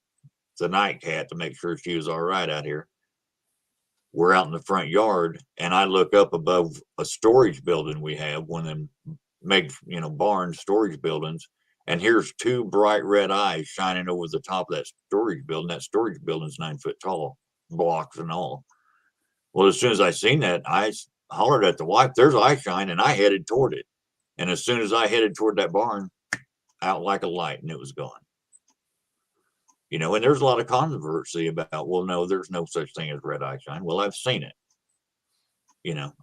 the night cat to make sure she was all right out here. We're out in the front yard, and I look up above a storage building we have, one of them barn storage buildings, and here's 2 bright red eyes shining over the top of that storage building. That storage building's 9 foot tall, blocks and all. Well, as soon as I seen that, I hollered at the wife, there's eye shine, and I headed toward it. And as soon as I headed toward that barn, out like a light, and it was gone. And there's a lot of controversy about, well, no, there's no such thing as red eye shine. Well, I've seen it.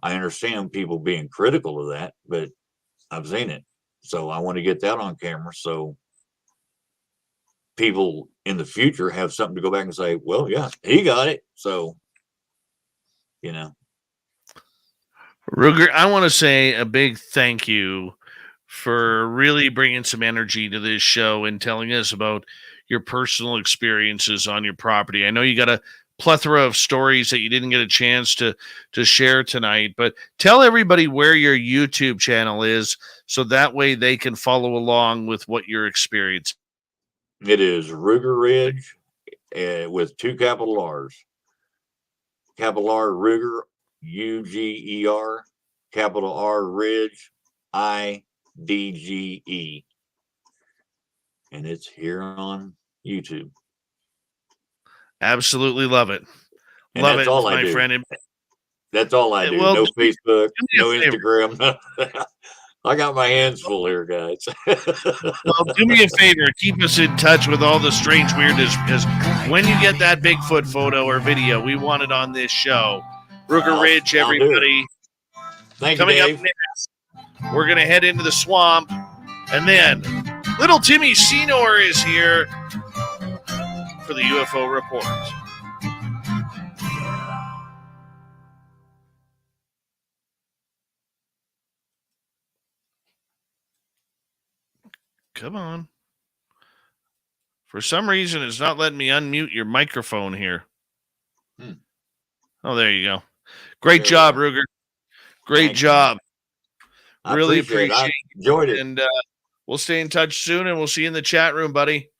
I understand people being critical of that, but I've seen it. So I want to get that on camera so people in the future have something to go back and say, well, yeah, he got it. So, Ruger, I want to say a big thank you for really bringing some energy to this show and telling us about your personal experiences on your property. I know you got a plethora of stories that you didn't get a chance to share tonight, but tell everybody where your YouTube channel is so that way they can follow along with what you're experiencing. It is Ruger Ridge with 2 capital R's. Capital R Ruger, UGER, capital R Ridge, IDGE. And it's here on YouTube. Absolutely love it. And love that's it, all I my do. friend. That's all I do. Well, no Facebook, no favor. Instagram. I got my hands full here, guys. Well, do me a favor. Keep us in touch with all the strange weirdness, because when you get that Bigfoot photo or video, we want it on this show. Ruger Ridge, everybody. Thank you, Coming Dave. up next, we're going to head into the swamp, and then little Timmy Senor is here for the UFO report. Come on. For some reason, it's not letting me unmute your microphone here. Oh, there you go. Great job, Ruger. Great job. Really appreciate it. I enjoyed it. And we'll stay in touch soon, and we'll see you in the chat room, buddy.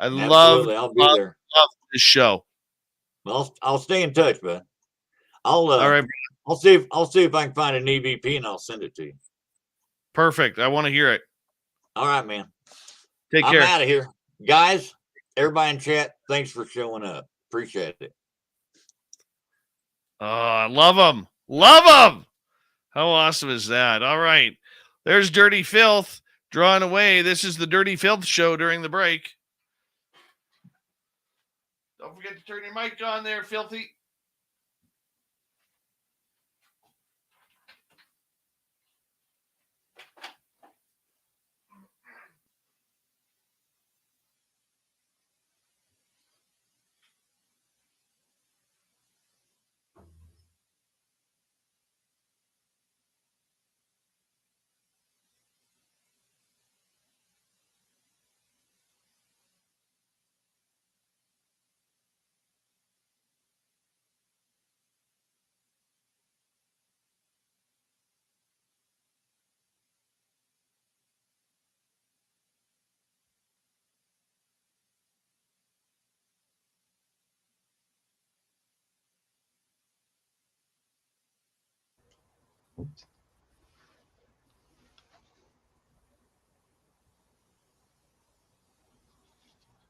Absolutely. I'll be there. Love this show. Well, I'll stay in touch, bud. All right. I'll see if I can find an EVP and I'll send it to you. Perfect. I want to hear it. All right, man. Take care. I'm out of here. Guys, everybody in chat, thanks for showing up. Appreciate it. I love them. Love them. How awesome is that? All right. There's Dirty Fylth drawing away. This is the Dirty Fylth show during the break. Don't forget to turn your mic on there, Filthy.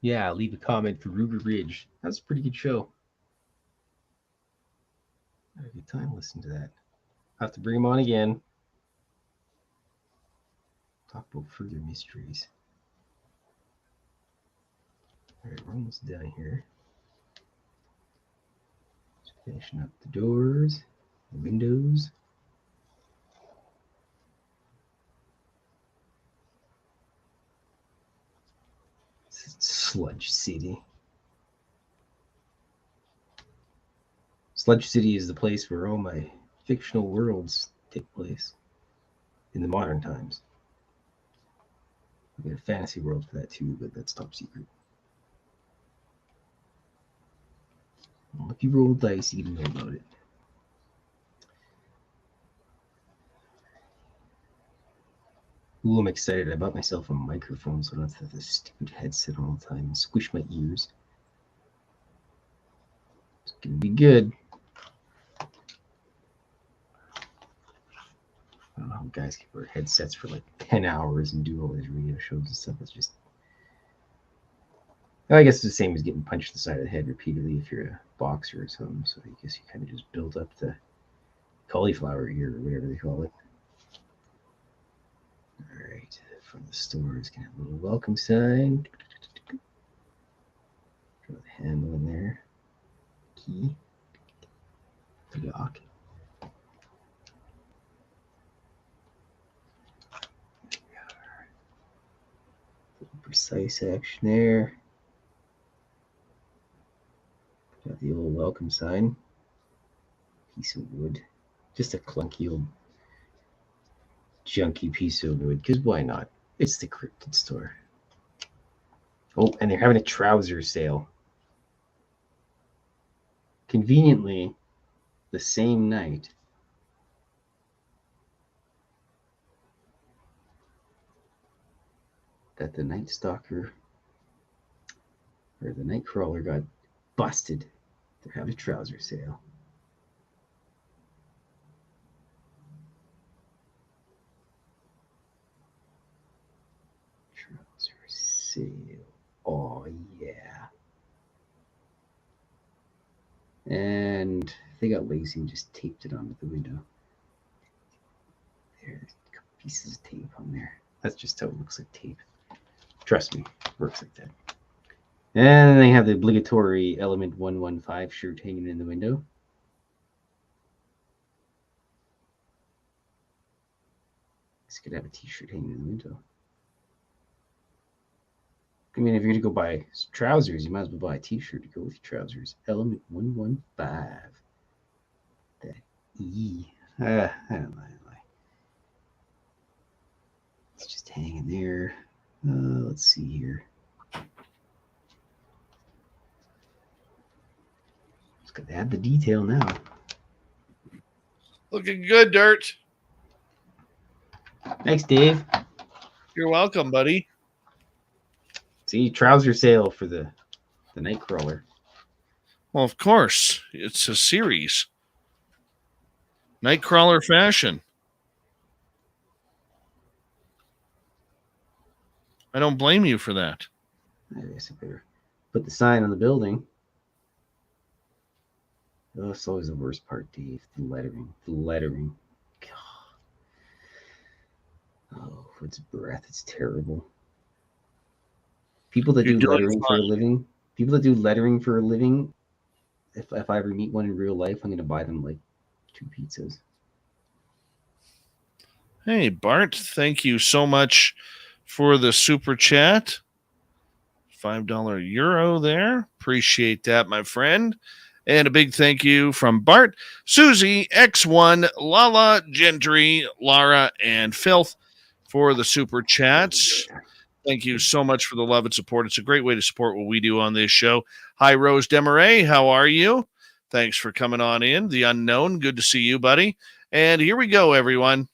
Yeah, leave a comment for Ruger Ridge. That's a pretty good show. I had a good time listening to that. I'll have to bring him on again. Talk about further mysteries. All right, we're almost done here. Just finishing up the doors, the windows. This is Sludge City. Sludge City is the place where all my fictional worlds take place in the modern times. I got a fantasy world for that too, but that's top secret. Well, if you roll dice, you can know about it. Ooh, I'm excited. I bought myself a microphone so I don't have to have this stupid headset all the time and squish my ears. It's gonna be good. I don't know how guys can wear headsets for like 10 hours and do all these radio shows and stuff. It's just, I guess it's the same as getting punched in the side of the head repeatedly if you're a boxer or something. So I guess you kind of just build up the cauliflower ear or whatever they call it. All right, from the store is gonna have a little welcome sign. Throw the handle in there. Key. Lock. Precise action there. Got the old welcome sign. Piece of wood. Just a clunky old junky piece of wood, because why not? It's the cryptid store. Oh, and they're having a trouser sale. Conveniently, the same night that the Night Stalker or the Night Crawler got busted, they're having a trouser sale. Trouser sale. Oh, yeah. And they got lazy and just taped it onto the window. There's a couple pieces of tape on there. That's just how it looks like tape. Trust me, it works like that. And they have the obligatory Element 115 shirt hanging in the window. This could have a t-shirt hanging in the window. I mean, if you're going to go buy trousers, you might as well buy a t-shirt to go with your trousers. Element 115. That E. I don't know. It's just hanging there. Let's see here. Just got to add the detail now. Looking good, Dirt. Thanks, Dave. You're welcome, buddy. See, trouser sale for the Nightcrawler. Well, of course. It's a series. Nightcrawler fashion. I don't blame you for that. I guess I better put the sign on the building. Oh, that's always the worst part, Dave. The lettering. The lettering. God. Oh, it's breath. It's terrible. People that You're do doing lettering for a living. People that do lettering for a living. If I ever meet one in real life, I'm gonna buy them like 2 pizzas. Hey, Bart, thank you so much for the super chat. $5 euro there. Appreciate that, my friend. And a big thank you from Bart, Susie, X1, Lala, Gentry, Lara, and Fylth for the super chats. Thank you so much for the love and support. It's a great way to support what we do on this show. Hi, Rose Demarais. How are you? Thanks for coming on in. The Unknown, good to see you, buddy. And here we go, everyone.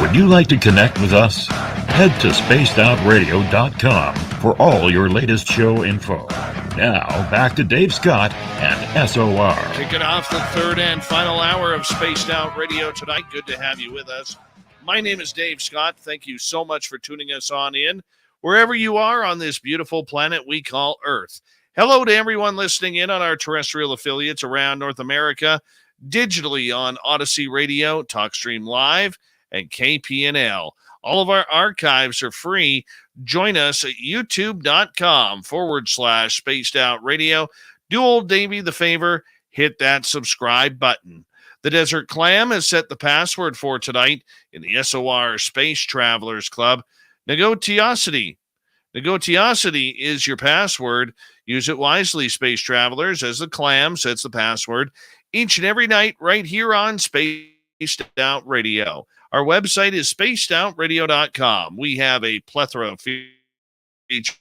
Would you like to connect with us? Head to spacedoutradio.com for all your latest show info. Now, back to Dave Scott and SOR. Kicking off the third and final hour of Spaced Out Radio tonight. Good to have you with us. My name is Dave Scott. Thank you so much for tuning us on in, wherever you are on this beautiful planet we call Earth. Hello to everyone listening in on our terrestrial affiliates around North America, digitally on Odyssey Radio, TalkStream Live, and KPNL. All of our archives are free. Join us at youtube.com/Spaced Out Radio. Do old Davey the favor, hit that subscribe button. The Desert Clam has set the password for tonight in the SOR Space Travelers Club. Negotiosity. Negotiosity is your password. Use it wisely, Space Travelers, as the Clam sets the password each and every night right here on Spaced Out Radio. Our website is spacedoutradio.com. We have a plethora of features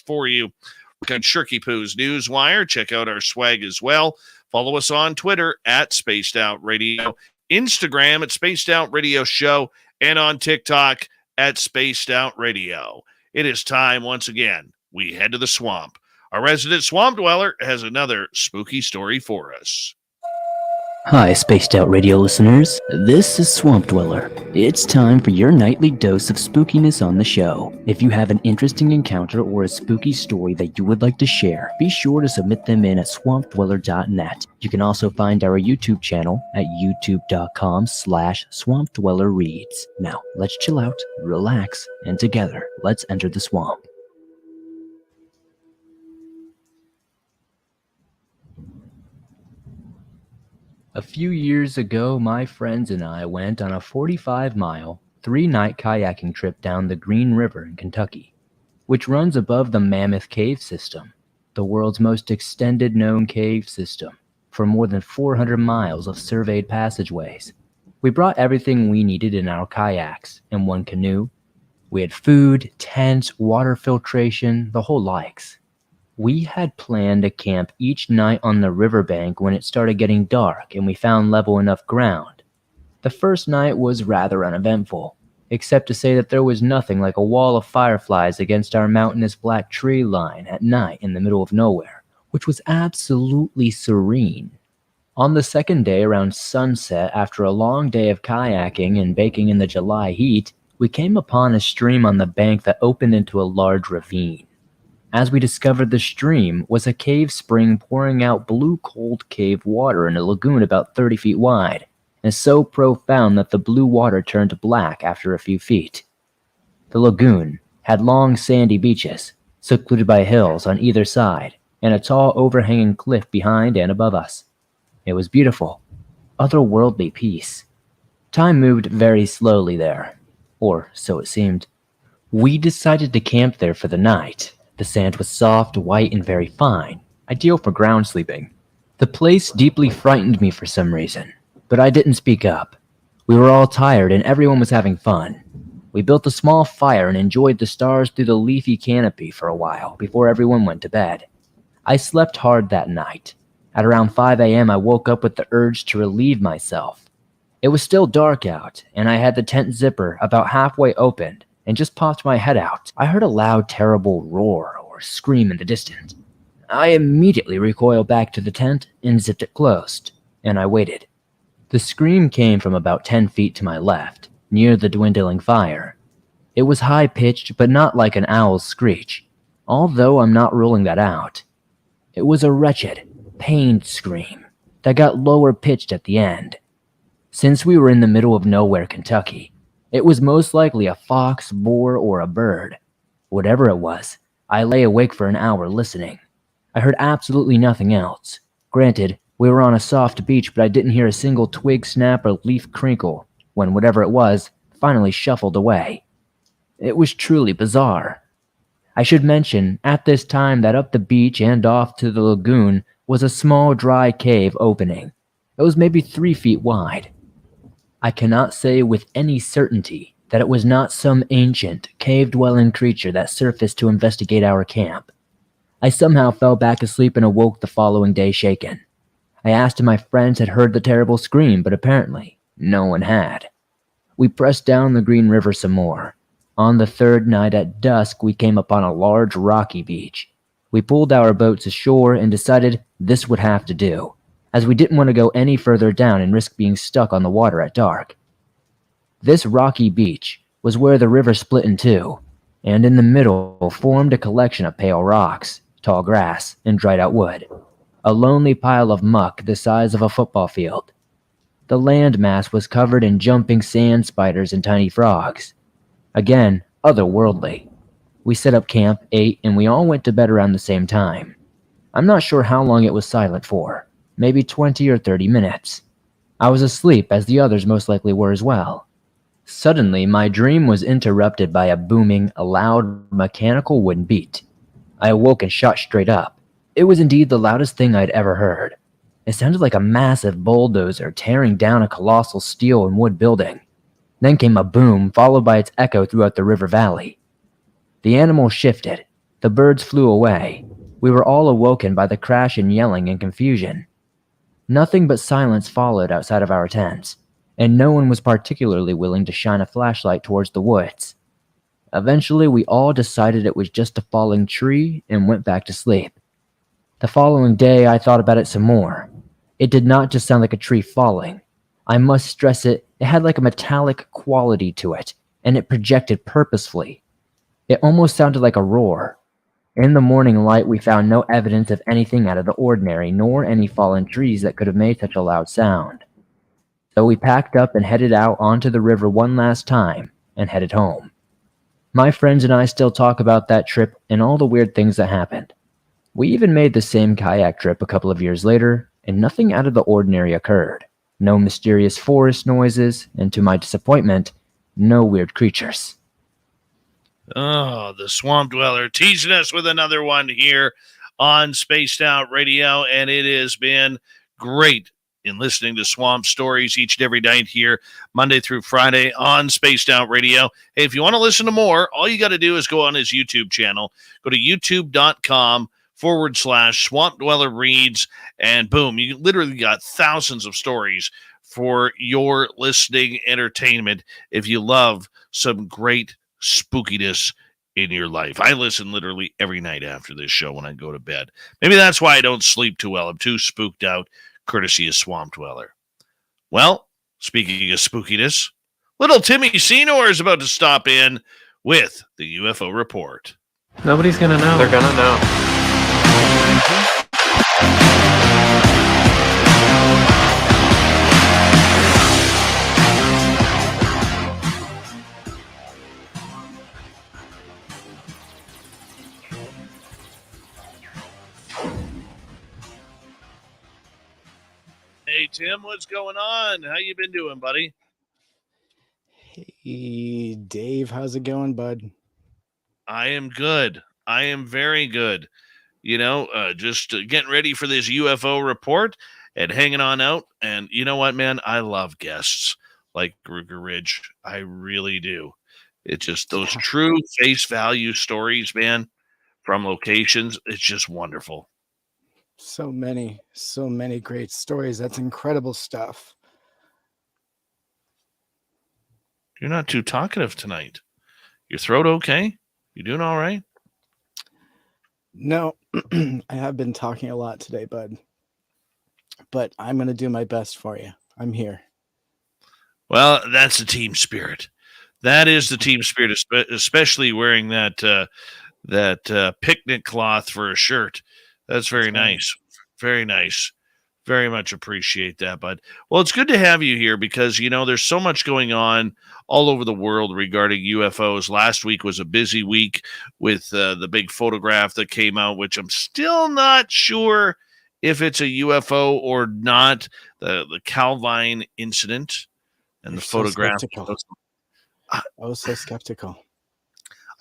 for you. Look on Shirky Poo's Newswire. Check out our swag as well. Follow us on Twitter at Spaced Out Radio, Instagram at Spaced Out Radio Show, and on TikTok at Spaced Out Radio. It is time once again. We head to the swamp. Our resident swamp dweller has another spooky story for us. Hi, Spaced Out Radio listeners. This is Swamp Dweller. It's time for your nightly dose of spookiness on the show. If you have an interesting encounter or a spooky story that you would like to share, be sure to submit them in at swampdweller.net. You can also find our YouTube channel at youtube.com/swampdwellerreads. Now, let's chill out, relax, and together, let's enter the swamp. A few years ago, my friends and I went on a 45-mile, 3-night kayaking trip down the Green River in Kentucky, which runs above the Mammoth Cave System, the world's most extended known cave system, for more than 400 miles of surveyed passageways. We brought everything we needed in our kayaks and one canoe. We had food, tents, water filtration, the whole likes. We had planned to camp each night on the riverbank when it started getting dark and we found level enough ground. The first night was rather uneventful, except to say that there was nothing like a wall of fireflies against our mountainous black tree line at night in the middle of nowhere, which was absolutely serene. On the second day around sunset, after a long day of kayaking and baking in the July heat, we came upon a stream on the bank that opened into a large ravine. As we discovered, the stream was a cave spring pouring out blue cold cave water in a lagoon about 30 feet wide, and so profound that the blue water turned black after a few feet. The lagoon had long sandy beaches, secluded by hills on either side, and a tall overhanging cliff behind and above us. It was beautiful, otherworldly peace. Time moved very slowly there, or so it seemed. We decided to camp there for the night. The sand was soft, white, and very fine, ideal for ground sleeping. The place deeply frightened me for some reason, but I didn't speak up. We were all tired and everyone was having fun. We built a small fire and enjoyed the stars through the leafy canopy for a while before everyone went to bed. I slept hard that night. At around 5 a.m. I woke up with the urge to relieve myself. It was still dark out, and I had the tent zipper about halfway opened and just popped my head out. I heard a loud, terrible roar or scream in the distance. I immediately recoiled back to the tent and zipped it closed, and I waited. The scream came from about 10 feet to my left, near the dwindling fire. It was high-pitched, but not like an owl's screech, although I'm not ruling that out. It was a wretched, pained scream that got lower-pitched at the end. Since we were in the middle of nowhere, Kentucky, it was most likely a fox, boar, or a bird. Whatever it was, I lay awake for an hour listening. I heard absolutely nothing else. Granted, we were on a soft beach, but I didn't hear a single twig snap or leaf crinkle when whatever it was finally shuffled away. It was truly bizarre. I should mention, at this time, that up the beach and off to the lagoon was a small dry cave opening. It was maybe 3 feet wide. I cannot say with any certainty that it was not some ancient, cave-dwelling creature that surfaced to investigate our camp. I somehow fell back asleep and awoke the following day shaken. I asked if my friends had heard the terrible scream, but apparently no one had. We pressed down the Green River some more. On the third night at dusk, we came upon a large rocky beach. We pulled our boats ashore and decided this would have to do, as we didn't want to go any further down and risk being stuck on the water at dark. This rocky beach was where the river split in two, and in the middle formed a collection of pale rocks, tall grass, and dried-out wood. A lonely pile of muck the size of a football field. The landmass was covered in jumping sand spiders and tiny frogs. Again, otherworldly. We set up camp, ate, and we all went to bed around the same time. I'm not sure how long it was silent for, maybe 20 or 30 minutes. I was asleep, as the others most likely were as well. Suddenly, my dream was interrupted by a booming, loud, mechanical wooden beat. I awoke and shot straight up. It was indeed the loudest thing I'd ever heard. It sounded like a massive bulldozer tearing down a colossal steel and wood building. Then came a boom, followed by its echo throughout the river valley. The animal shifted. The birds flew away. We were all awoken by the crash and yelling and confusion. Nothing but silence followed outside of our tents, and no one was particularly willing to shine a flashlight towards the woods. Eventually, we all decided it was just a falling tree and went back to sleep. The following day, I thought about it some more. It did not just sound like a tree falling. I must stress it, it had like a metallic quality to it, and it projected purposefully. It almost sounded like a roar. In the morning light, we found no evidence of anything out of the ordinary, nor any fallen trees that could have made such a loud sound. So we packed up and headed out onto the river one last time, and headed home. My friends and I still talk about that trip and all the weird things that happened. We even made the same kayak trip a couple of years later, and nothing out of the ordinary occurred. No mysterious forest noises, and to my disappointment, no weird creatures. Oh, the Swamp Dweller teasing us with another one here on Spaced Out Radio, and it has been great in listening to Swamp Stories each and every night here, Monday through Friday on Spaced Out Radio. Hey, if you want to listen to more, all you got to do is go on his YouTube channel. Go to youtube.com/Swamp Dweller Reads, and boom, you literally got thousands of stories for your listening entertainment if you love some great spookiness in your life. I listen literally every night after this show when I go to bed. Maybe that's why I don't sleep too well. I'm too spooked out, courtesy of Swamp Dweller. Well, speaking of spookiness, little Timmy Senor is about to stop in with the UFO report. Nobody's gonna know. They're gonna know. Hey, Tim, what's going on? How you been doing, buddy? Hey, Dave, how's it going, bud? I am good. I am very good. just getting ready for this UFO report and hanging on out. And you know what, man? I love guests like Ruger Ridge. I really do. It's just those true face value stories, man, from locations. It's just wonderful. So many great stories. That's incredible stuff. You're not too talkative tonight. Your throat okay? You doing all right? No, I have been talking a lot today, bud. But I'm going to do my best for you. I'm here. Well, that's the team spirit. That is the team spirit, especially wearing that picnic cloth for a shirt. That's very nice. Very nice. Very much appreciate that, bud. Well, it's good to have you here because, there's so much going on all over the world regarding UFOs. Last week was a busy week with the big photograph that came out, which I'm still not sure if it's a UFO or not, the Calvine incident and the photograph. So skeptical.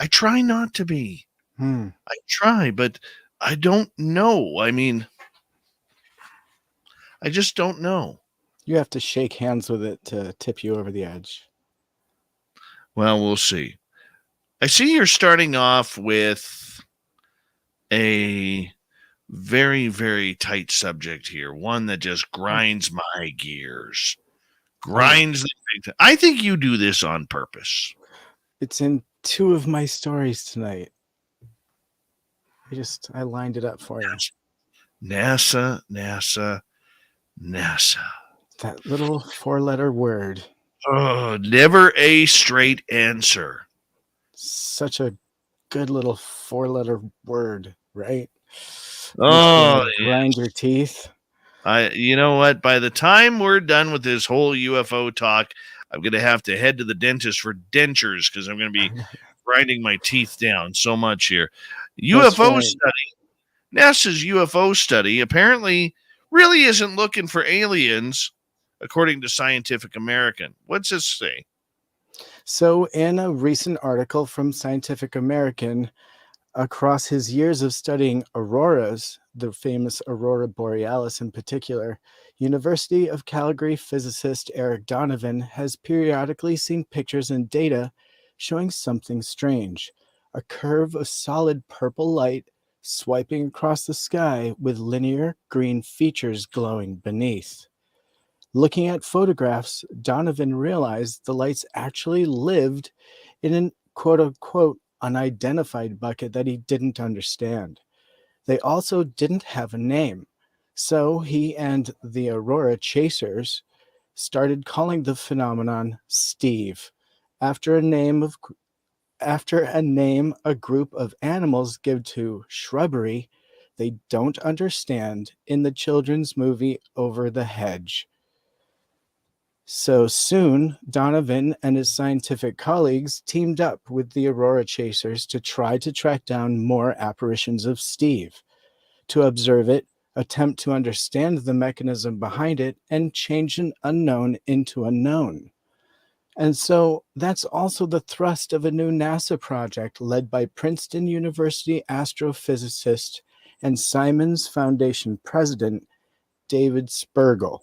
I try not to be. I try, but I don't know. I mean, I just don't know. You have to shake hands with it to tip you over the edge. Well, we'll see. I see you're starting off with a very, very tight subject here. One that just grinds my gears. I think you do this on purpose. It's in 2 of my stories tonight. I lined it up for you. NASA. That little 4-letter word. Oh, never a straight answer. Such a good little 4-letter word, right? Oh, grind your teeth. You know what? By the time we're done with this whole UFO talk, I'm going to have to head to the dentist for dentures because I'm going to be grinding my teeth down so much here. UFO study. NASA's UFO study apparently really isn't looking for aliens, according to Scientific American. What's this say? So in a recent article from Scientific American, across his years of studying auroras, the famous aurora borealis in particular, University of Calgary physicist Eric Donovan has periodically seen pictures and data showing something strange, a curve of solid purple light swiping across the sky with linear green features glowing beneath. Looking at photographs, Donovan realized the lights actually lived in an quote-unquote unidentified bucket that he didn't understand. They also didn't have a name, so he and the Aurora Chasers started calling the phenomenon Steve, after a name a group of animals give to shrubbery they don't understand in the children's movie Over the Hedge. So soon, Donovan and his scientific colleagues teamed up with the Aurora Chasers to try to track down more apparitions of Steve, to observe it, attempt to understand the mechanism behind it, and change an unknown into a known. And so that's also the thrust of a new NASA project led by Princeton University astrophysicist and Simons Foundation president David Spergel.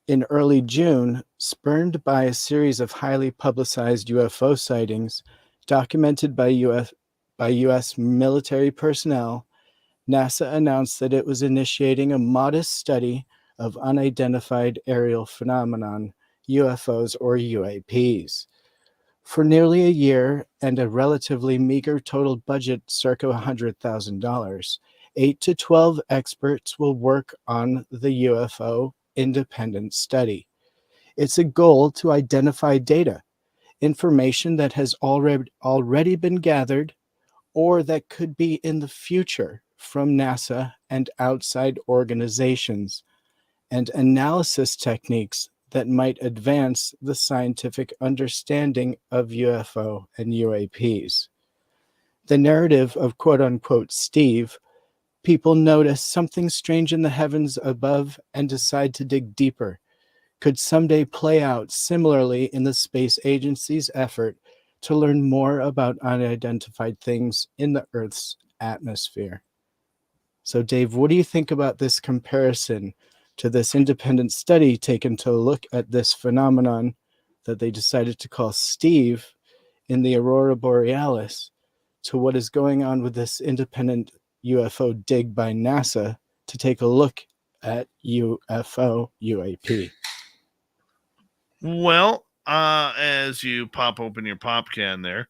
In early June, spurred by a series of highly publicized UFO sightings documented by U.S. military personnel, NASA announced that it was initiating a modest study of unidentified aerial phenomenon, UFOs or UAPs. For nearly a year and a relatively meager total budget, circa $100,000, 8 to 12 experts will work on the UFO independent study. It's a goal to identify data, information that has already been gathered or that could be in the future from NASA and outside organizations, and analysis techniques that might advance the scientific understanding of UFO and UAPs. The narrative of quote-unquote Steve, people notice something strange in the heavens above and decide to dig deeper, could someday play out similarly in the space agency's effort to learn more about unidentified things in the Earth's atmosphere. So, Dave, what do you think about this comparison to this independent study taken to look at this phenomenon that they decided to call Steve in the Aurora Borealis, to what is going on with this independent UFO dig by NASA to take a look at UFO UAP? Well, as you pop open your pop can there,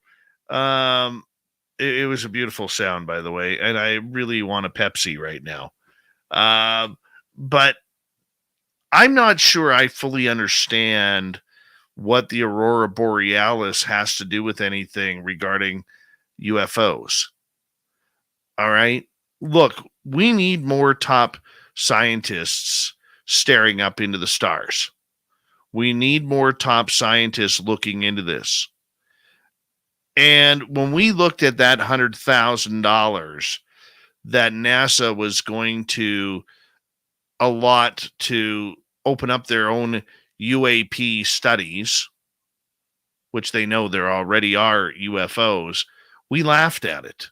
it was a beautiful sound, by the way, and I really want a Pepsi right now. But I'm not sure I fully understand what the Aurora Borealis has to do with anything regarding UFOs. All right. Look, we need more top scientists staring up into the stars. We need more top scientists looking into this. And when we looked at that $100,000 that NASA was going to allot to open up their own UAP studies, which they know there already are UFOs, we laughed at it.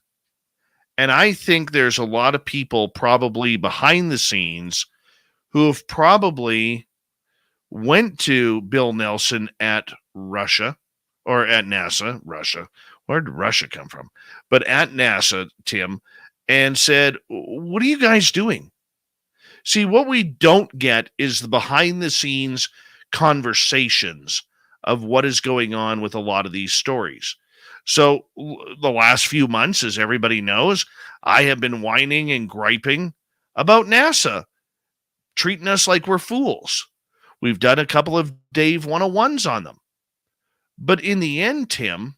And I think there's a lot of people probably behind the scenes who have probably went to Bill Nelson at Russia, or at NASA, Russia. Where did Russia come from? But at NASA, Tim, and said, what are you guys doing? See, what we don't get is the behind the scenes conversations of what is going on with a lot of these stories. So the last few months, as everybody knows, I have been whining and griping about NASA treating us like we're fools. We've done a couple of Dave 101s on them. But in the end, Tim,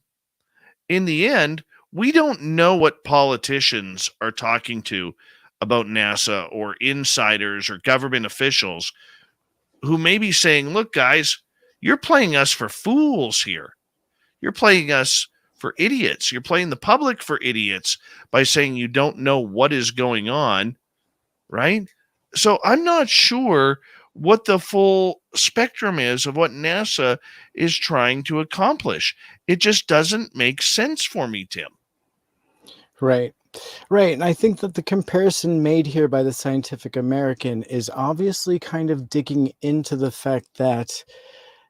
we don't know what politicians are talking to about NASA, or insiders or government officials who may be saying, look, guys, you're playing us for fools here. You're playing us for idiots. You're playing the public for idiots by saying you don't know what is going on, right? So I'm not sure what the full spectrum is of what NASA is trying to accomplish. It just doesn't make sense for me, Tim. Right. And I think that the comparison made here by the Scientific American is obviously kind of digging into the fact that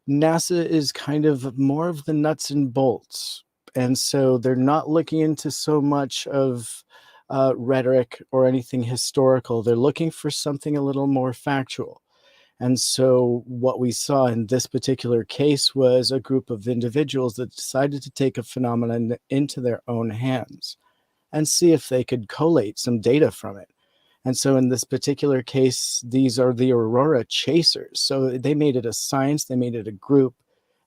NASA is kind of more of the nuts and bolts. And so they're not looking into so much of rhetoric or anything historical. They're looking for something a little more factual. And so what we saw in this particular case was a group of individuals that decided to take a phenomenon into their own hands and see if they could collate some data from it. And so in this particular case, these are the Aurora chasers. So they made it a science, they made it a group,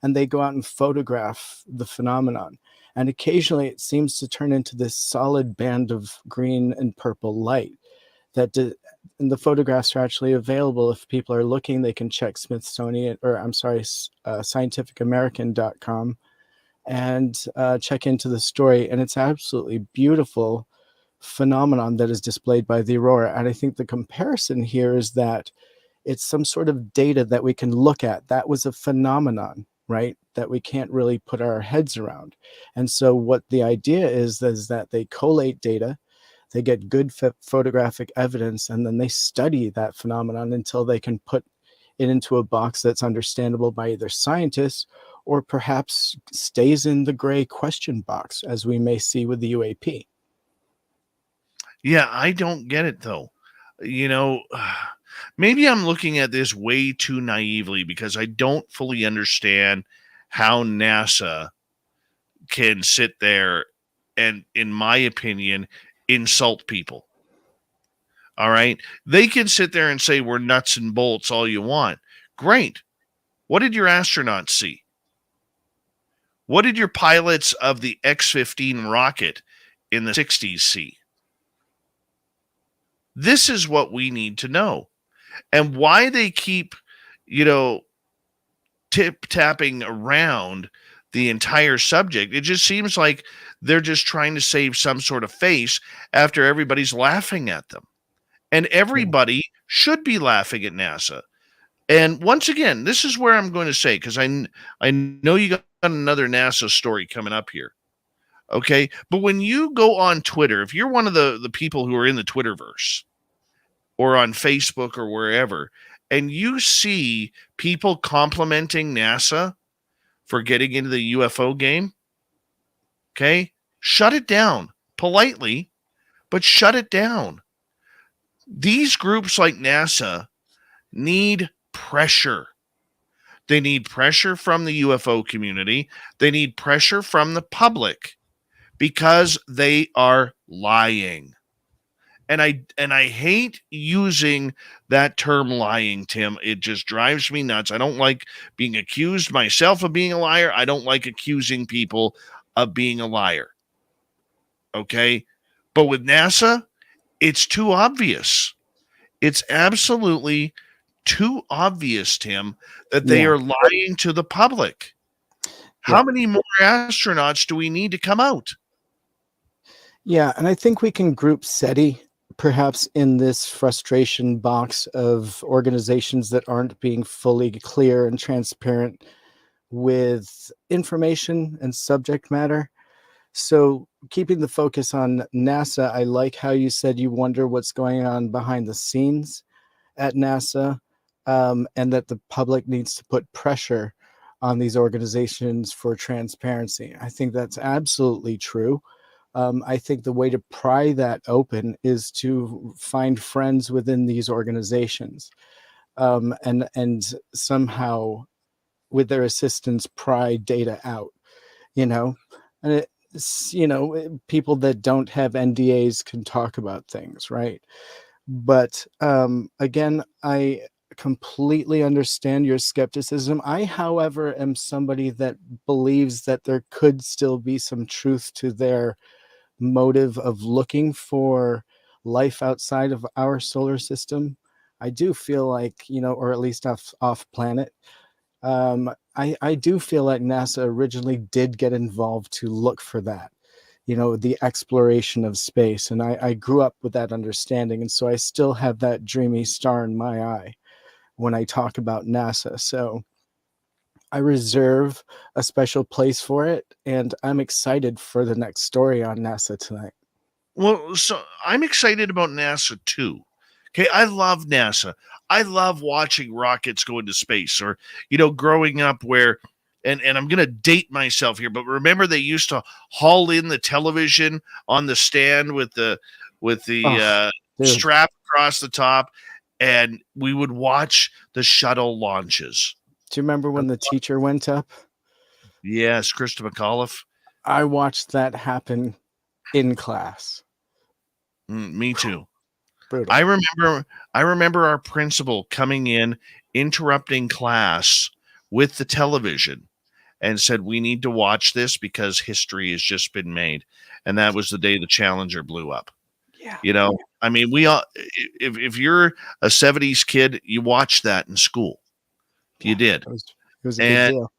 and they go out and photograph the phenomenon. And occasionally it seems to turn into this solid band of green and purple light. And the photographs are actually available. If people are looking, they can check scientificamerican.com and check into the story. And it's absolutely beautiful phenomenon that is displayed by the Aurora. And I think the comparison here is that it's some sort of data that we can look at. That was a phenomenon, right, that we can't really put our heads around. And so what the idea is that they collate data, they get good photographic evidence, and then they study that phenomenon until they can put it into a box that's understandable by either scientists or perhaps stays in the gray question box, as we may see with the UAP. Yeah, I don't get it, though. Maybe I'm looking at this way too naively because I don't fully understand how NASA can sit there and, in my opinion, insult people. All right? They can sit there and say we're nuts and bolts all you want. Great. What did your astronauts see? What did your pilots of the X-15 rocket in the 60s see? This is what we need to know. And why they keep, tip-tapping around the entire subject. It just seems like they're just trying to save some sort of face after everybody's laughing at them. And everybody should be laughing at NASA. And once again, this is where I'm going to say, because I know you got another NASA story coming up here. Okay. But when you go on Twitter, if you're one of the people who are in the Twitterverse or on Facebook or wherever, and you see people complimenting NASA for getting into the UFO game, okay, shut it down politely, but shut it down. These groups like NASA need pressure. They need pressure from the UFO community. They need pressure from the public because they are lying. And I hate using that term lying, Tim. It just drives me nuts. I don't like being accused myself of being a liar. I don't like accusing people of being a liar. Okay? But with NASA, it's too obvious. It's absolutely too obvious, Tim, that they are lying to the public. How many more astronauts do we need to come out? Yeah, and I think we can group SETI perhaps in this frustration box of organizations that aren't being fully clear and transparent with information and subject matter. So keeping the focus on NASA, I like how you said you wonder what's going on behind the scenes at NASA, and that the public needs to put pressure on these organizations for transparency. I think that's absolutely true. I think the way to pry that open is to find friends within these organizations, and somehow, with their assistance, pry data out. And people that don't have NDAs can talk about things, right? But again, I completely understand your skepticism. I, however, am somebody that believes that there could still be some truth to their motive of looking for life outside of our solar system. I do feel like, or at least off planet. I do feel like NASA originally did get involved to look for that, the exploration of space. And I grew up with that understanding. And so I still have that dreamy star in my eye when I talk about NASA. So I reserve a special place for it. And I'm excited for the next story on NASA tonight. Well, so I'm excited about NASA too. Okay, I love NASA. I love watching rockets go into space, or growing up where, and I'm going to date myself here, but remember they used to haul in the television on the stand with the strap across the top, and we would watch the shuttle launches. Do you remember when the teacher went up? Yes, Krista McAuliffe. I watched that happen in class. Me too. Brutal. I remember our principal coming in, interrupting class with the television, and said, "We need to watch this because history has just been made." And that was the day the Challenger blew up. Yeah. I mean, we all, if you're a 70s kid, you watched that in school. You did. It was a big deal.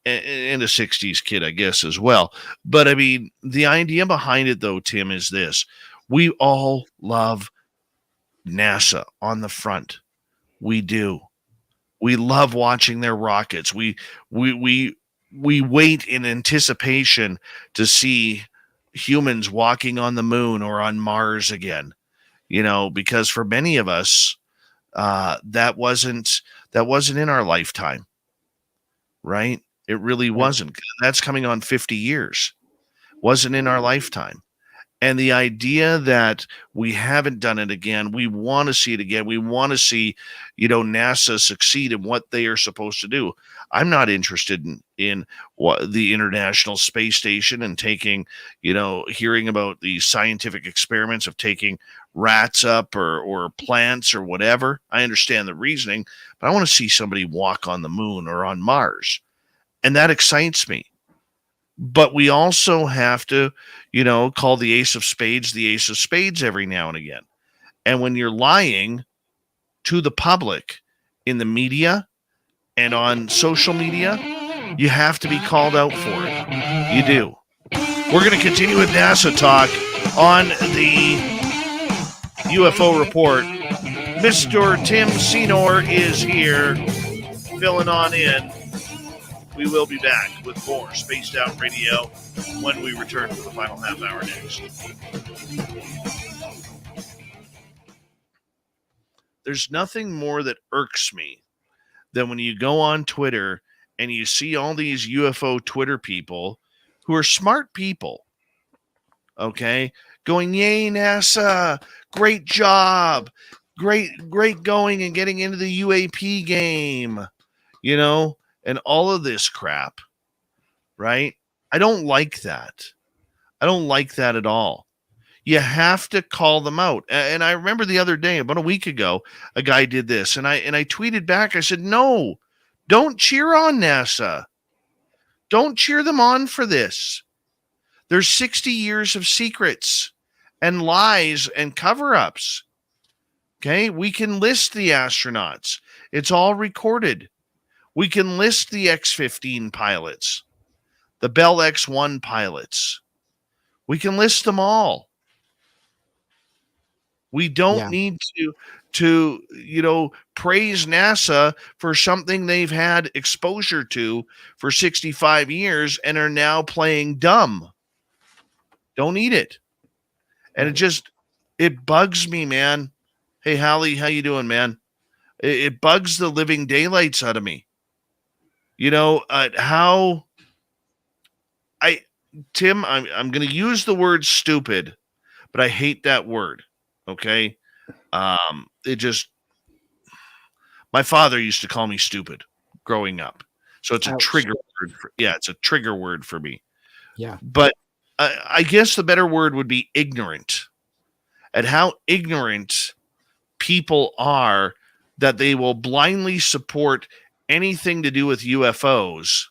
And a 60s kid, I guess, as well. But I mean, the idea behind it, though, Tim, is this. We all love NASA on the front. We do. We love watching their rockets. We wait in anticipation to see humans walking on the moon or on Mars again. Because for many of us, that wasn't in our lifetime, right? It really wasn't. That's coming on 50 years. Wasn't in our lifetime. And the idea that we haven't done it again, we want to see it again. We want to see, NASA succeed in what they are supposed to do. I'm not interested in what the International Space Station and taking, hearing about the scientific experiments of taking rats up or plants or whatever. I understand the reasoning, but I want to see somebody walk on the moon or on Mars. And that excites me. But we also have to, call the ace of spades every now and again. And when you're lying to the public in the media and on social media, you have to be called out for it. You do. We're going to continue with NASA talk on the UFO report. Mr. Tim Senor is here, filling on in. We will be back with more Spaced Out Radio when we return for the final half hour next. There's nothing more that irks me than when you go on Twitter and you see all these UFO Twitter people who are smart people, okay, going, yay, NASA, great job, great going and getting into the UAP game, and all of this crap, right? I don't like that. I don't like that at all. You have to call them out. And I remember the other day, about a week ago, a guy did this, and I tweeted back. I said, no, don't cheer on NASA. Don't cheer them on for this. There's 60 years of secrets and lies and cover-ups. Okay, we can list the astronauts. It's all recorded. We can list the X-15 pilots, the Bell X-1 pilots. We can list them all. We don't need to praise NASA for something they've had exposure to for 65 years and are now playing dumb. Don't need it. And it bugs me, man. Hey, Hallie, how you doing, man? It bugs the living daylights out of me. Tim, I'm going to use the word stupid, but I hate that word. Okay. My father used to call me stupid growing up. So it's a trigger word. It's a trigger word for me. Yeah. But I guess the better word would be ignorant, at how ignorant people are that they will blindly support anything to do with UFOs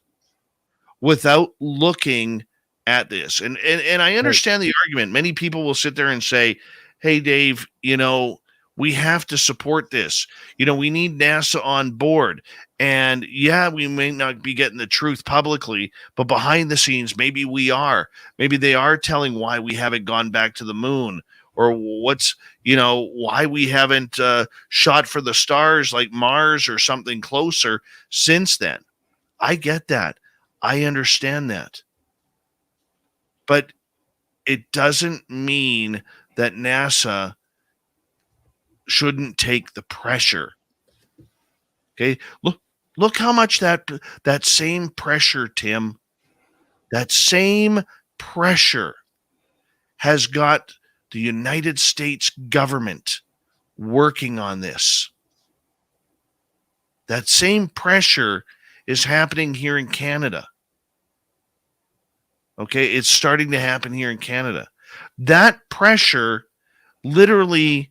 without looking at this. And I understand the argument. Many people will sit there and say, hey, Dave, we have to support this. We need NASA on board. And we may not be getting the truth publicly, but behind the scenes, maybe we are. Maybe they are telling why we haven't gone back to the moon, or why we haven't shot for the stars like Mars or something closer since then. I get that. I understand that. But it doesn't mean that NASA shouldn't take the pressure. Okay, look how much that same pressure, Tim, that same pressure has got the United States government working on this. That same pressure is happening here in Canada. Okay, it's starting to happen here in Canada. That pressure literally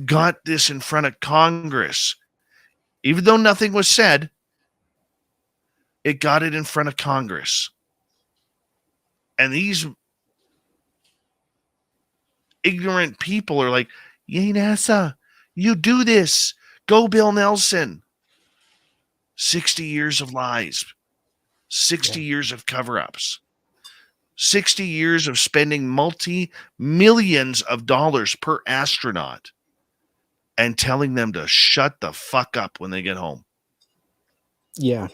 got this in front of Congress. Even though nothing was said, it got it in front of Congress. And these ignorant people are like, yay, NASA, you do this. Go, Bill Nelson. 60 years of lies. 60 years of cover-ups. 60 years of spending multi-millions of dollars per astronaut and telling them to shut the fuck up when they get home. Yeah.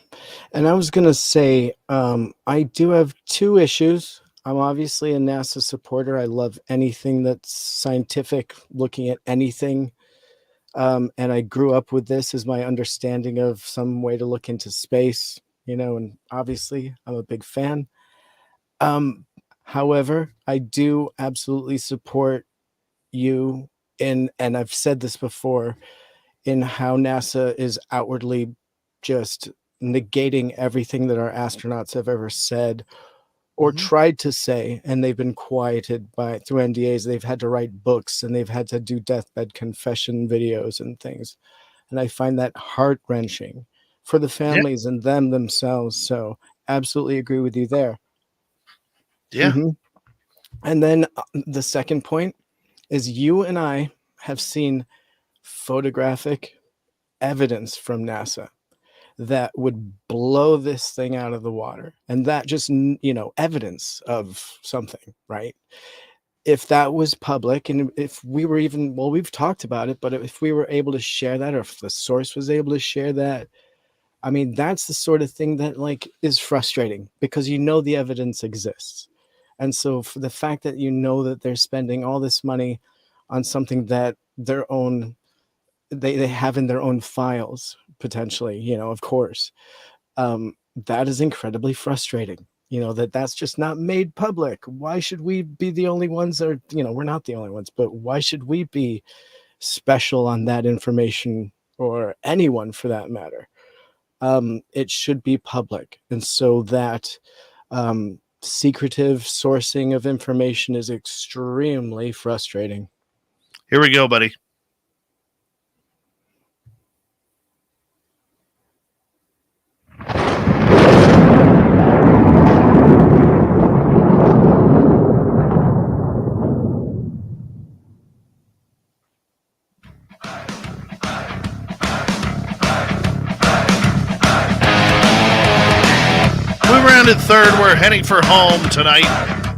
And I was going to say, I do have two issues. I'm obviously a NASA supporter. I love anything that's scientific, looking at anything. And I grew up with this as my understanding of some way to look into space, and obviously I'm a big fan. However, I do absolutely support you and I've said this before, in how NASA is outwardly just negating everything that our astronauts have ever said or tried to say, and they've been quieted through NDAs. They've had to write books and they've had to do deathbed confession videos and things. And I find that heart-wrenching for the families and them themselves. So absolutely agree with you there. Yeah. And then the second point is, you and I have seen photographic evidence from NASA that would blow this thing out of the water. And that just, evidence of something, right? If that was public, and if we were even, we've talked about it, but if we were able to share that, or if the source was able to share that, I mean, that's the sort of thing that like is frustrating because you know the evidence exists. And so for the fact that you know that they're spending all this money on something that their own they have in their own files potentially, you know, of course, that is incredibly frustrating. You know, that's just not made public. Why should we be the only ones that are, you know, we're not the only ones, but why should we be special on that information, or anyone for that matter? It should be public. And so that secretive sourcing of information is extremely frustrating. Here we go, buddy. At third, we're heading for home tonight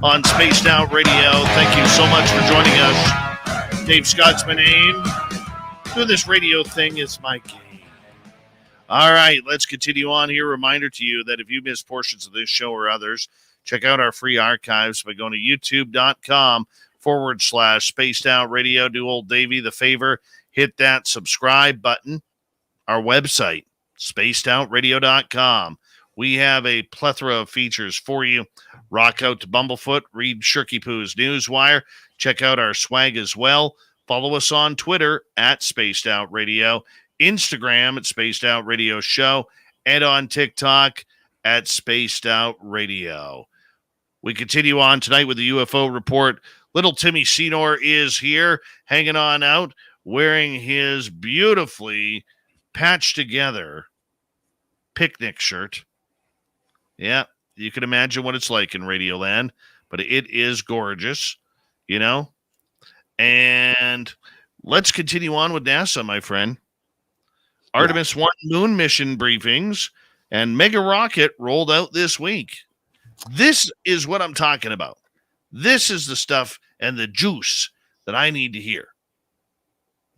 on Spaced Out Radio. Thank you so much for joining us. Dave Scott's my name. Doing this radio thing is my game. All right, let's continue on here. Reminder to you that if you missed portions of this show or others, check out our free archives by going to youtube.com/Spaced Out Radio. Do old Davey the favor, hit that subscribe button. Our website, spacedoutradio.com. We have a plethora of features for you. Rock out to Bumblefoot, read Shirky Poo's Newswire, check out our swag as well. Follow us on Twitter at Spaced Out Radio, Instagram at Spaced Out Radio Show, and on TikTok at Spaced Out Radio. We continue on tonight with the UFO report. Little Timmy Senor is here, hanging on out, wearing his beautifully patched together picnic shirt. Yeah, you can imagine what it's like in Radioland, but it is gorgeous, you know? And let's continue on with NASA, my friend. Artemis 1 moon mission briefings and mega rocket rolled out this week. This is what I'm talking about. This is the stuff and the juice that I need to hear.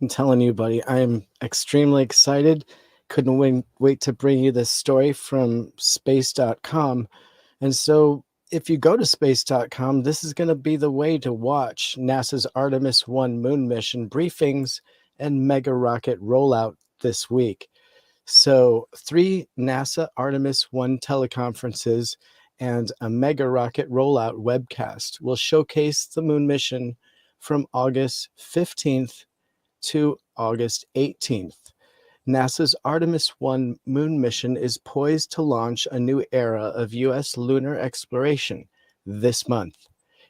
I'm telling you, buddy, I am extremely excited. Couldn't wait to bring you this story from space.com. And so if you go to space.com, this is going to be the way to watch NASA's Artemis 1 moon mission briefings and mega rocket rollout this week. So 3 NASA Artemis 1 teleconferences and a mega rocket rollout webcast will showcase the moon mission from August 15th to August 18th. NASA's Artemis 1 moon mission is poised to launch a new era of U.S. lunar exploration this month.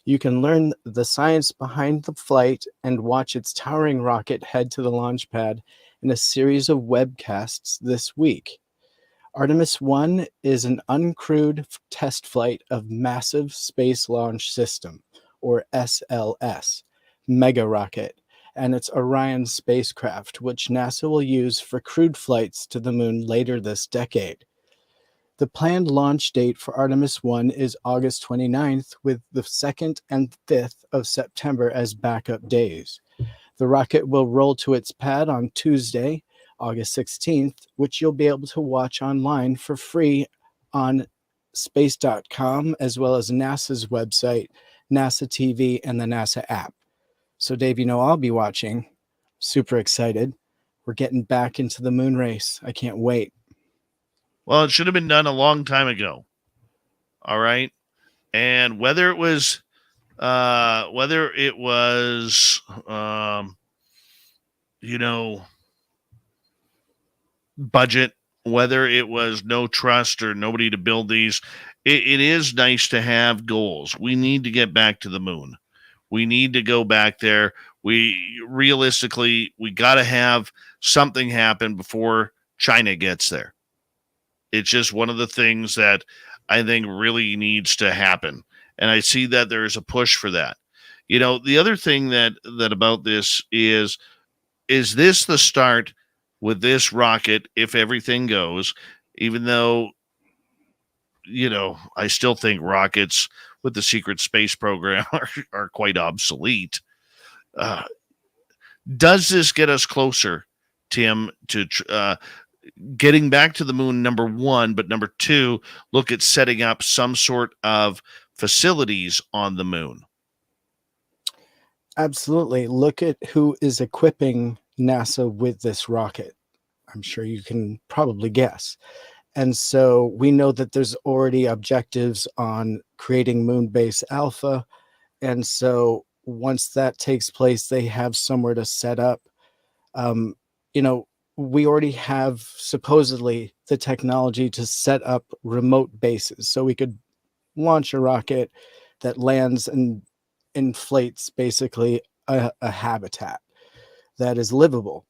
You can learn the science behind the flight and watch its towering rocket head to the launch pad in a series of webcasts this week. Artemis 1 is an uncrewed test flight of Massive Space Launch System, or SLS, mega rocket, and its Orion spacecraft, which NASA will use for crewed flights to the moon later this decade. The planned launch date for Artemis 1 is August 29th, with the 2nd and 5th of September as backup days. The rocket will roll to its pad on Tuesday, August 16th, which you'll be able to watch online for free on space.com, as well as NASA's website, NASA TV, and the NASA app. So, Dave, you know I'll be watching. Super excited. We're getting back into the moon race. I can't wait. Well, it should have been done a long time ago. All right. And whether it was budget, whether it was no trust or nobody to build these, it is nice to have goals. We need to get back to the moon. We need to go back there. We got to have something happen before China gets there. It's just one of the things that I think really needs to happen. And I see that there is a push for that. You know, the other thing that about this is this the start with this rocket, if everything goes, even though, you know, I still think rockets with the secret space program are quite obsolete. Does this get us closer, Tim, to getting back to the moon, number one, but number two, look at setting up some sort of facilities on the moon. Absolutely. Look at who is equipping NASA with this rocket. I'm sure you can probably guess. And so we know that there's already objectives on creating moon base alpha. And so once that takes place, they have somewhere to set up. We already have supposedly the technology to set up remote bases. So we could launch a rocket that lands and inflates basically a habitat that is livable.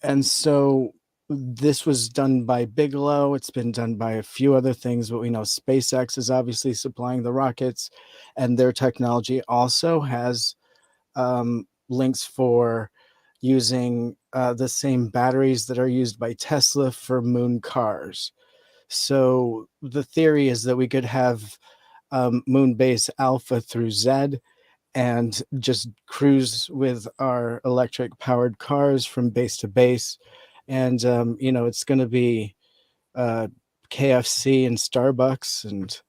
And so this was done by Bigelow. It's been done by a few other things, but we know SpaceX is obviously supplying the rockets, and their technology also has links for using the same batteries that are used by Tesla for moon cars. So the theory is that we could have moon base alpha through Z and just cruise with our electric powered cars from base to base. And, it's going to be KFC and Starbucks and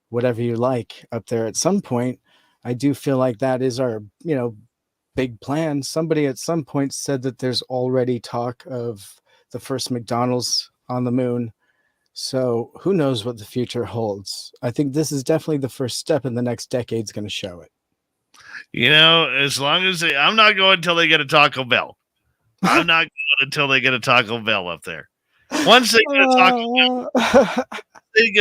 whatever you like up there at some point. I do feel like that is our, big plan. Somebody at some point said that there's already talk of the first McDonald's on the moon. So who knows what the future holds? I think this is definitely the first step, and the next decade's going to show it. As long as I'm not going until they get a Taco Bell. I'm not going until they get a Taco Bell up there. Once they get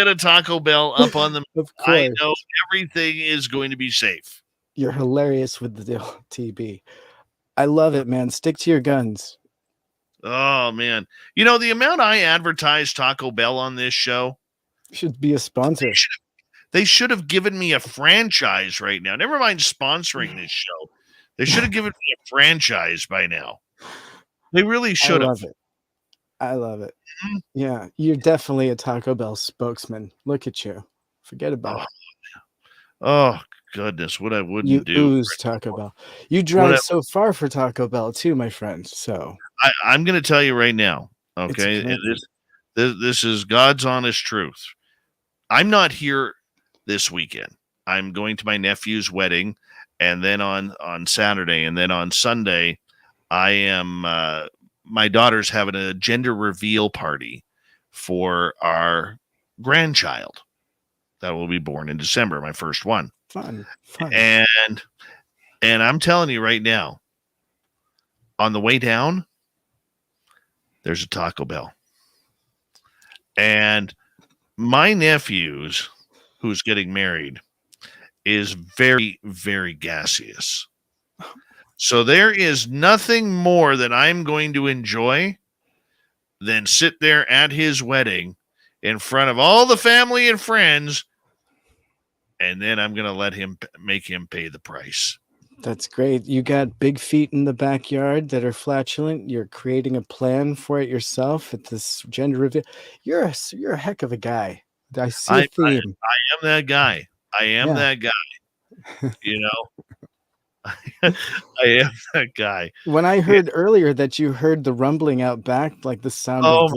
a Taco Bell, up on them, I know everything is going to be safe. You're hilarious with the TB. I love it, man. Stick to your guns. Oh, man. The amount I advertise Taco Bell on this show should be a sponsor. They should have given me a franchise right now. Never mind sponsoring this show. They should have given me a franchise by now. They really should have. I love it. Mm-hmm. Yeah, you're definitely a Taco Bell spokesman. Look at you. Forget about it. Oh, goodness, what I wouldn't you do. You ooze Taco Bell. You drive so far for Taco Bell too, my friend. So I'm going to tell you right now, okay? This is God's honest truth. I'm not here this weekend. I'm going to my nephew's wedding, and then on Saturday, and then on Sunday, I am my daughter's having a gender reveal party for our grandchild that will be born in December, my first one. Fun. And I'm telling you right now, on the way down, there's a Taco Bell. And my nephew's, who's getting married, is very, very gaseous. So there is nothing more that I'm going to enjoy than sit there at his wedding in front of all the family and friends, and then I'm going to make him pay the price. That's great. You got big feet in the backyard that are flatulent. You're creating a plan for it yourself at this gender reveal. You're a heck of a guy. I see a theme. I am that guy. I am that guy. I am that guy. When I heard earlier that you heard the rumbling out back, like the sound of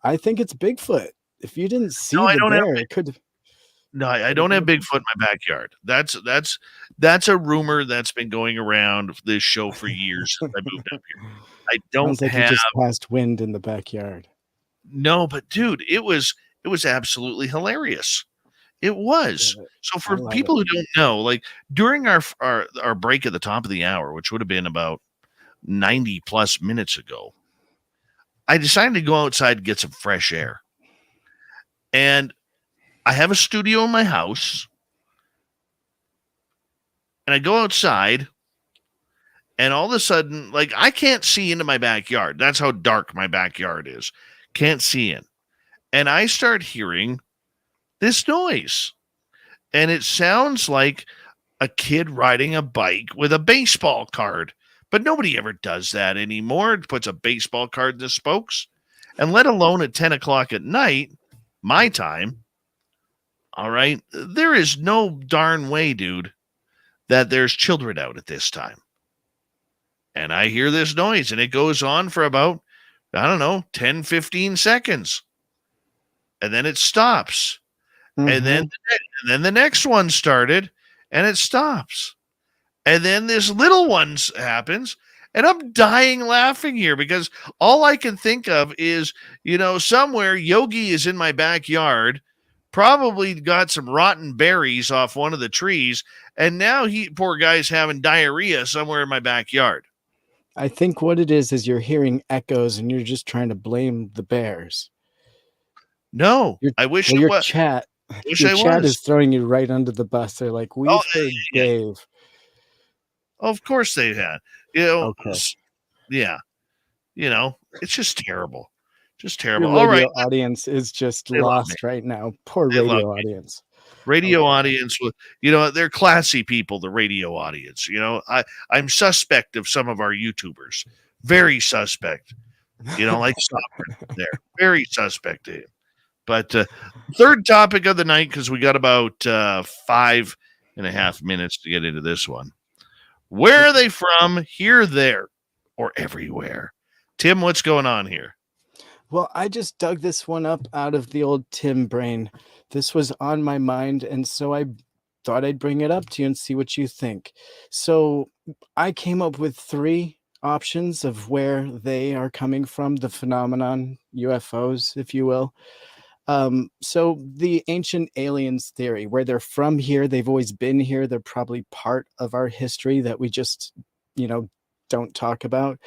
I think it's Bigfoot. If you didn't see the bear, it could. No, I don't have Bigfoot in my backyard. That's a rumor that's been going around this show for years since I moved up here. I don't Sounds like you just passed wind in the backyard. No, but dude, it was absolutely hilarious. It was. So for people who don't know, like during our break at the top of the hour, which would have been about 90 plus minutes ago, I decided to go outside and get some fresh air. And I have a studio in my house, and I go outside, and all of a sudden, like, I can't see into my backyard. That's how dark my backyard is. Can't see in. And I start hearing this noise, and it sounds like a kid riding a bike with a baseball card, but nobody ever does that anymore. It puts a baseball card in the spokes, and let alone at 10 o'clock at night, my time. All right. There is no darn way, dude, that there's children out at this time. And I hear this noise, and it goes on for about I don't know, 10, 15 seconds. And then it stops. And then the next one started and it stops. And then this little one happens. And I'm dying laughing here because all I can think of is, somewhere Yogi is in my backyard, probably got some rotten berries off one of the trees. And now poor guy's having diarrhea somewhere in my backyard. I think what it is you're hearing echoes and you're just trying to blame the bears. No, I wish it your was. chat, Wish your I chat was. is throwing you right under the bus. They're like, we've heard Dave. Of course they had. Okay. Yeah. It's just terrible. Just terrible. Your All radio right. audience is just They love lost right now. Poor They love radio me. audience. Radio audience, they're classy people, the radio audience. I'm suspect of some of our YouTubers. Very suspect. Like Sovereign there. Very suspect to him. But third topic of the night, because we got about 5.5 minutes to get into this one. Where are they from? Here, there, or everywhere? Tim, what's going on here? Well, I just dug this one up out of the old Tim brain. This was on my mind, and so I thought I'd bring it up to you and see what you think. So I came up with 3 options of where they are coming from, the phenomenon, UFOs, if you will. So the ancient aliens theory, where they're from here, they've always been here. They're probably part of our history that we just, don't talk about.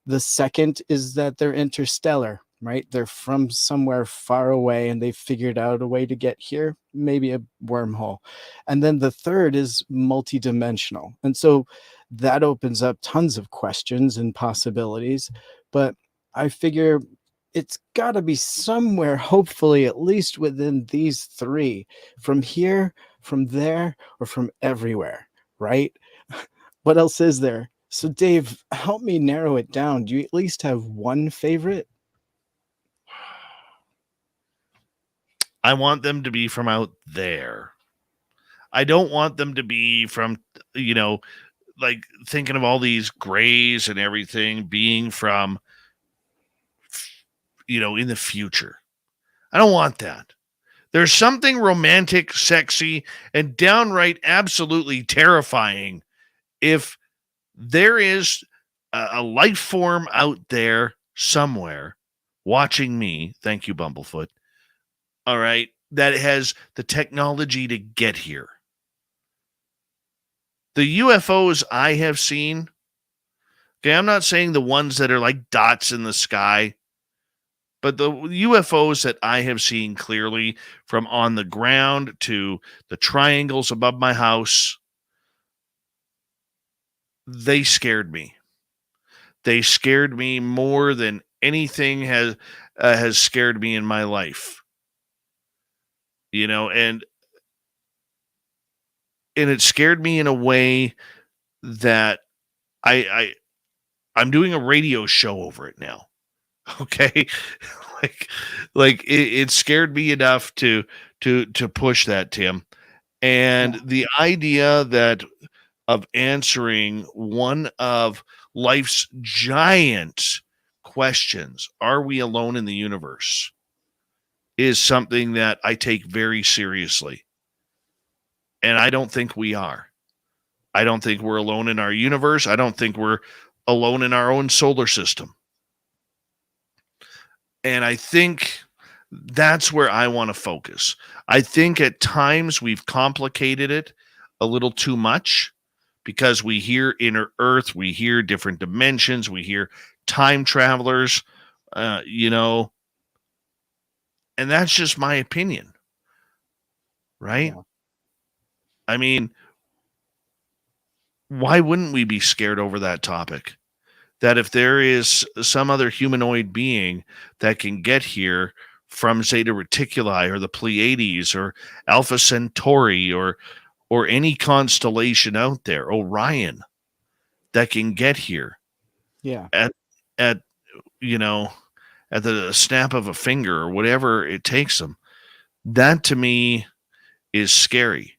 The second is that they're interstellar, right? They're from somewhere far away and they figured out a way to get here, maybe a wormhole. And then the third is multidimensional. And so that opens up tons of questions and possibilities. But I figure it's got to be somewhere, hopefully, at least within these 3, from here, from there, or from everywhere, right? What else is there? So, Dave, help me narrow it down. Do you at least have one favorite? I want them to be from out there. I don't want them to be from, like thinking of all these grays and everything being from, in the future. I don't want that. There's something romantic, sexy, and downright absolutely terrifying if there is a life form out there somewhere watching me. Thank you, Bumblefoot. All right. That has the technology to get here. The UFOs I have seen, okay, I'm not saying the ones that are like dots in the sky, but the UFOs that I have seen clearly, from on the ground to the triangles above my house, they scared me. They scared me more than anything has scared me in my life. And it scared me in a way that I'm doing a radio show over it now. Okay. It scared me enough to push that, Tim. And the idea that of answering one of life's giant questions, are we alone in the universe, is something that I take very seriously. And I don't think we are. I don't think we're alone in our universe. I don't think we're alone in our own solar system. And I think that's where I want to focus. I think at times we've complicated it a little too much because we hear inner Earth, we hear different dimensions, we hear time travelers, and that's just my opinion, right? Yeah. I mean, why wouldn't we be scared over that topic? That if there is some other humanoid being that can get here from Zeta Reticuli or the Pleiades or Alpha Centauri or any constellation out there, Orion, that can get here, at the snap of a finger or whatever it takes them, that to me is scary.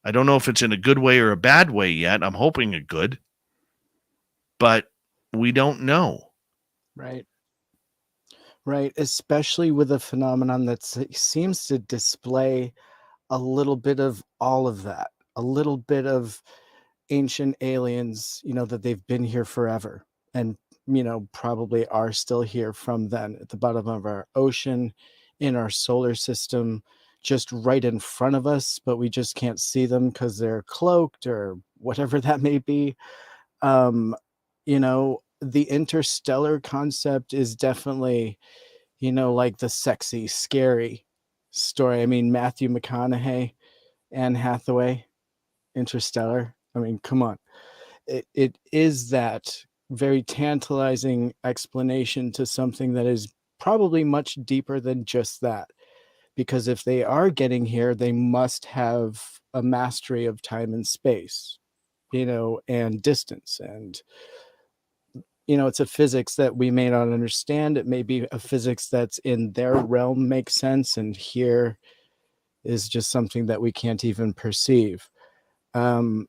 I don't know if it's in a good way or a bad way yet. I'm hoping a good, but we don't know. Right. Right. Especially with a phenomenon that seems to display a little bit of all of that, a little bit of ancient aliens, that they've been here forever and, probably are still here from then at the bottom of our ocean, in our solar system, just right in front of us, but we just can't see them because they're cloaked or whatever that may be. Um, the interstellar concept is definitely, like the sexy, scary story. I mean, Matthew McConaughey, Anne Hathaway, Interstellar. I mean, come on. It is that very tantalizing explanation to something that is probably much deeper than just that. Because if they are getting here, they must have a mastery of time and space, and distance. And, it's a physics that we may not understand. It may be a physics that's in their realm makes sense. And here is just something that we can't even perceive. The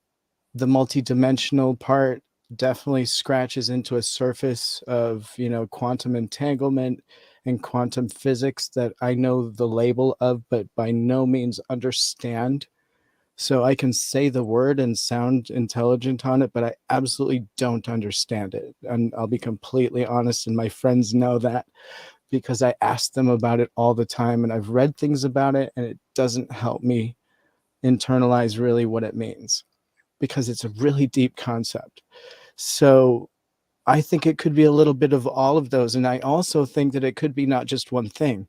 multidimensional part definitely scratches into a surface of, quantum entanglement and quantum physics that I know the label of, but by no means understand. So I can say the word and sound intelligent on it, but I absolutely don't understand it. And I'll be completely honest, and my friends know that because I ask them about it all the time, and I've read things about it, and it doesn't help me internalize really what it means, because it's a really deep concept. So I think it could be a little bit of all of those. And I also think that it could be not just one thing,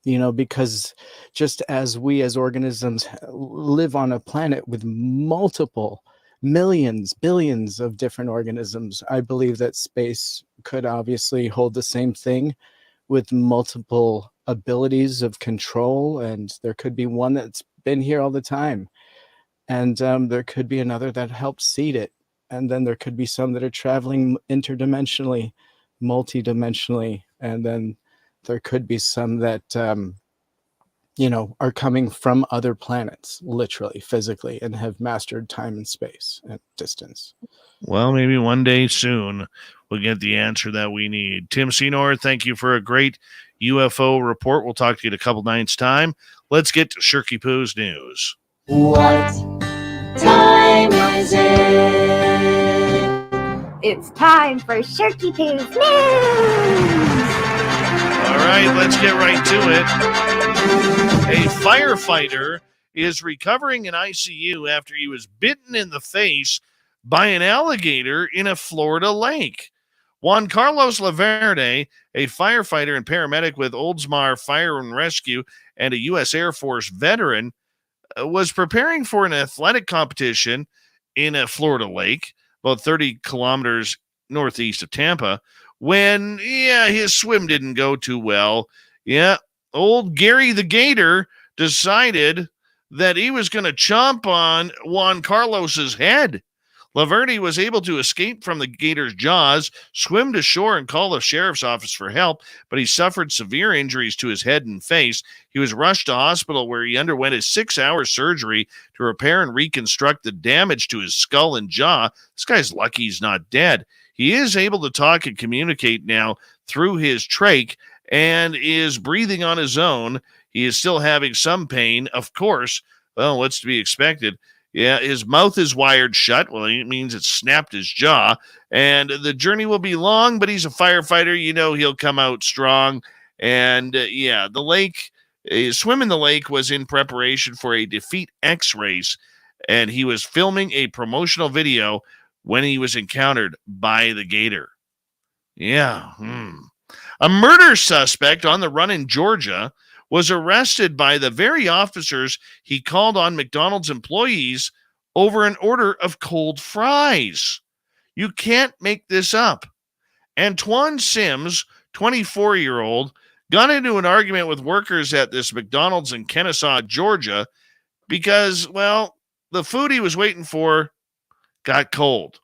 because just as we as organisms live on a planet with multiple millions, billions of different organisms, I believe that space could obviously hold the same thing with multiple abilities of control. And there could be one that's been here all the time. And there could be another that helps seed it. And then there could be some that are traveling interdimensionally, multidimensionally. And then there could be some that, are coming from other planets, literally, physically, and have mastered time and space and distance. Well, maybe one day soon we'll get the answer that we need. Tim Senor, thank you for a great UFO report. We'll talk to you in a couple nights' time. Let's get to Shirky Poo's news. What time is it? It's time for Shirky Poo's news! All right, let's get right to it. A firefighter is recovering in ICU after he was bitten in the face by an alligator in a Florida lake. Juan Carlos Laverde, a firefighter and paramedic with Oldsmar Fire and Rescue and a U.S. Air Force veteran, was preparing for an athletic competition in a Florida lake, about 30 kilometers northeast of Tampa, when, his swim didn't go too well. Old Gary the Gator decided that he was going to chomp on Juan Carlos's head. Laverde was able to escape from the gator's jaws, swim to shore, and call the sheriff's office for help, but he suffered severe injuries to his head and face. He was rushed to hospital where he underwent a 6-hour surgery to repair and reconstruct the damage to his skull and jaw. This guy's lucky he's not dead. He is able to talk and communicate now through his trach and is breathing on his own. He is still having some pain, of course. Well, what's to be expected? His mouth is wired shut. Well, it means it snapped his jaw. And the journey will be long, but he's a firefighter. He'll come out strong. And, the lake, swim in the lake was in preparation for a Defeat X race. And he was filming a promotional video when he was encountered by the gator. A murder suspect on the run in Georgia was arrested by the very officers he called on McDonald's employees over an order of cold fries. You can't make this up. Antoine Sims, 24-year-old, got into an argument with workers at this McDonald's in Kennesaw, Georgia, because, the food he was waiting for got cold.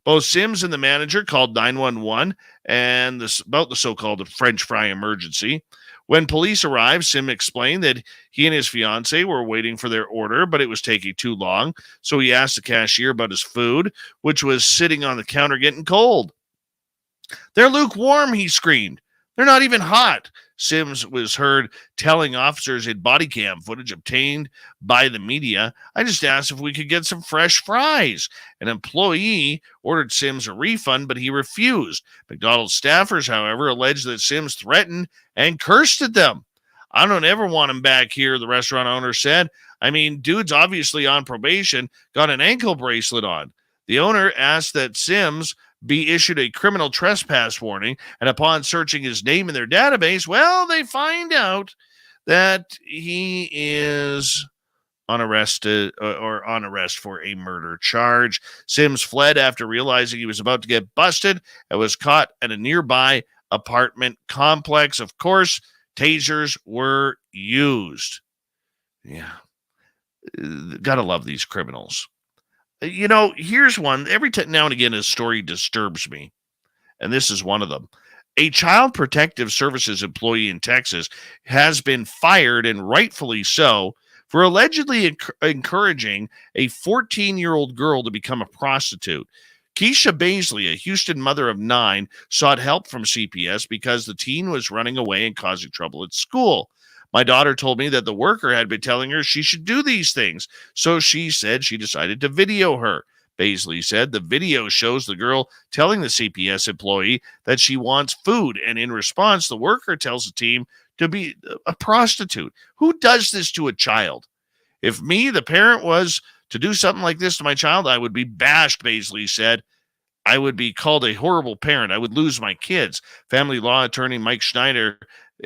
Both Sims and the manager called 911 about the so-called French fry emergency. When police arrived, Sim explained that he and his fiancée were waiting for their order, but it was taking too long. So he asked the cashier about his food, which was sitting on the counter getting cold. They're lukewarm, he screamed. They're not even hot. Sims was heard telling officers in body cam footage obtained by the media, I just asked if we could get some fresh fries. An employee ordered Sims a refund, but he refused. McDonald's staffers, however, alleged that Sims threatened and cursed at them. I don't ever want him back here, the restaurant owner said. I mean, dude's obviously on probation, got an ankle bracelet on. The owner asked that Sims be issued a criminal trespass warning, and upon searching his name in their database, well, they find out that he is on arrest for a murder charge. Sims fled after realizing he was about to get busted and was caught at a nearby apartment complex. Of course, tasers were used. Yeah. Gotta love these criminals. You know, here's one. Every now and again, a story disturbs me, and this is one of them. A child protective services employee in Texas has been fired, and rightfully so, for allegedly encouraging a 14-year-old girl to become a prostitute. Keisha Baisley, a Houston mother of 9, sought help from CPS because the teen was running away and causing trouble at school. My daughter told me that the worker had been telling her she should do these things, so she said she decided to video her. Baisley said the video shows the girl telling the CPS employee that she wants food, and in response, the worker tells the team to be a prostitute. Who does this to a child? If me, the parent, was to do something like this to my child, I would be bashed, Baisley said. I would be called a horrible parent. I would lose my kids. Family law attorney Mike Schneider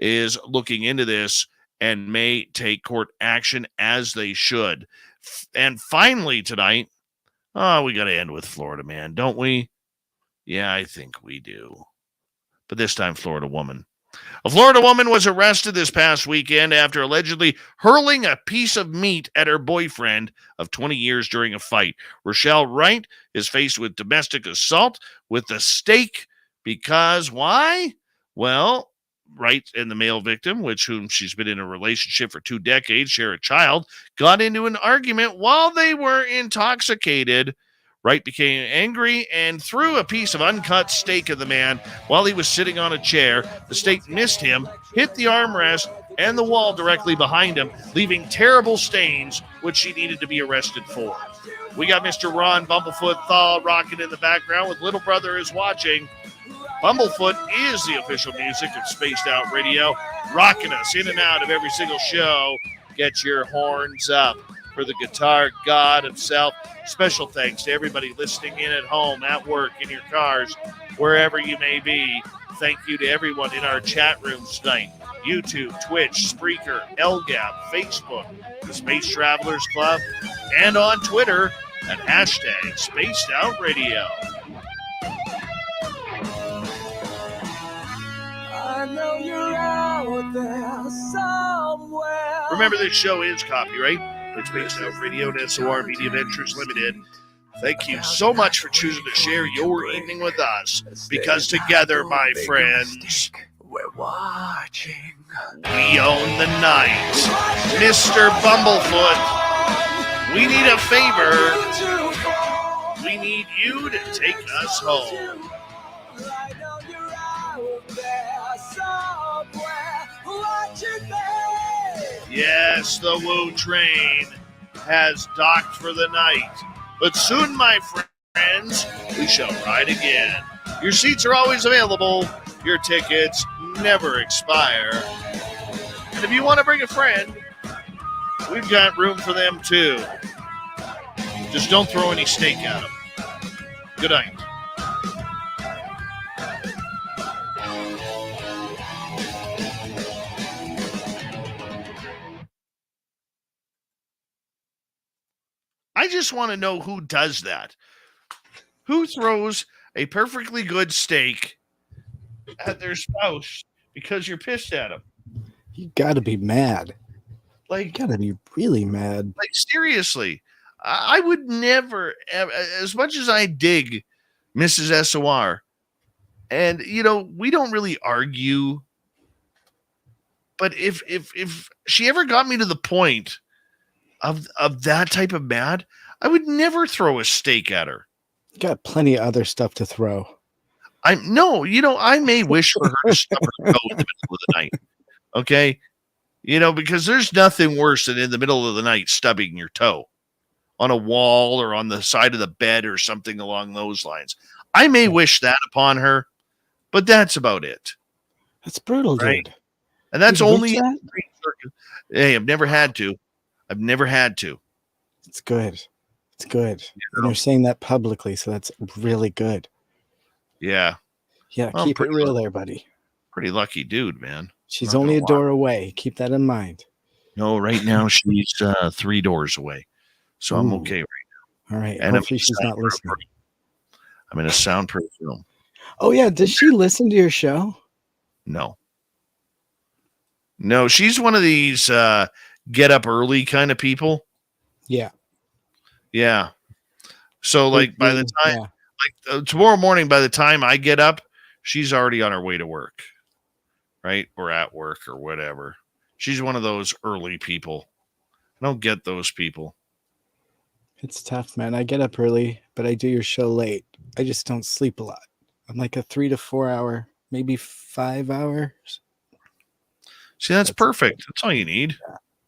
is looking into this and may take court action, as they should. And finally tonight, we got to end with Florida man, don't we? Yeah, I think we do. But this time, Florida woman. A Florida woman was arrested this past weekend after allegedly hurling a piece of meat at her boyfriend of 20 years during a fight. Rochelle Wright is faced with domestic assault with the steak because why? Well, Wright and the male victim, whom she's been in a relationship for 2 decades, share a child, got into an argument while they were intoxicated. Wright became angry and threw a piece of uncut steak at the man while he was sitting on a chair. The steak missed him, hit the armrest and the wall directly behind him, leaving terrible stains, which she needed to be arrested for. We got Mr. Ron Bumblefoot Thaw rocking in the background with Little Brother is Watching. Bumblefoot is the official music of Spaced Out Radio, rocking us in and out of every single show. Get your horns up for the guitar god himself. Special thanks to everybody listening in at home, at work, in your cars, wherever you may be. Thank you to everyone in our chat rooms tonight. YouTube, Twitch, Spreaker, LGAP, Facebook, the Space Travelers Club, and on Twitter at hashtag Spaced Out Radio. I know you're out there somewhere. Remember, this show is copyright. It's Spaced Out Radio and SOR Media Ventures Limited. Thank you so much for choosing to share your evening with us, because together, my friends, we're watching. We own the night. Mr. Bumblefoot, we need a favor. We need you to take us home. I know you're out there somewhere watching me. Yes, the Woo train has docked for the night. But soon, my friends, we shall ride again. Your seats are always available. Your tickets never expire. And if you want to bring a friend, we've got room for them too. Just don't throw any steak at them. Good night. I just want to know who does that. Who throws a perfectly good steak at their spouse because you're pissed at them? You gotta be mad. Like, You gotta be really mad. like seriously, I would never, as much as I dig Mrs. SOR, and you know, we don't really argue, but if she ever got me to the point of that type of mad, I would never throw a steak at her. You got plenty of other stuff to throw. I may wish for her to stub her toe in the middle of the night. Okay. Because there's nothing worse than in the middle of the night stubbing your toe on a wall or on the side of the bed or something along those lines. I may wish that upon her, but that's about it. That's brutal, Right? dude. And that's You'd wish only that? Hey, I've never had to. It's good. It's good. And you're saying that publicly, so that's really good. Yeah. Yeah, Well, keep it real there, buddy. Pretty lucky dude, man. She's only a door away. Keep that in mind. No, right now she's 3 doors away. So I'm okay right now. All right. And hopefully she's not listening. I'm in a soundproof room. Oh, yeah. Does she listen to your show? No, she's one of these get up early kind of people. Yeah. Yeah. So like by the time, tomorrow morning, by the time I get up, she's already on her way to work, right? Or at work or whatever. She's one of those early people. I don't get those people. It's tough, man. I get up early, but I do your show late. I just don't sleep a lot. I'm like a 3 to 4 hour, maybe 5 hours. See, that's perfect. That's all you need.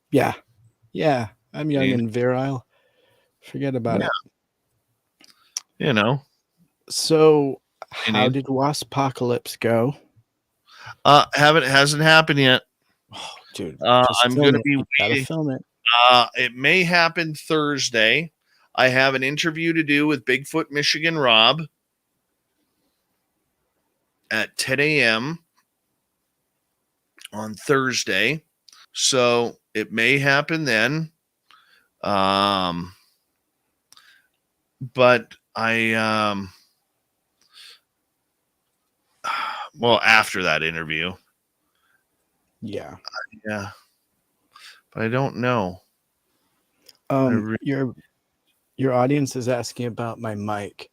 Yeah. Yeah. I'm young and virile. Forget about it. So how did Waspocalypse go? Hasn't happened yet. Oh, dude. I'm going to be waiting. Film it. It may happen Thursday. I have an interview to do with Bigfoot Michigan Rob at 10 a.m. on Thursday. So it may happen then. But I after that interview. Yeah. Yeah. But I don't know. Your audience is asking about my mic.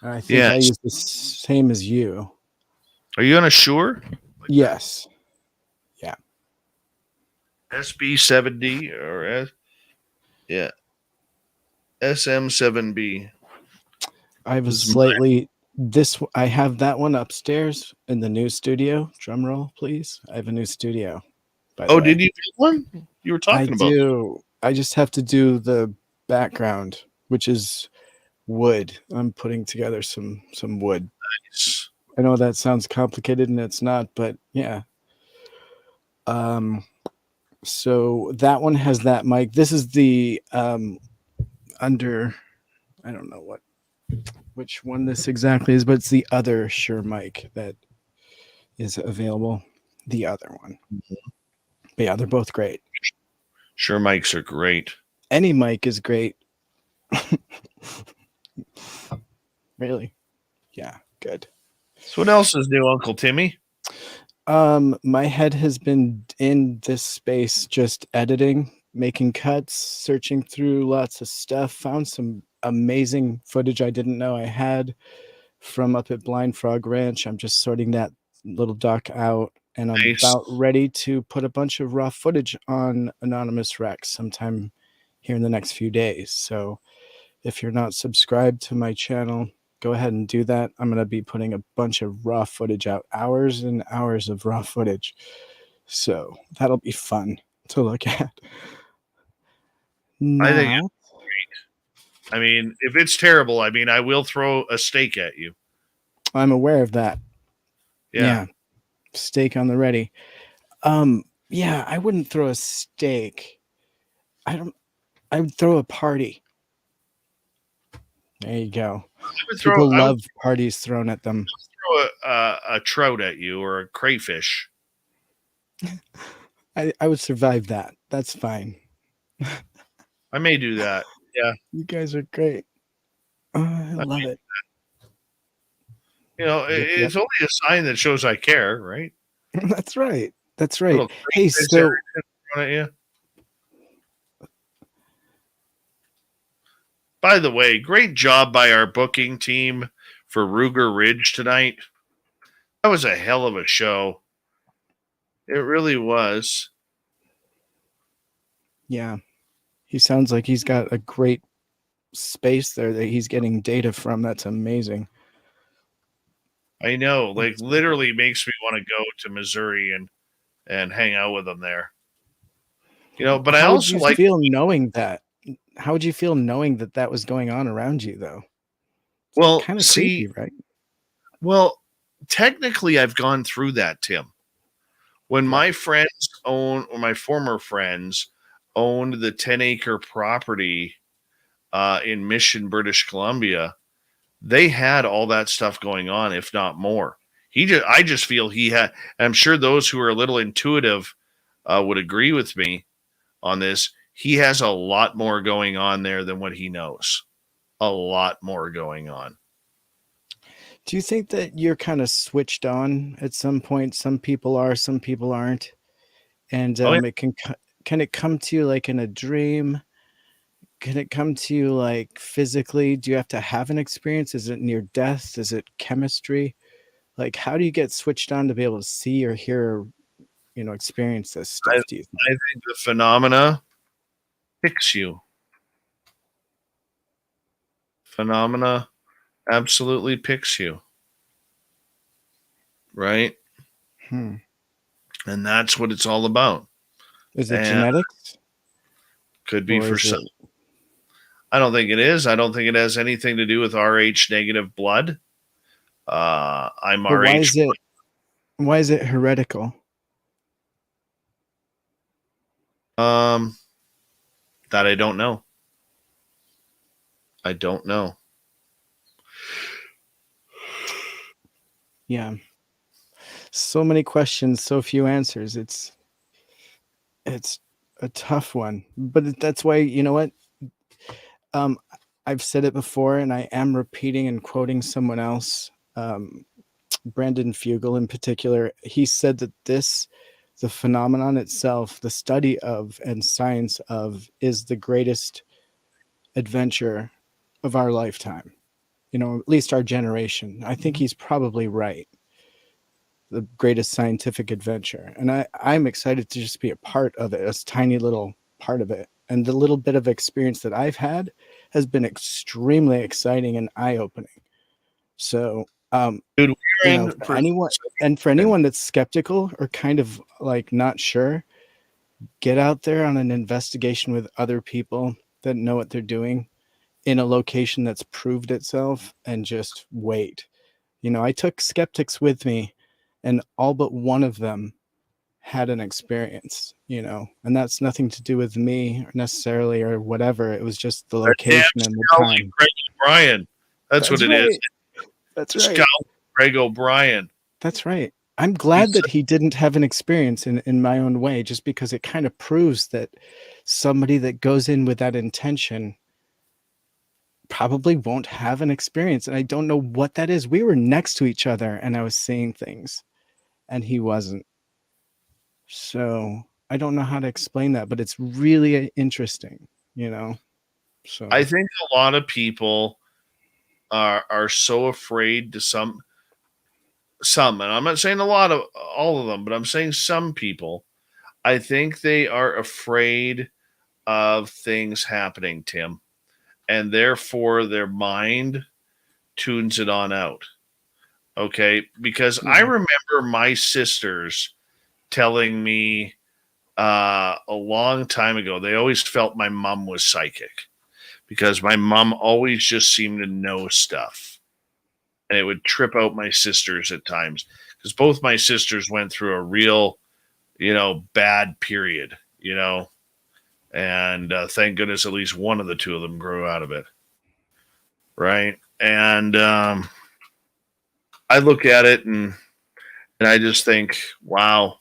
I think I use the same as you. Are you on a Shure? Yes. Yeah. SB7D or SM7B. I have I have that one upstairs in the new studio. Drum roll, please. I have a new studio. Did you do one? You were talking about. I do. I just have to do the background, which is wood. I'm putting together some wood. Nice. I know that sounds complicated and it's not, but yeah. So that one has that mic. This is the under, I don't know which one this exactly is, but it's the other Shure mic that is available. The other one. Mm-hmm. But yeah, they're both great. Shure mics are great. Any mic is great. Really? Yeah, good. So what else is new, Uncle Timmy? My head has been in this space just editing, making cuts, searching through lots of stuff, found some amazing footage I didn't know I had from up at Blind Frog Ranch. I'm just sorting that little doc out, and I'm about ready to put a bunch of raw footage on Anonymous Rex sometime here in the next few days. So if you're not subscribed to my channel, go ahead and do that. I'm going to be putting a bunch of raw footage out, hours and hours of raw footage. So that'll be fun to look at. I think it's great. I mean, if it's terrible, I will throw a steak at you. I'm aware of that. Yeah. Steak on the ready. Yeah, I wouldn't throw a steak. I would throw a party. There you go. People love parties thrown at them. Throw a trout at you or a crayfish. I would survive that. That's fine. I may do that. Yeah. You guys are great. I love it. It's only a sign that shows I care, right? That's right. That's right. Hey, so by the way, great job by our booking team for Ruger Ridge tonight. That was a hell of a show. It really was. Yeah. He sounds like he's got a great space there that he's getting data from. That's amazing. I know, like literally makes me want to go to Missouri and hang out with them there. But I How would also you like, feel knowing that? How would you feel knowing that that was going on around you, though? well, Kind of see, creepy, right? well, technically I've gone through that, Tim. When my former friends owned the 10-acre property in Mission, British Columbia, they had all that stuff going on, if not more. I just feel he had. I'm sure those who are a little intuitive would agree with me on this. He has a lot more going on there than what he knows. A lot more going on. Do you think that you're kind of switched on at some point? Some people are, some people aren't, and it can it come to you like in a dream? Can it come to you like physically? Do you have to have an experience? Is it near death? Is it chemistry? Like, how do you get switched on to be able to see or hear, experience this stuff? Do you think? I think the phenomena picks you. Phenomena absolutely picks you. Right? Hmm. And that's what it's all about. Is it genetics? Could be Or for is some. it- I don't think it is. I don't think it has anything to do with Rh negative blood. I'm But Rh. why is it heretical? That I don't know. I don't know. Yeah. So many questions, so few answers. It's a tough one. But that's why, you know what? I've said it before, and I am repeating and quoting someone else, Brandon Fugel in particular. He said that the phenomenon itself, the study of and science of, is the greatest adventure of our lifetime. At least our generation. I think he's probably right. The greatest scientific adventure. And I'm excited to just be a part of it, a tiny little part of it. And the little bit of experience that I've had has been extremely exciting and eye-opening. So, Dude, for anyone that's skeptical or kind of like not sure, get out there on an investigation with other people that know what they're doing in a location that's proved itself, and just wait. I took skeptics with me, and all but one of them had an experience, and that's nothing to do with me necessarily or whatever. It was just the location and the time. Greg O'Brien. That's what it is. That's right. Scout Greg O'Brien. That's right. I'm glad that he didn't have an experience in my own way, just because it kind of proves that somebody that goes in with that intention probably won't have an experience. And I don't know what that is. We were next to each other and I was seeing things and he wasn't. So I don't know how to explain that, but it's really interesting, So I think a lot of people are so afraid to some, and I'm not saying all of them, but I'm saying some people. I think they are afraid of things happening, Tim, and therefore their mind tunes it on out. Okay, because I remember my sisters telling me a long time ago, they always felt my mom was psychic because my mom always just seemed to know stuff. And it would trip out my sisters at times because both my sisters went through a real, bad period, and thank goodness at least one of the two of them grew out of it. Right. And I look at it and I just think, wow,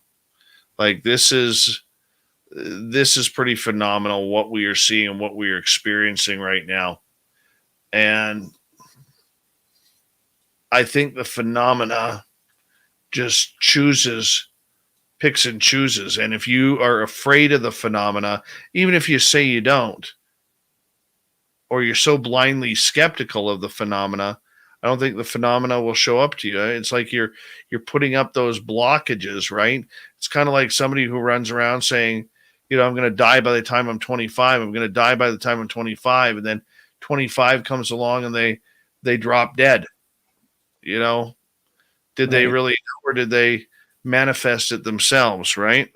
like this is pretty phenomenal what we are seeing and what we are experiencing right now. And I think the phenomena just picks and chooses. And if you are afraid of the phenomena, even if you say you don't, or you're so blindly skeptical of the phenomena, I don't think the phenomena will show up to you. It's like you're putting up those blockages, right? It's kind of like somebody who runs around saying, I'm going to die by the time I'm 25. I'm going to die by the time I'm 25. And then 25 comes along and they drop dead, Did they Right. really, or did they manifest it themselves, right?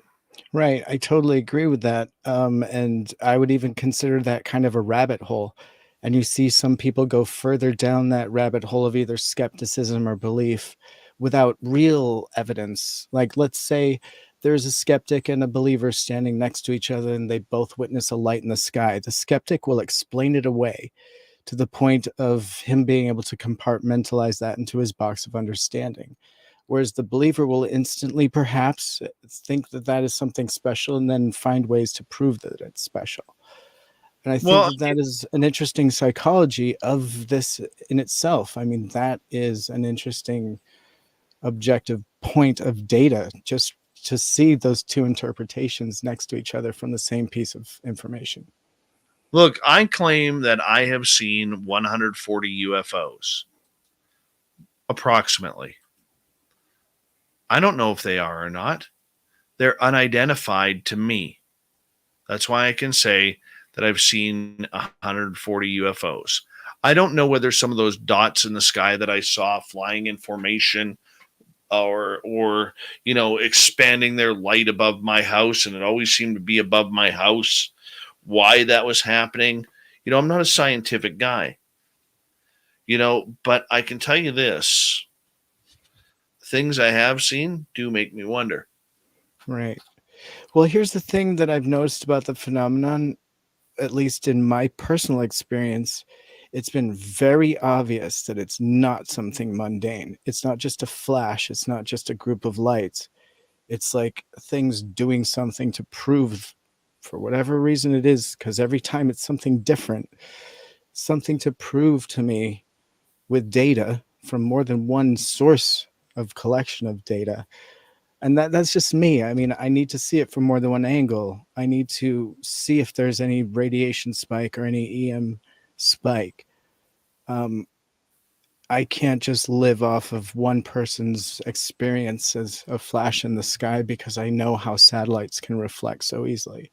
Right. I totally agree with that. And I would even consider that kind of a rabbit hole. And you see some people go further down that rabbit hole of either skepticism or belief without real evidence. Like, let's say there's a skeptic and a believer standing next to each other and they both witness a light in the sky. The skeptic will explain it away to the point of him being able to compartmentalize that into his box of understanding. Whereas the believer will instantly perhaps think that that is something special and then find ways to prove that it's special. And I think Well, that that is an interesting psychology of this in itself. I mean, that is an interesting objective point of data, just to see those two interpretations next to each other from the same piece of information. look, I claim that I have seen 140 UFOs, approximately. I don't know if they are or not. They're unidentified to me. That's why I can say that I've seen 140 UFOs. I don't know whether some of those dots in the sky that I saw flying in formation or expanding their light above my house, and it always seemed to be above my house, why that was happening. I'm not a scientific guy, but I can tell you this. Things I have seen do make me wonder. Right. Well, here's the thing that I've noticed about the phenomenon, at least in my personal experience. It's been very obvious that it's not something mundane. It's not just a flash. It's not just a group of lights. It's like things doing something to prove, for whatever reason it is, because every time it's something different, something to prove to me with data from more than one source of collection of data. And that's just me. I mean, I need to see it from more than one angle. I need to see if there's any radiation spike or any EM spike. I can't just live off of one person's experience as a flash in the sky, because I know how satellites can reflect so easily.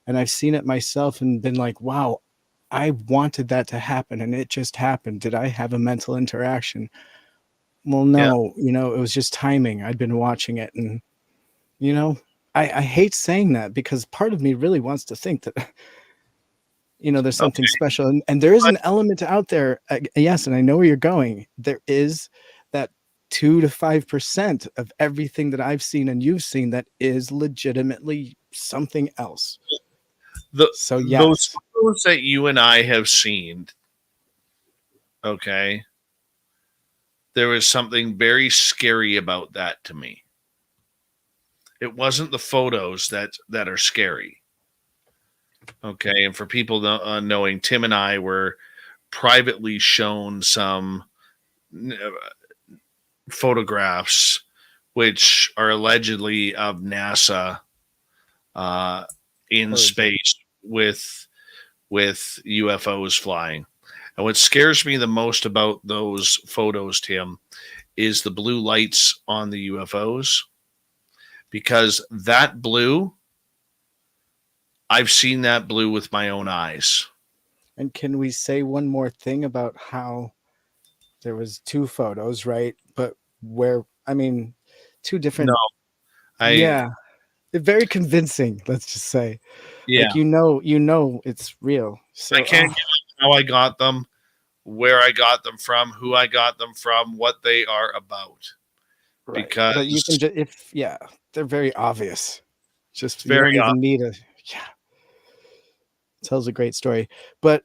And I've seen it myself and been like, wow, I wanted that to happen and it just happened. Did I have a mental interaction? Well, no, it was just timing. I'd been watching it, and I hate saying that, because part of me really wants to think that there's something special, and there is an element out there. Yes, and I know where you're going. There is that 2 to 5% of everything that I've seen and you've seen that is legitimately something else. So yes, Those photos that you and I have seen, okay, there was something very scary about that to me. It wasn't the photos that are scary. Okay, and for people knowing, Tim and I were privately shown some photographs which are allegedly of NASA in space with UFOs flying. And what scares me the most about those photos, Tim, is the blue lights on the UFOs, because that blue, I've seen that blue with my own eyes. And can we say one more thing about how there was 2 photos, right? But two different. No, yeah, they're very convincing. Let's just say, yeah, like it's real. So I can't give you how I got them, where I got them from, who I got them from, what they are about. right. Because But you can they're very obvious. Just you very don't even need tells a great story. But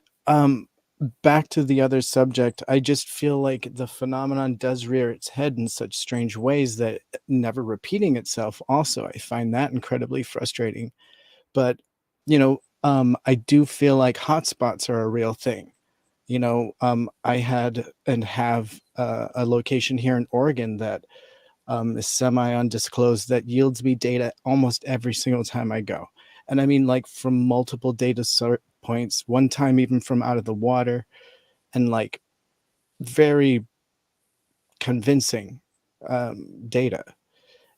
back to the other subject, I just feel like the phenomenon does rear its head in such strange ways that never repeating itself. Also, I find that incredibly frustrating. But I do feel like hotspots are a real thing. I had and have a location here in Oregon that is semi-undisclosed that yields me data almost every single time I go. And I mean, like, from multiple data points, one time even from out of the water, and like very convincing data.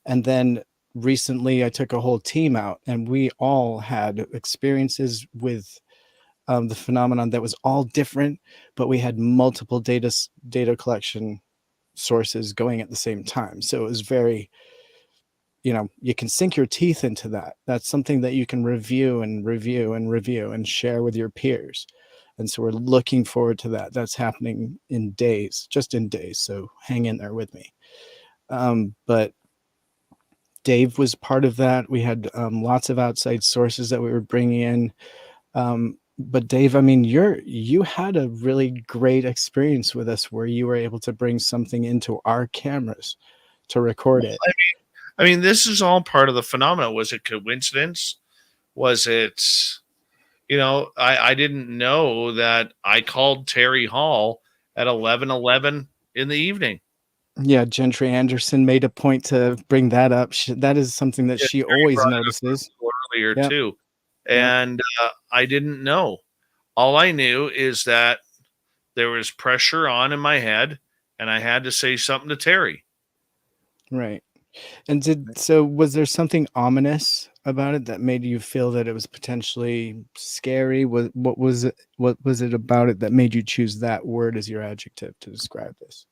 And then recently I took a whole team out and we all had experiences with the phenomenon that was all different, but we had multiple data collection sources going at the same time. So it was very, you can sink your teeth into that. That's something that you can review and share with your peers. And so we're looking forward to that. That's happening in days, just in days. So hang in there with me. But Dave was part of that. We had lots of outside sources that we were bringing in. But Dave, I mean, you had a really great experience with us where you were able to bring something into our cameras to record it. I mean, this is all part of the phenomena. Was it coincidence? Was it, I didn't know that I called Terry Hall at 11:11 in the evening. Yeah, Gentry Anderson made a point to bring that up. That is something that she always notices. Earlier too. And I didn't know. All I knew is that there was pressure on in my head and I had to say something to Terry. Right. And was there something ominous about it that made you feel that it was potentially scary? What was it about it that made you choose that word as your adjective to describe this?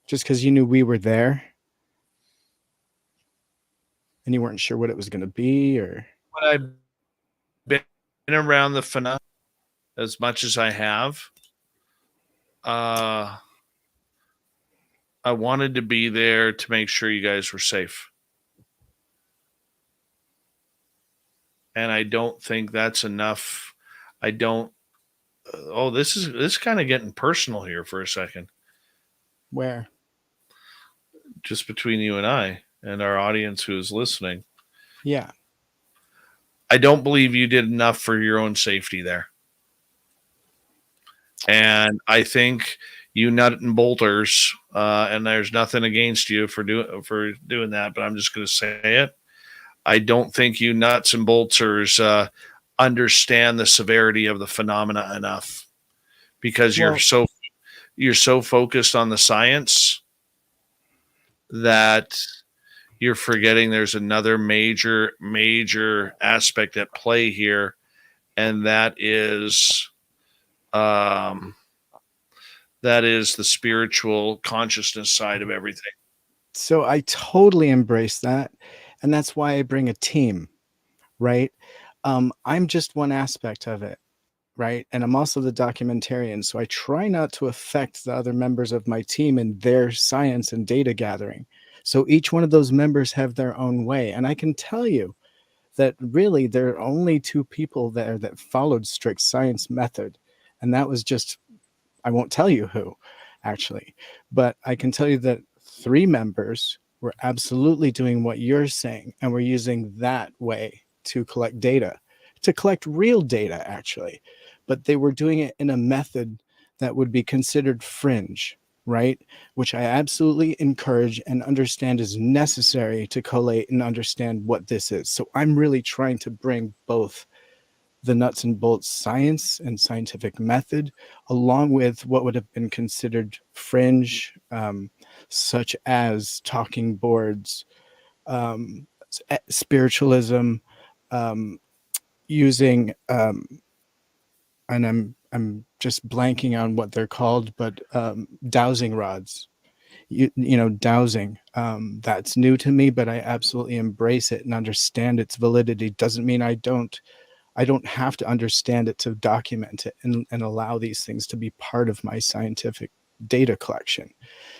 Just because you knew we were there and you weren't sure what it was going to be, or when I've been around the phenomena as much as I have, I wanted to be there to make sure you guys were safe. And I don't think that's enough. This is kind of getting personal here for a second. Where? Just between you and I and our audience who is listening. Yeah. I don't believe you did enough for your own safety there. And I think you nut and bolters, and there's nothing against you for doing that, but I'm just going to say it. I don't think you nuts and bolters understand the severity of the phenomena enough, because you're so focused on the science that you're forgetting there's another major aspect at play here, and that is the spiritual consciousness side of everything. So I totally embrace that. And that's why I bring a team, right? I'm just one aspect of it, right? And I'm also the documentarian. So I try not to affect the other members of my team in their science and data gathering. So each one of those members have their own way. And I can tell you that really there are only two people there that followed strict science method. And that was just, I won't tell you who, actually, but I can tell you that 3 members were absolutely doing what you're saying, and we're using that way to collect data, to collect real data, actually. But they were doing it in a method that would be considered fringe, right? Which I absolutely encourage and understand is necessary to collate and understand what this is. So I'm really trying to bring both the nuts and bolts science and scientific method, along with what would have been considered fringe, such as talking boards, spiritualism, using, and I'm just blanking on what they're called, but dowsing rods. Dowsing. That's new to me, but I absolutely embrace it and understand its validity. Doesn't mean I don't have to understand it to document it and allow these things to be part of my scientific data collection.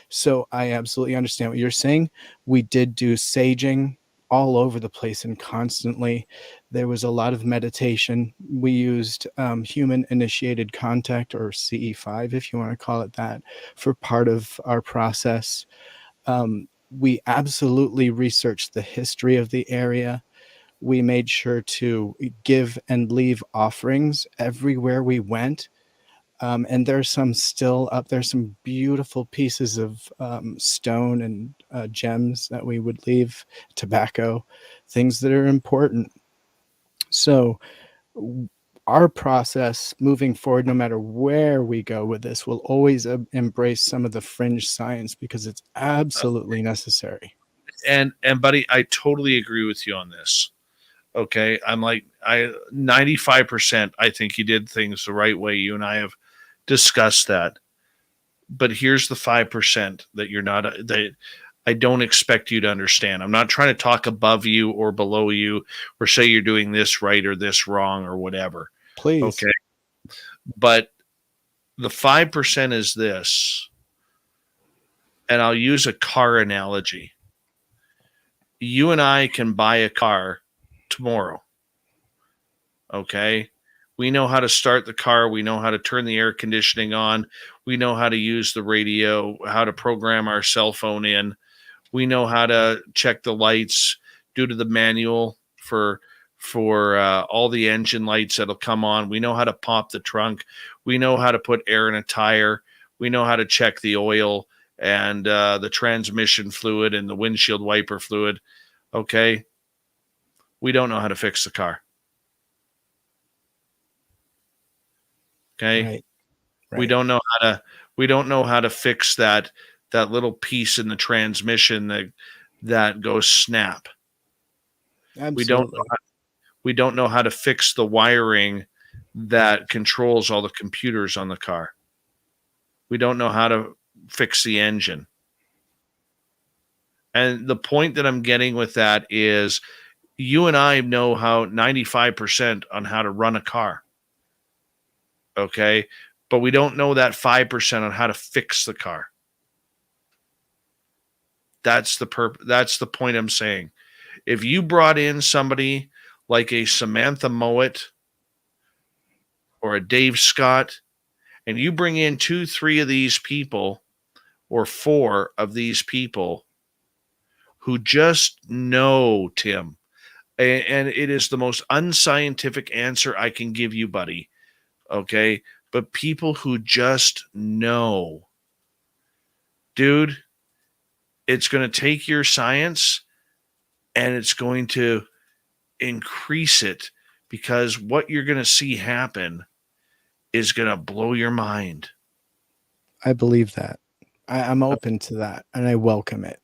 So I absolutely understand what you're saying. We did do saging all over the place and constantly. There was a lot of meditation. We used human initiated contact, or CE5, if you want to call it that, for part of our process. We absolutely researched the history of the area. We made sure to give and leave offerings everywhere we went. And there's some still up there, some beautiful pieces of stone and gems that we would leave, tobacco, things that are important. So our process moving forward, no matter where we go with this, will always embrace some of the fringe science because it's absolutely necessary. And buddy, I totally agree with you on this. Okay. I'm like, 95%, I think you did things the right way. You and I have discuss that. But here's the 5% that you're not, that I don't expect you to understand. I'm not trying to talk above you or below you or say you're doing this right or this wrong or whatever. Please. Okay. But the 5% is this, and I'll use a car analogy. You and I can buy a car tomorrow. Okay. We know how to start the car. We know how to turn the air conditioning on. We know how to use the radio, how to program our cell phone in. We know how to check the lights due to the manual for all the engine lights that'll come on. We know how to pop the trunk. We know how to put air in a tire. We know how to check the oil and the transmission fluid and the windshield wiper fluid. Okay. We don't know how to fix the car. Okay. Right. We don't know how to fix that little piece in the transmission that goes snap. Absolutely. We don't know how to fix the wiring that controls all the computers on the car. We don't know how to fix the engine. And the point that I'm getting with that is you and I know how 95% on how to run a car. Okay. But we don't know that 5% on how to fix the car. That's the point I'm saying. If you brought in somebody like a Samantha Mowat or a Dave Scott, and you bring in 2-3 of these people or 4 of these people who just know, Tim, and it is the most unscientific answer I can give you, buddy. Okay. But people who just know, dude, it's going to take your science and it's going to increase it, because what you're going to see happen is going to blow your mind. I believe that. I'm open to that, and I welcome it.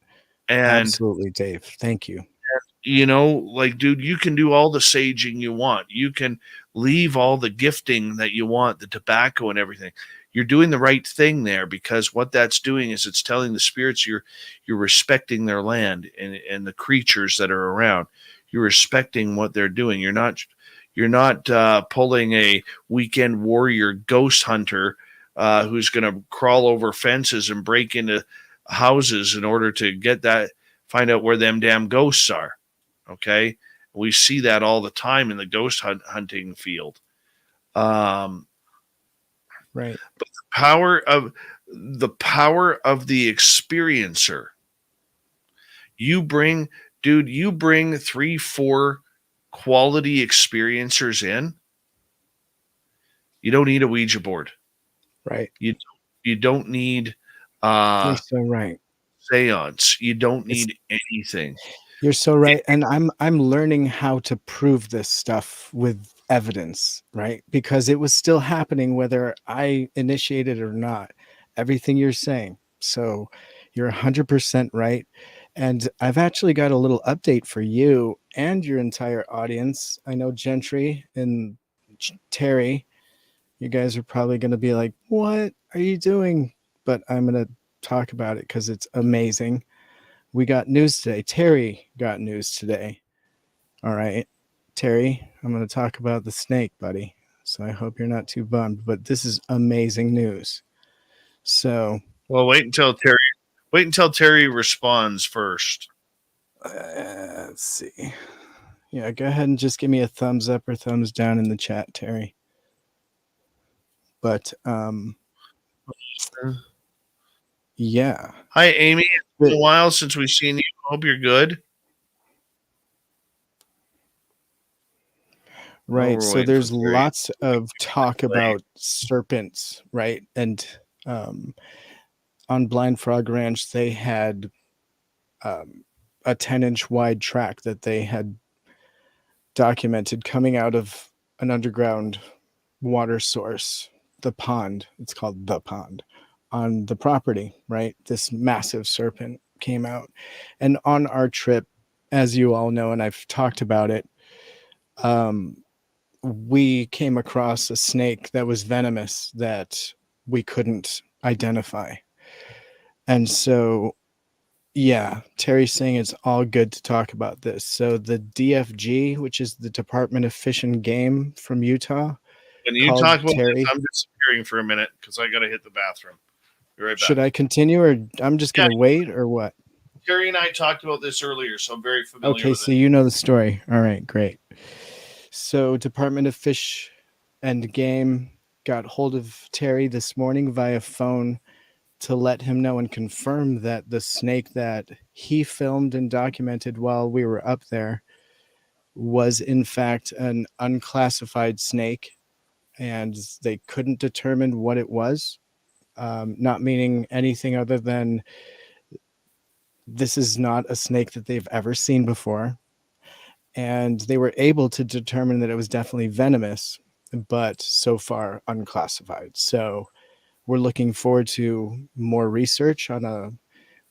And absolutely, Dave. Thank you. You know, like, dude, you can do all the saging you want. You can leave all the gifting that you want, the tobacco and everything. You're doing the right thing there, because what that's doing is it's telling the spirits you're respecting their land and the creatures that are around. You're respecting what they're doing. You're not pulling a weekend warrior ghost hunter who's going to crawl over fences and break into houses in order to find out where them damn ghosts are. Okay. We see that all the time in the ghost hunting field. Right. But the power of the experiencer. You bring 3-4 quality experiencers in. You don't need a Ouija board. Right. You don't need You're so right. seance. You don't need anything. You're so right. And I'm learning how to prove this stuff with evidence, right? Because it was still happening whether I initiated it or not. Everything you're saying. So you're 100% right. And I've actually got a little update for you and your entire audience. I know Gentry and Terry, you guys are probably going to be like, what are you doing? But I'm going to talk about it because it's amazing. We got news today. Terry got news today. All right, Terry, I'm going to talk about the snake, buddy. So I hope you're not too bummed, but this is amazing news. So, well, wait until Terry responds first. Let's see. Yeah, go ahead and just give me a thumbs up or thumbs down in the chat, Terry. But yeah. Hi, Amy. It's been a while since we've seen you. Hope you're good. Right. So there's lots of talk about serpents, right? And on Blind Frog Ranch, they had a 10-inch wide track that they had documented coming out of an underground water source, the pond. It's called the pond on the property, right? This massive serpent came out. And on our trip, as you all know, and I've talked about it, we came across a snake that was venomous that we couldn't identify. And so, yeah, Terry's saying it's all good to talk about this. So the DFG, which is the Department of Fish and Game from Utah, When you talk about this, I'm disappearing for a minute because I got to hit the bathroom. Be right back. Should I continue, or I'm just going to wait, or what? Terry and I talked about this earlier, so I'm very familiar Okay, with so it. you know the story. All right, great. So Department of Fish and Game got hold of Terry this morning via phone to let him know and confirm that the snake that he filmed and documented while we were up there was in fact an unclassified snake, and they couldn't determine what it was, not meaning anything other than this is not a snake that they've ever seen before. And they were able to determine that it was definitely venomous, but so far unclassified. So we're looking forward to more research on a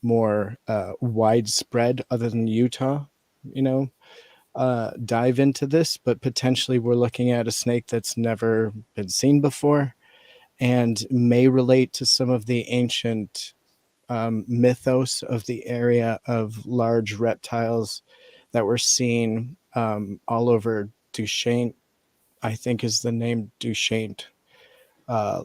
more widespread, other than Utah, dive into this. But potentially we're looking at a snake that's never been seen before and may relate to some of the ancient mythos of the area of large reptiles that were seen all over Duchesne, I think is the name, Duchesne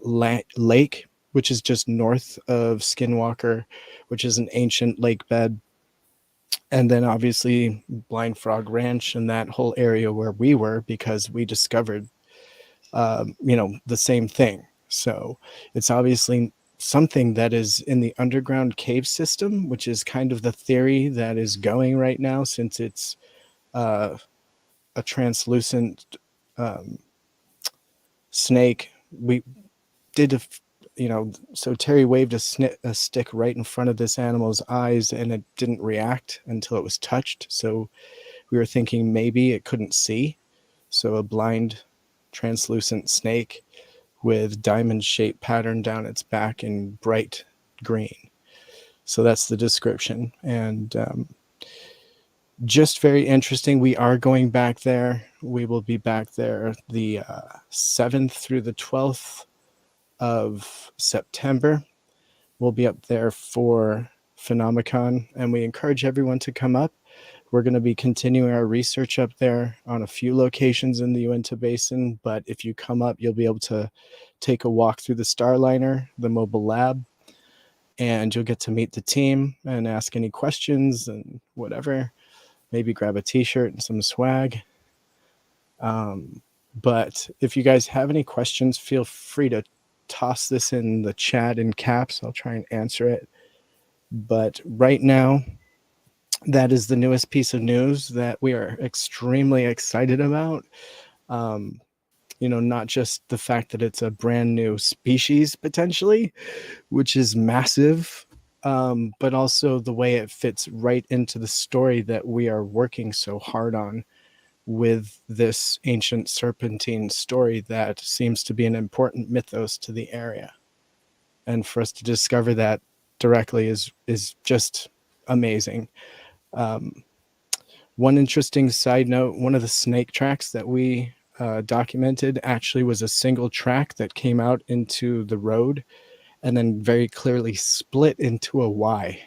Lake, which is just north of Skinwalker, which is an ancient lake bed. And then obviously Blind Frog Ranch and that whole area where we were, because we discovered, the same thing. So it's obviously something that is in the underground cave system, which is kind of the theory that is going right now, since it's a translucent snake. We did so Terry waved a stick right in front of this animal's eyes, and it didn't react until it was touched. So we were thinking maybe it couldn't see. So a blind translucent snake with diamond-shaped pattern down its back in bright green. So that's the description. And just very interesting. We are going back there. We will be back there the 7th through the 12th of September. We'll be up there for Phenomenon, and we encourage everyone to come up. We're going to be continuing our research up there on a few locations in the Uinta Basin, but if you come up, you'll be able to take a walk through the Starliner, the mobile lab, and you'll get to meet the team and ask any questions and whatever. Maybe grab a t-shirt and some swag. But if you guys have any questions, feel free to toss this in the chat in caps. I'll try and answer it. But right now, that is the newest piece of news that we are extremely excited about. Not just the fact that it's a brand new species potentially, which is massive, but also the way it fits right into the story that we are working so hard on with this ancient serpentine story that seems to be an important mythos to the area. And for us to discover that directly is just amazing. One interesting side note, one of the snake tracks that we documented actually was a single track that came out into the road and then very clearly split into a Y.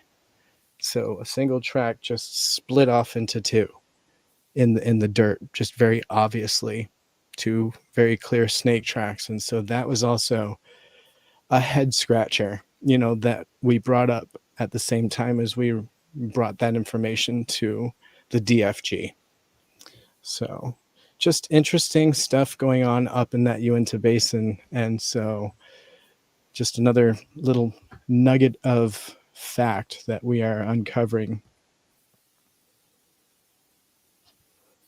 So a single track just split off into two in the dirt, just very obviously two very clear snake tracks. And so that was also a head scratcher, that we brought up at the same time as we brought that information to the DFG. So just interesting stuff going on up in that Uinta Basin. And so just another little nugget of fact that we are uncovering.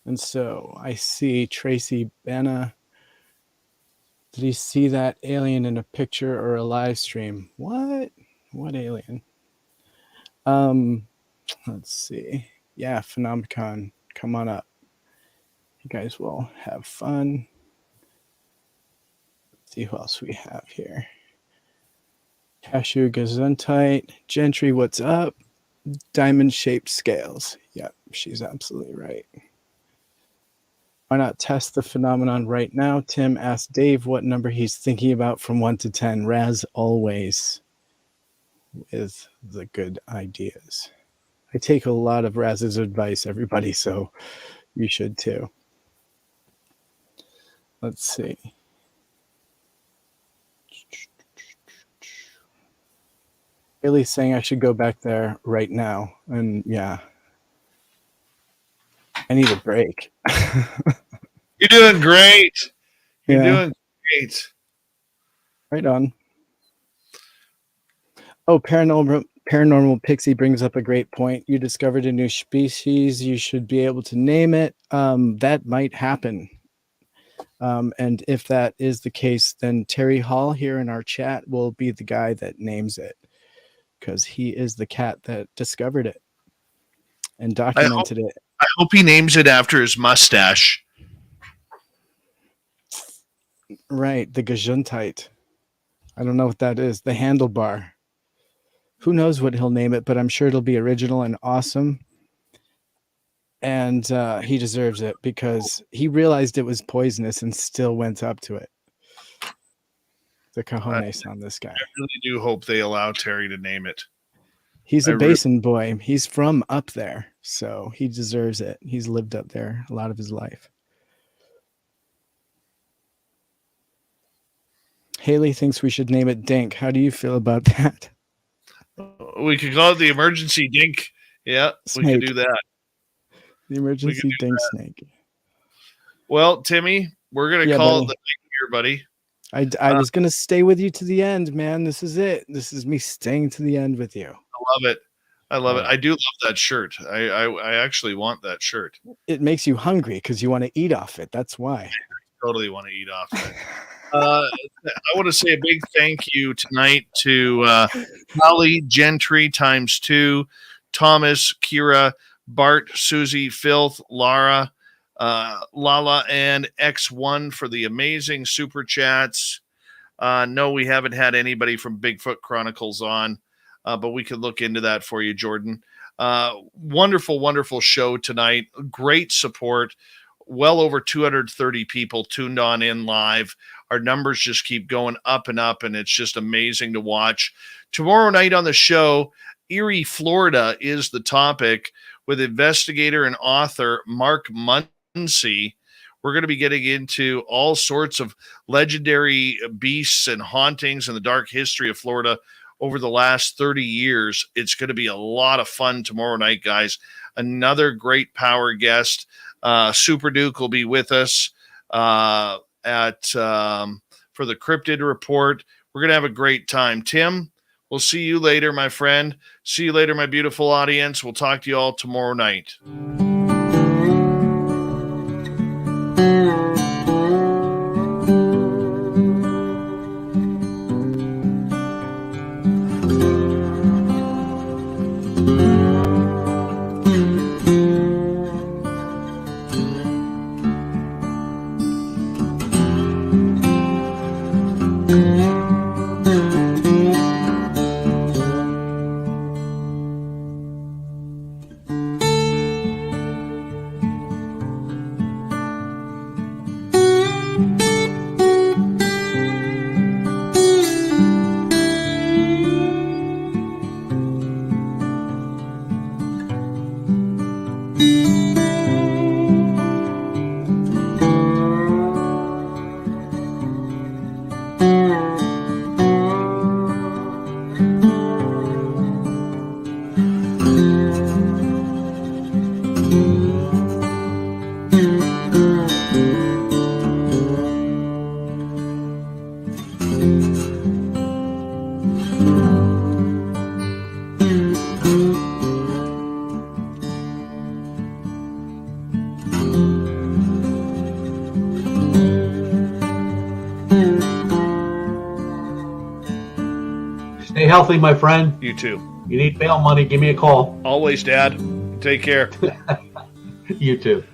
And so I see Tracy Banna. Did he see that alien in a picture or a live stream? What alien? Let's see. Yeah, Phenomenon, come on up. You guys will have fun. Let's see who else we have here. Cashew Gesundheit. Gentry, what's up? Diamond-shaped scales. Yep, she's absolutely right. Why not test the phenomenon right now? Tim asked Dave what number he's thinking about from 1 to 10. Raz always with the good ideas. I take a lot of Raz's advice, everybody, so you should too. Let's see. Haley's saying I should go back there right now. And yeah, I need a break. You're doing great. You're Yeah. doing great. Right on. Oh, Paranormal Pixie brings up a great point. You discovered a new species. You should be able to name it. That might happen. And if that is the case, then Terry Hall here in our chat will be the guy that names it, because he is the cat that discovered it and documented it. I hope he names it after his mustache. Right, the Gesundheit. I don't know what that is. The handlebar. Who knows what he'll name it, but I'm sure it'll be original and awesome. And he deserves it because he realized it was poisonous and still went up to it. The cojones on this guy. I really do hope they allow Terry to name it. He's a basin boy. He's from up there, so he deserves it. He's lived up there a lot of his life. Haley thinks we should name it Dink. How do you feel about that? We could call it the emergency dink. Yeah, Snake. we could do that. The emergency Dink snake. Well, Timmy, we're going to call it the night here, buddy. I was going to stay with you to the end, man. This is it. This is me staying to the end with you. I love it. I love it. I do love that shirt. I actually want that shirt. It makes you hungry because you want to eat off it. That's why. I totally want to eat off it. I want to say a big thank you tonight to Holly Gentry ×2, Thomas, Kira, Bart, Susie, Fylth, Lara, Lala, and X1 for the amazing super chats. No, we haven't had anybody from Bigfoot Chronicles on, but we could look into that for you, Jordan. Wonderful, wonderful show tonight. Great support. Well over 230 people tuned on in live. Our numbers just keep going up and up, and it's just amazing to watch. Tomorrow night on the show, Erie, Florida is the topic with investigator and author Mark Muncy. We're going to be getting into all sorts of legendary beasts and hauntings in the dark history of Florida over the last 30 years. It's going to be a lot of fun tomorrow night, guys. Another great power guest. Super Duke will be with us for the Cryptid Report. We're going to have a great time. Tim, we'll see you later, my friend. See you later, my beautiful audience. We'll talk to you all tomorrow night. Stay healthy, my friend. You too. You need bail money, give me a call. Always, Dad. Take care. You too.